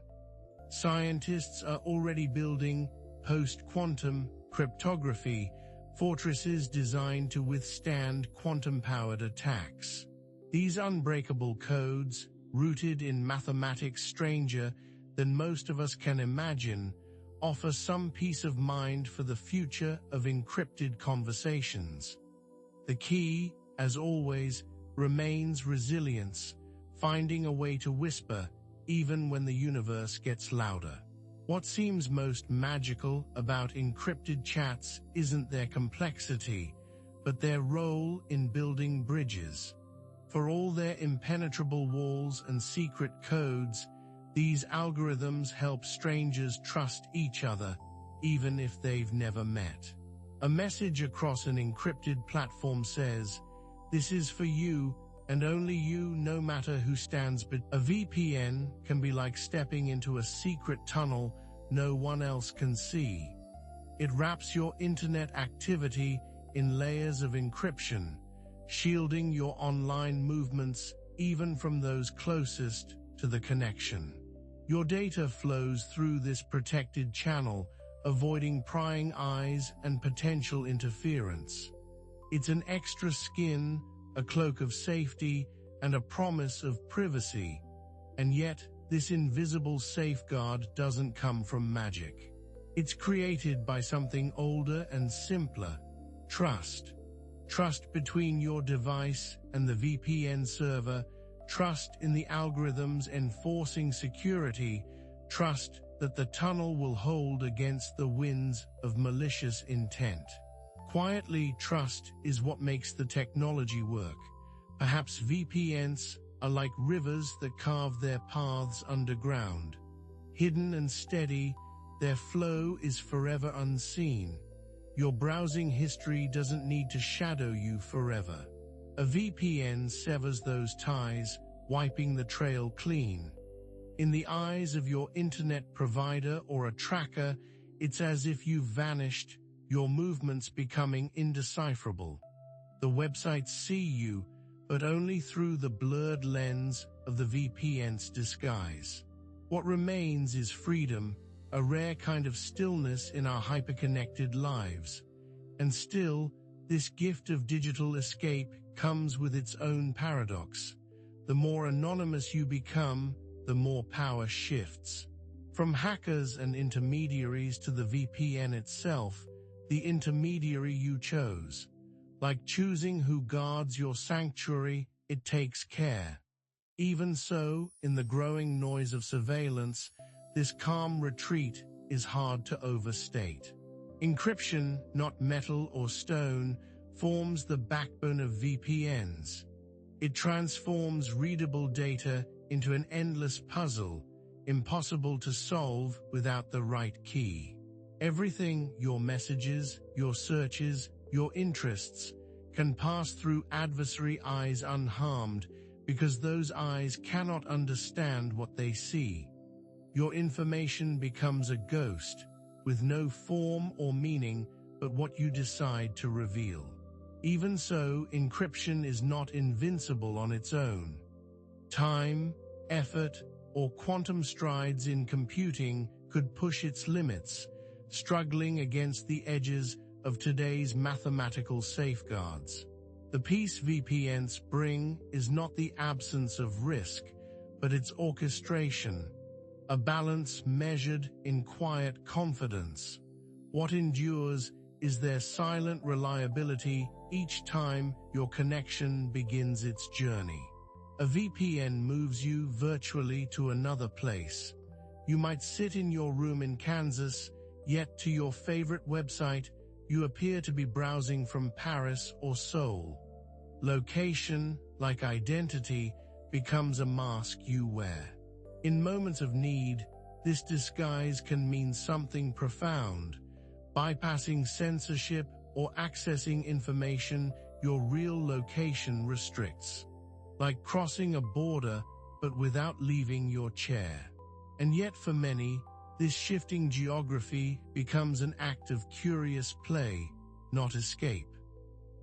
Scientists are already building post-quantum cryptography, fortresses designed to withstand quantum-powered attacks. These unbreakable codes, rooted in mathematics stranger than most of us can imagine, offer some peace of mind for the future of encrypted conversations. The key, as always, remains resilience, finding a way to whisper even when the universe gets louder. What seems most magical about encrypted chats isn't their complexity, but their role in building bridges. For all their impenetrable walls and secret codes, these algorithms help strangers trust each other, even if they've never met. A message across an encrypted platform says, "This is for you, and only you, no matter who stands behind." A VPN can be like stepping into a secret tunnel no one else can see. It wraps your internet activity in layers of encryption, shielding your online movements even from those closest to the connection. Your data flows through this protected channel, avoiding prying eyes and potential interference. It's an extra skin, a cloak of safety, and a promise of privacy. And yet, this invisible safeguard doesn't come from magic. It's created by something older and simpler: trust. Trust between your device and the VPN server, trust in the algorithms enforcing security, trust that the tunnel will hold against the winds of malicious intent. Quietly, trust is what makes the technology work. Perhaps VPNs are like rivers that carve their paths underground. Hidden and steady, their flow is forever unseen. Your browsing history doesn't need to shadow you forever. A VPN severs those ties, wiping the trail clean. In the eyes of your internet provider or a tracker, it's as if you've vanished, your movements becoming indecipherable. The websites see you, but only through the blurred lens of the VPN's disguise. What remains is freedom, a rare kind of stillness in our hyperconnected lives. And still, this gift of digital escape comes with its own paradox. The more anonymous you become, the more power shifts. From hackers and intermediaries to the VPN itself, the intermediary you chose. Like choosing who guards your sanctuary, it takes care. Even so, in the growing noise of surveillance, this calm retreat is hard to overstate. Encryption, not metal or stone, forms the backbone of VPNs. It transforms readable data into an endless puzzle, impossible to solve without the right key. Everything, your messages, your searches, your interests, can pass through adversary eyes unharmed because those eyes cannot understand what they see. Your information becomes a ghost, with no form or meaning but what you decide to reveal. Even so, encryption is not invincible on its own. Time, effort, or quantum strides in computing could push its limits, struggling against the edges of today's mathematical safeguards. The peace VPNs bring is not the absence of risk, but its orchestration, a balance measured in quiet confidence. What endures is their silent reliability each time your connection begins its journey. A VPN moves you virtually to another place. You might sit in your room in Kansas, yet to your favorite website, you appear to be browsing from Paris or Seoul. Location, like identity, becomes a mask you wear. In moments of need, this disguise can mean something profound, bypassing censorship or accessing information your real location restricts. Like crossing a border, but without leaving your chair. And yet for many, this shifting geography becomes an act of curious play, not escape.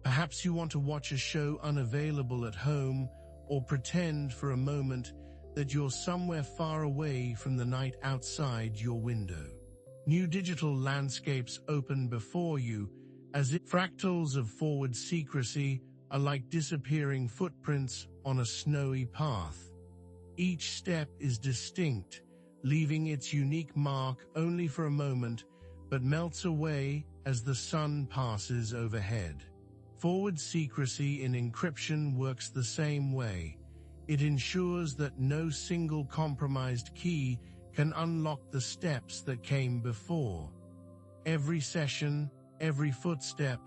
Perhaps you want to watch a show unavailable at home, or pretend for a moment that you're somewhere far away from the night outside your window. New digital landscapes open before you, as if fractals of forward secrecy are like disappearing footprints on a snowy path. Each step is distinct, leaving its unique mark only for a moment, but melts away as the sun passes overhead. Forward secrecy in encryption works the same way. It ensures that no single compromised key can unlock the steps that came before. Every session, every footstep,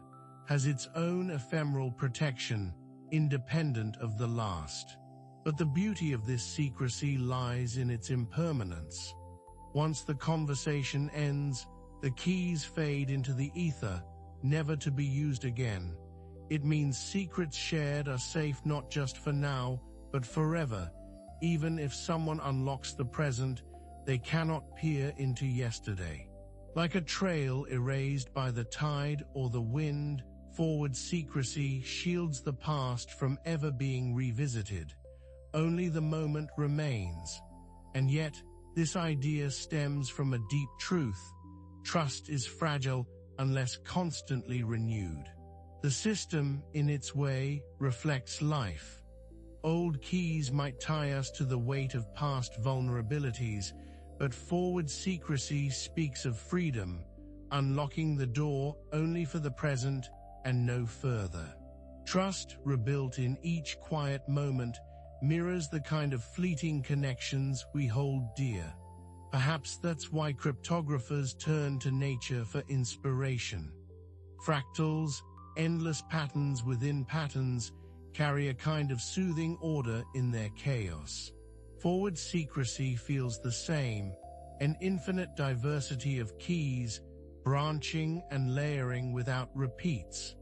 has its own ephemeral protection, independent of the last. But the beauty of this secrecy lies in its impermanence. Once the conversation ends, the keys fade into the ether, never to be used again. It means secrets shared are safe not just for now, but forever. Even if someone unlocks the present, they cannot peer into yesterday. Like a trail erased by the tide or the wind, forward secrecy shields the past from ever being revisited. Only the moment remains. And yet, this idea stems from a deep truth. Trust is fragile unless constantly renewed. The system, in its way, reflects life. Old keys might tie us to the weight of past vulnerabilities, but forward secrecy speaks of freedom, unlocking the door only for the present and no further. Trust, rebuilt in each quiet moment, mirrors the kind of fleeting connections we hold dear. Perhaps that's why cryptographers turn to nature for inspiration. Fractals, endless patterns within patterns, carry a kind of soothing order in their chaos. Forward secrecy feels the same, an infinite diversity of keys, branching and layering without repeats.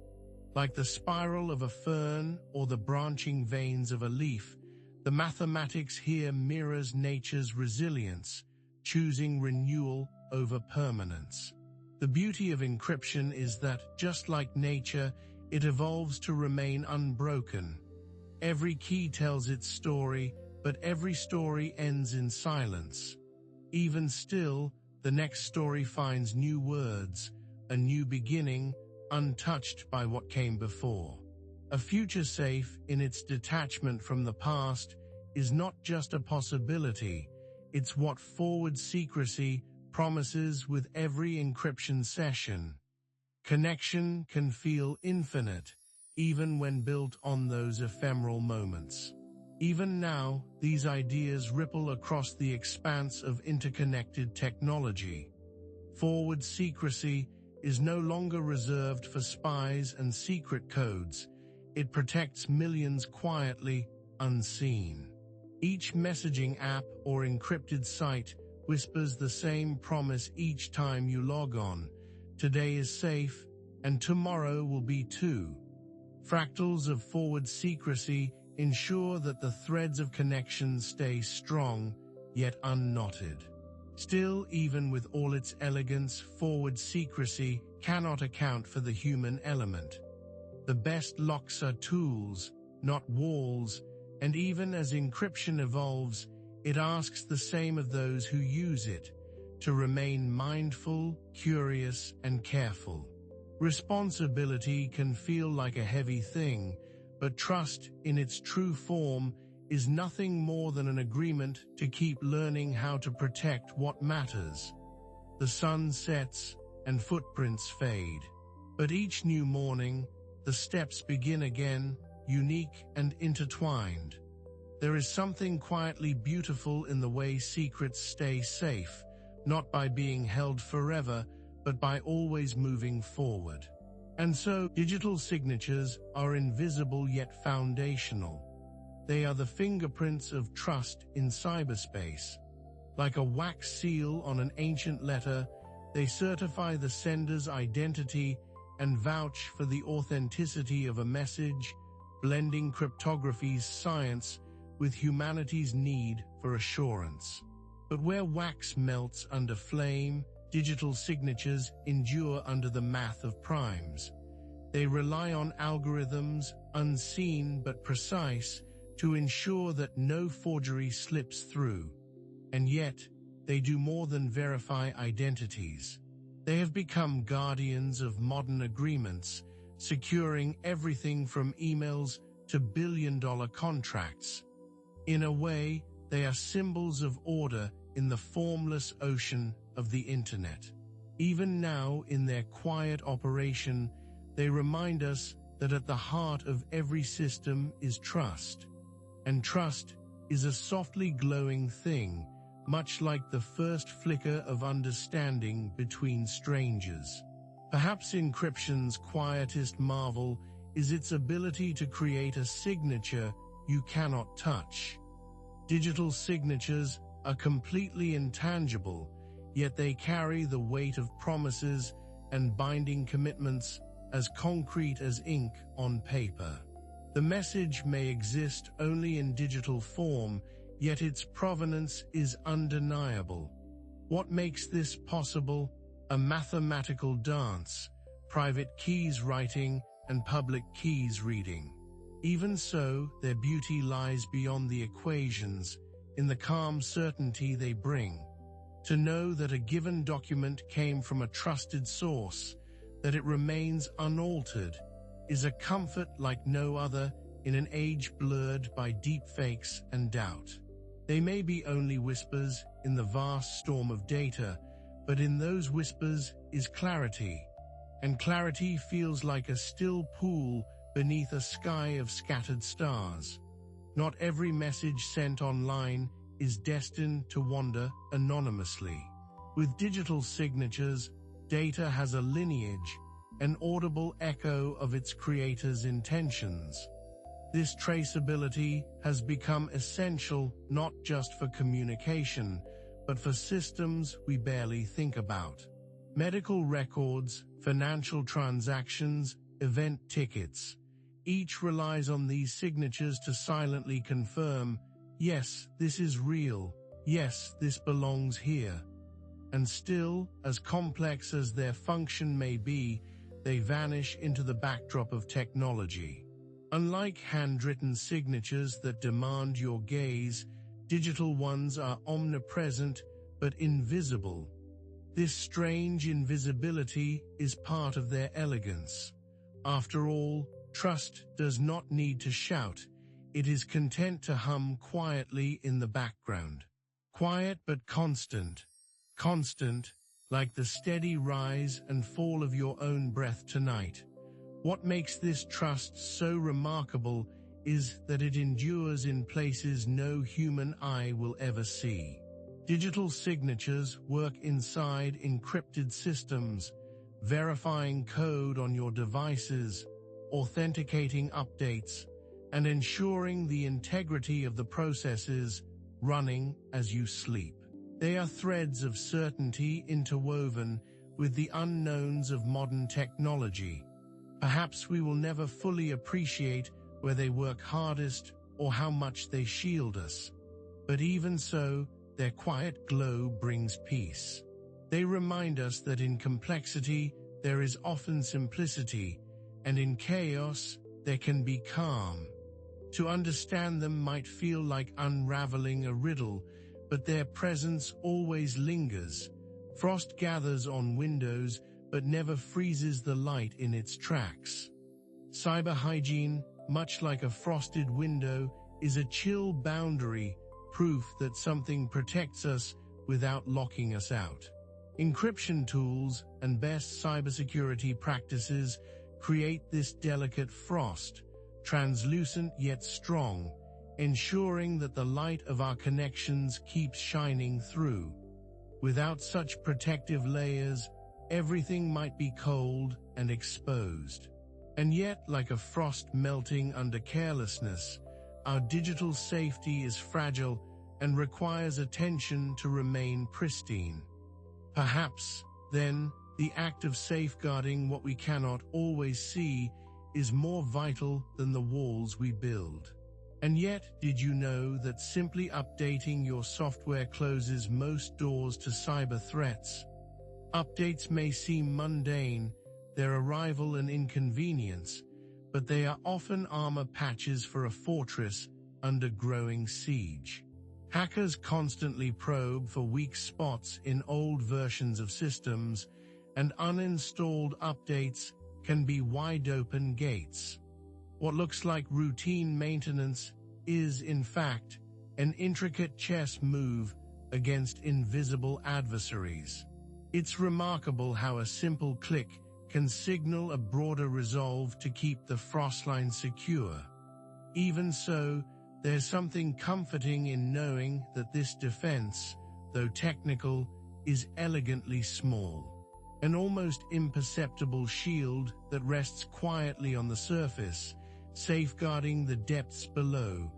Like the spiral of a fern or the branching veins of a leaf, the mathematics here mirrors nature's resilience, choosing renewal over permanence. The beauty of encryption is that, just like nature, it evolves to remain unbroken. Every key tells its story, but every story ends in silence. Even still, the next story finds new words, a new beginning, untouched by what came before. A future safe, in its detachment from the past, is not just a possibility, it's what forward secrecy promises with every encryption session. Connection can feel infinite, even when built on those ephemeral moments. Even now, these ideas ripple across the expanse of interconnected technology. Forward secrecy is no longer reserved for spies and secret codes. It protects millions quietly, unseen. Each messaging app or encrypted site whispers the same promise each time you log on. Today is safe, and tomorrow will be too. Fractals of forward secrecy ensure that the threads of connection stay strong, yet unknotted. Still, even with all its elegance, forward secrecy cannot account for the human element. The best locks are tools, not walls, and even as encryption evolves, it asks the same of those who use it, to remain mindful, curious, and careful. Responsibility can feel like a heavy thing, but trust, in its true form, is nothing more than an agreement to keep learning how to protect what matters. The sun sets, and footprints fade. But each new morning, the steps begin again, unique and intertwined. There is something quietly beautiful in the way secrets stay safe, not by being held forever, but by always moving forward. And so, digital signatures are invisible yet foundational. They are the fingerprints of trust in cyberspace. Like a wax seal on an ancient letter, they certify the sender's identity and vouch for the authenticity of a message, blending cryptography's science with humanity's need for assurance. But where wax melts under flame, digital signatures endure under the math of primes. They rely on algorithms, unseen but precise, to ensure that no forgery slips through. And yet, they do more than verify identities. They have become guardians of modern agreements, securing everything from emails to billion-dollar contracts. In a way, they are symbols of order in the formless ocean of the internet. Even now, in their quiet operation, they remind us that at the heart of every system is trust. And trust is a softly glowing thing, much like the first flicker of understanding between strangers. Perhaps encryption's quietest marvel is its ability to create a signature you cannot touch. Digital signatures are completely intangible, yet they carry the weight of promises and binding commitments as concrete as ink on paper. The message may exist only in digital form, yet its provenance is undeniable. What makes this possible? A mathematical dance, private keys writing and public keys reading. Even so, their beauty lies beyond the equations, in the calm certainty they bring. To know that a given document came from a trusted source, that it remains unaltered, is a comfort like no other in an age blurred by deepfakes and doubt. They may be only whispers in the vast storm of data, but in those whispers is clarity, and clarity feels like a still pool beneath a sky of scattered stars. Not every message sent online is destined to wander anonymously. With digital signatures, data has a lineage, an audible echo of its creator's intentions. This traceability has become essential not just for communication, but for systems we barely think about. Medical records, financial transactions, event tickets. Each relies on these signatures to silently confirm, yes, this is real, yes, this belongs here. And still, as complex as their function may be, they vanish into the backdrop of technology. Unlike handwritten signatures that demand your gaze, digital ones are omnipresent but invisible. This strange invisibility is part of their elegance. After all, trust does not need to shout. It is content to hum quietly in the background. Quiet but constant. Constant, like the steady rise and fall of your own breath tonight. What makes this trust so remarkable is that it endures in places no human eye will ever see. Digital signatures work inside encrypted systems, verifying code on your devices, authenticating updates, and ensuring the integrity of the processes running as you sleep. They are threads of certainty interwoven with the unknowns of modern technology. Perhaps we will never fully appreciate where they work hardest or how much they shield us. But even so, their quiet glow brings peace. They remind us that in complexity there is often simplicity, and in chaos there can be calm. To understand them might feel like unraveling a riddle, but their presence always lingers. Frost gathers on windows, but never freezes the light in its tracks. Cyber hygiene, much like a frosted window, is a chill boundary, proof that something protects us without locking us out. Encryption tools and best cybersecurity practices create this delicate frost, translucent yet strong, ensuring that the light of our connections keeps shining through. Without such protective layers, everything might be cold and exposed. And yet, like a frost melting under carelessness, our digital safety is fragile and requires attention to remain pristine. Perhaps, then, the act of safeguarding what we cannot always see is more vital than the walls we build. And yet, did you know that simply updating your software closes most doors to cyber threats? Updates may seem mundane, their arrival an inconvenience, but they are often armor patches for a fortress under growing siege. Hackers constantly probe for weak spots in old versions of systems, and uninstalled updates can be wide-open gates. What looks like routine maintenance is, in fact, an intricate chess move against invisible adversaries. It's remarkable how a simple click can signal a broader resolve to keep the frostline secure. Even so, there's something comforting in knowing that this defense, though technical, is elegantly small. An almost imperceptible shield that rests quietly on the surface, safeguarding the depths below.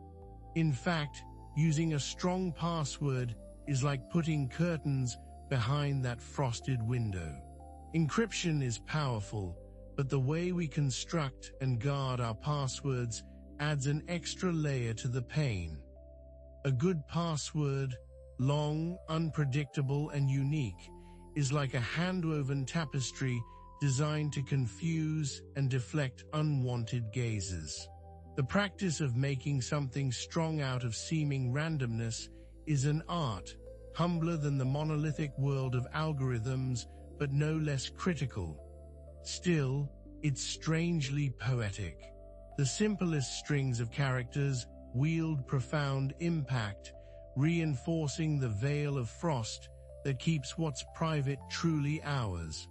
In fact, using a strong password is like putting curtains behind that frosted window. Encryption is powerful, but the way we construct and guard our passwords adds an extra layer to the pain. A good password, long, unpredictable, and unique, is like a hand-woven tapestry designed to confuse and deflect unwanted gazes. The practice of making something strong out of seeming randomness is an art, humbler than the monolithic world of algorithms, but no less critical. Still, it's strangely poetic. The simplest strings of characters wield profound impact, reinforcing the veil of frost that keeps what's private truly ours.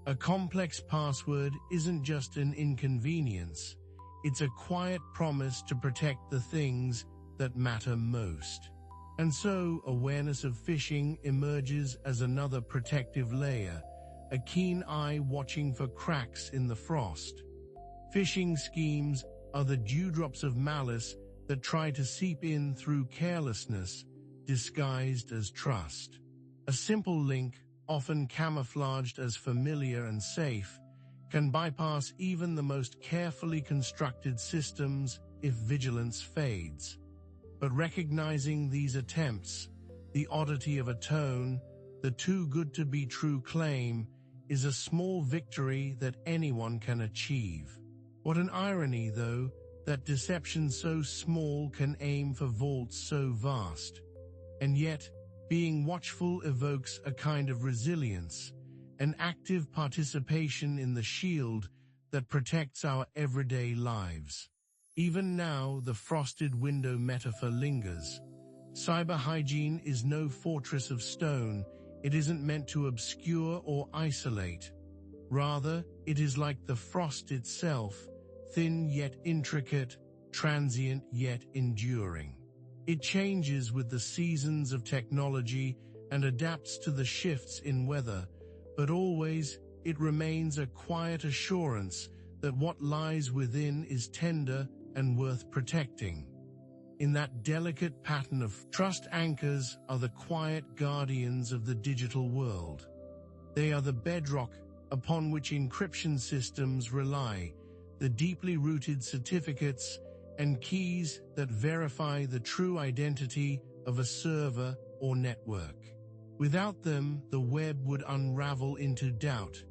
A complex password isn't just an inconvenience, it's a quiet promise to protect the things that matter most. And so, awareness of phishing emerges as another protective layer, a keen eye watching for cracks in the frost. Phishing schemes are the dewdrops of malice that try to seep in through carelessness, disguised as trust. A simple link, often camouflaged as familiar and safe, can bypass even the most carefully constructed systems if vigilance fades. But recognizing these attempts, the oddity of a tone, the too good to be true claim, is a small victory that anyone can achieve. What an irony, though, that deception so small can aim for vaults so vast. And yet, being watchful evokes a kind of resilience, an active participation in the shield that protects our everyday lives. Even now, the frosted window metaphor lingers. Cyber hygiene is no fortress of stone. It isn't meant to obscure or isolate. Rather, it is like the frost itself, thin yet intricate, transient yet enduring. It changes with the seasons of technology and adapts to the shifts in weather, but always it remains a quiet assurance that what lies within is tender and worth protecting. In that delicate pattern of trust, anchors are the quiet guardians of the digital world. They are the bedrock upon which encryption systems rely, the deeply rooted certificates and keys that verify the true identity of a server or network. Without them, the web would unravel into doubt.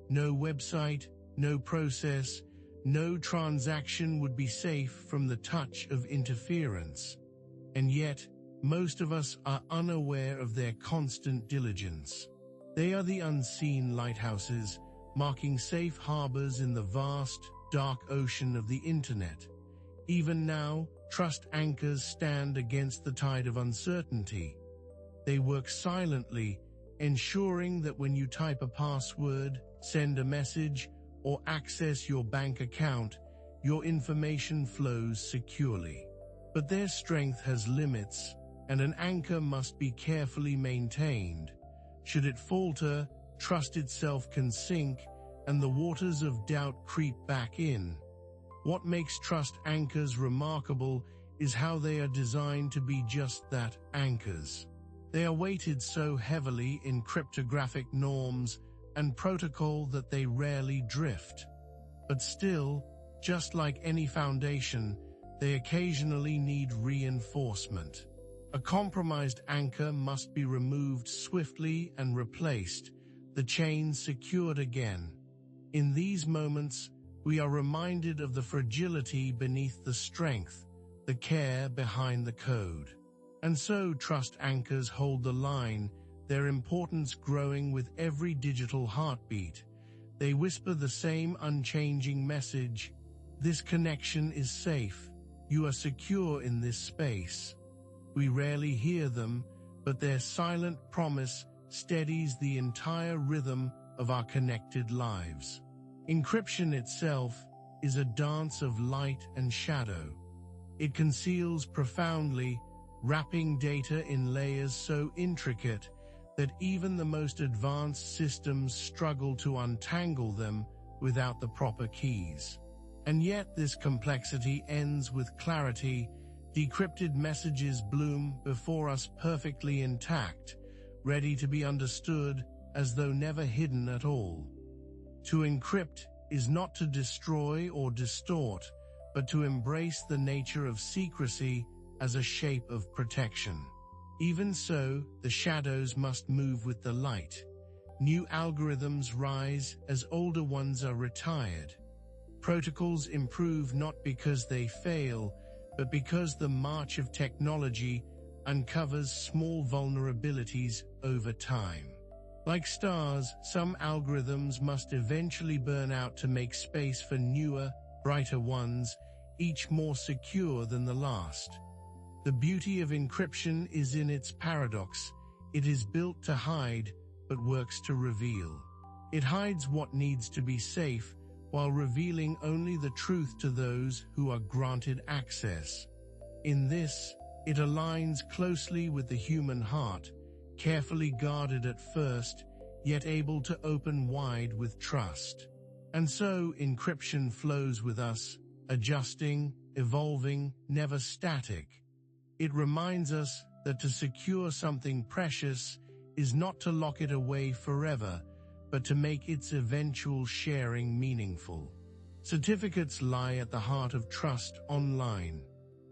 No website, no process, no transaction would be safe from the touch of interference. And yet, most of us are unaware of their constant diligence. They are the unseen lighthouses, marking safe harbors in the vast, dark ocean of the internet. Even now, trust anchors stand against the tide of uncertainty. They work silently, ensuring that when you type a password, send a message, or access your bank account, your information flows securely. But their strength has limits, and an anchor must be carefully maintained. Should it falter, trust itself can sink, and the waters of doubt creep back in. What makes trust anchors remarkable is how they are designed to be just that, anchors. They are weighted so heavily in cryptographic norms and protocol that they rarely drift. But still, just like any foundation, they occasionally need reinforcement. A compromised anchor must be removed swiftly and replaced, the chain secured again. In these moments, we are reminded of the fragility beneath the strength, the care behind the code. And so trust anchors hold the line, their importance growing with every digital heartbeat. They whisper the same unchanging message: this connection is safe. You are secure in this space. We rarely hear them, but their silent promise steadies the entire rhythm of our connected lives. Encryption itself is a dance of light and shadow. It conceals profoundly, wrapping data in layers so intricate that even the most advanced systems struggle to untangle them without the proper keys. And yet this complexity ends with clarity. Decrypted messages bloom before us perfectly intact, ready to be understood as though never hidden at all. To encrypt is not to destroy or distort, but to embrace the nature of secrecy as a shape of protection. Even so, the shadows must move with the light. New algorithms rise as older ones are retired. Protocols improve not because they fail, but because the march of technology uncovers small vulnerabilities over time. Like stars, some algorithms must eventually burn out to make space for newer, brighter ones, each more secure than the last. The beauty of encryption is in its paradox. It is built to hide, but works to reveal. It hides what needs to be safe, while revealing only the truth to those who are granted access. In this, it aligns closely with the human heart, carefully guarded at first, yet able to open wide with trust. And so encryption flows with us, adjusting, evolving, never static. It reminds us that to secure something precious is not to lock it away forever, but to make its eventual sharing meaningful. Certificates lie at the heart of trust online.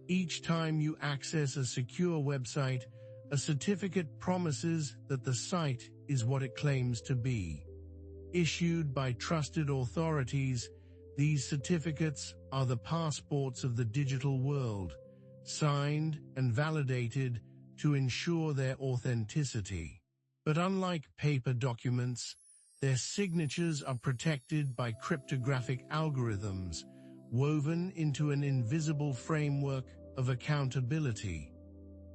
Each time you access a secure website, a certificate promises that the site is what it claims to be. Issued by trusted authorities, these certificates are the passports of the digital world, signed and validated to ensure their authenticity. But unlike paper documents, their signatures are protected by cryptographic algorithms, woven into an invisible framework of accountability.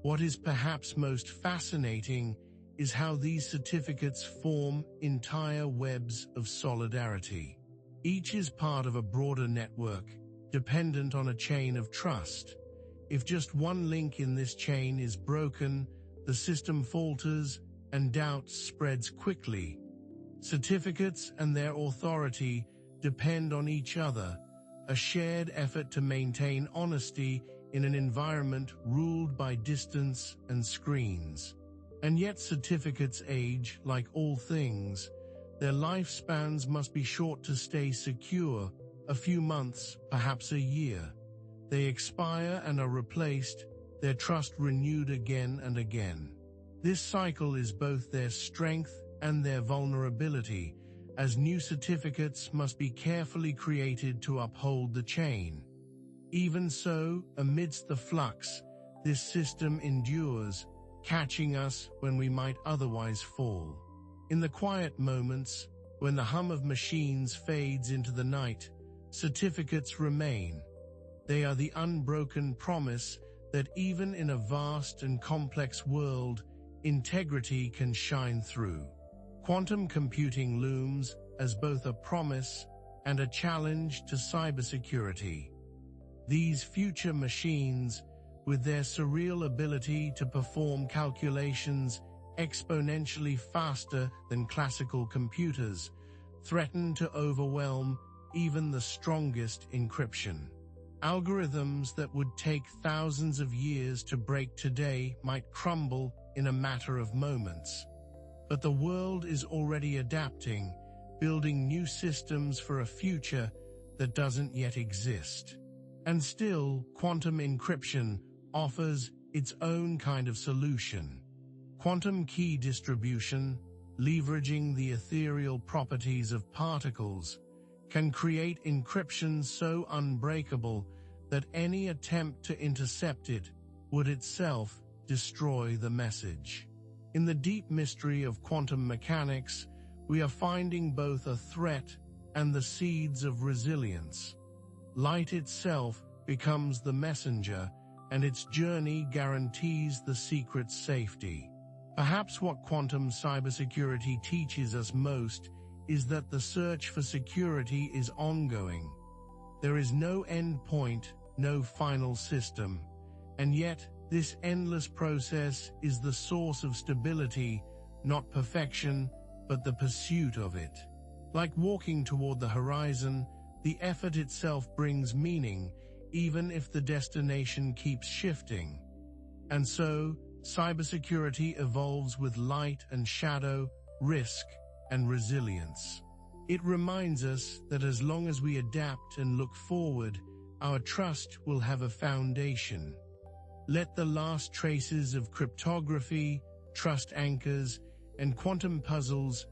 What is perhaps most fascinating is how these certificates form entire webs of solidarity. Each is part of a broader network, dependent on a chain of trust. If just one link in this chain is broken, the system falters and doubt spreads quickly. Certificates and their authority depend on each other, a shared effort to maintain honesty in an environment ruled by distance and screens. And yet certificates age like all things. Their lifespans must be short to stay secure, a few months, perhaps a year. They expire and are replaced, their trust renewed again and again. This cycle is both their strength and their vulnerability, as new certificates must be carefully created to uphold the chain. Even so, amidst the flux, this system endures, catching us when we might otherwise fall. In the quiet moments, when the hum of machines fades into the night, certificates remain. They are the unbroken promise that even in a vast and complex world, integrity can shine through. Quantum computing looms as both a promise and a challenge to cybersecurity. These future machines, with their surreal ability to perform calculations exponentially faster than classical computers, threaten to overwhelm even the strongest encryption. Algorithms that would take thousands of years to break today might crumble in a matter of moments. But the world is already adapting, building new systems for a future that doesn't yet exist. And still, quantum encryption offers its own kind of solution. Quantum key distribution, leveraging the ethereal properties of particles, can create encryption so unbreakable that any attempt to intercept it would itself destroy the message. In the deep mystery of quantum mechanics, we are finding both a threat and the seeds of resilience. Light itself becomes the messenger, and its journey guarantees the secret's safety. Perhaps what quantum cybersecurity teaches us most is that the search for security is ongoing. There is no end point, no final system, and yet this endless process is the source of stability, not perfection, but the pursuit of it. Like walking toward the horizon, the effort itself brings meaning, even if the destination keeps shifting. And so, cybersecurity evolves with light and shadow, risk and resilience. It reminds us that as long as we adapt and look forward, our trust will have a foundation. Let the last traces of cryptography, trust anchors, and quantum puzzles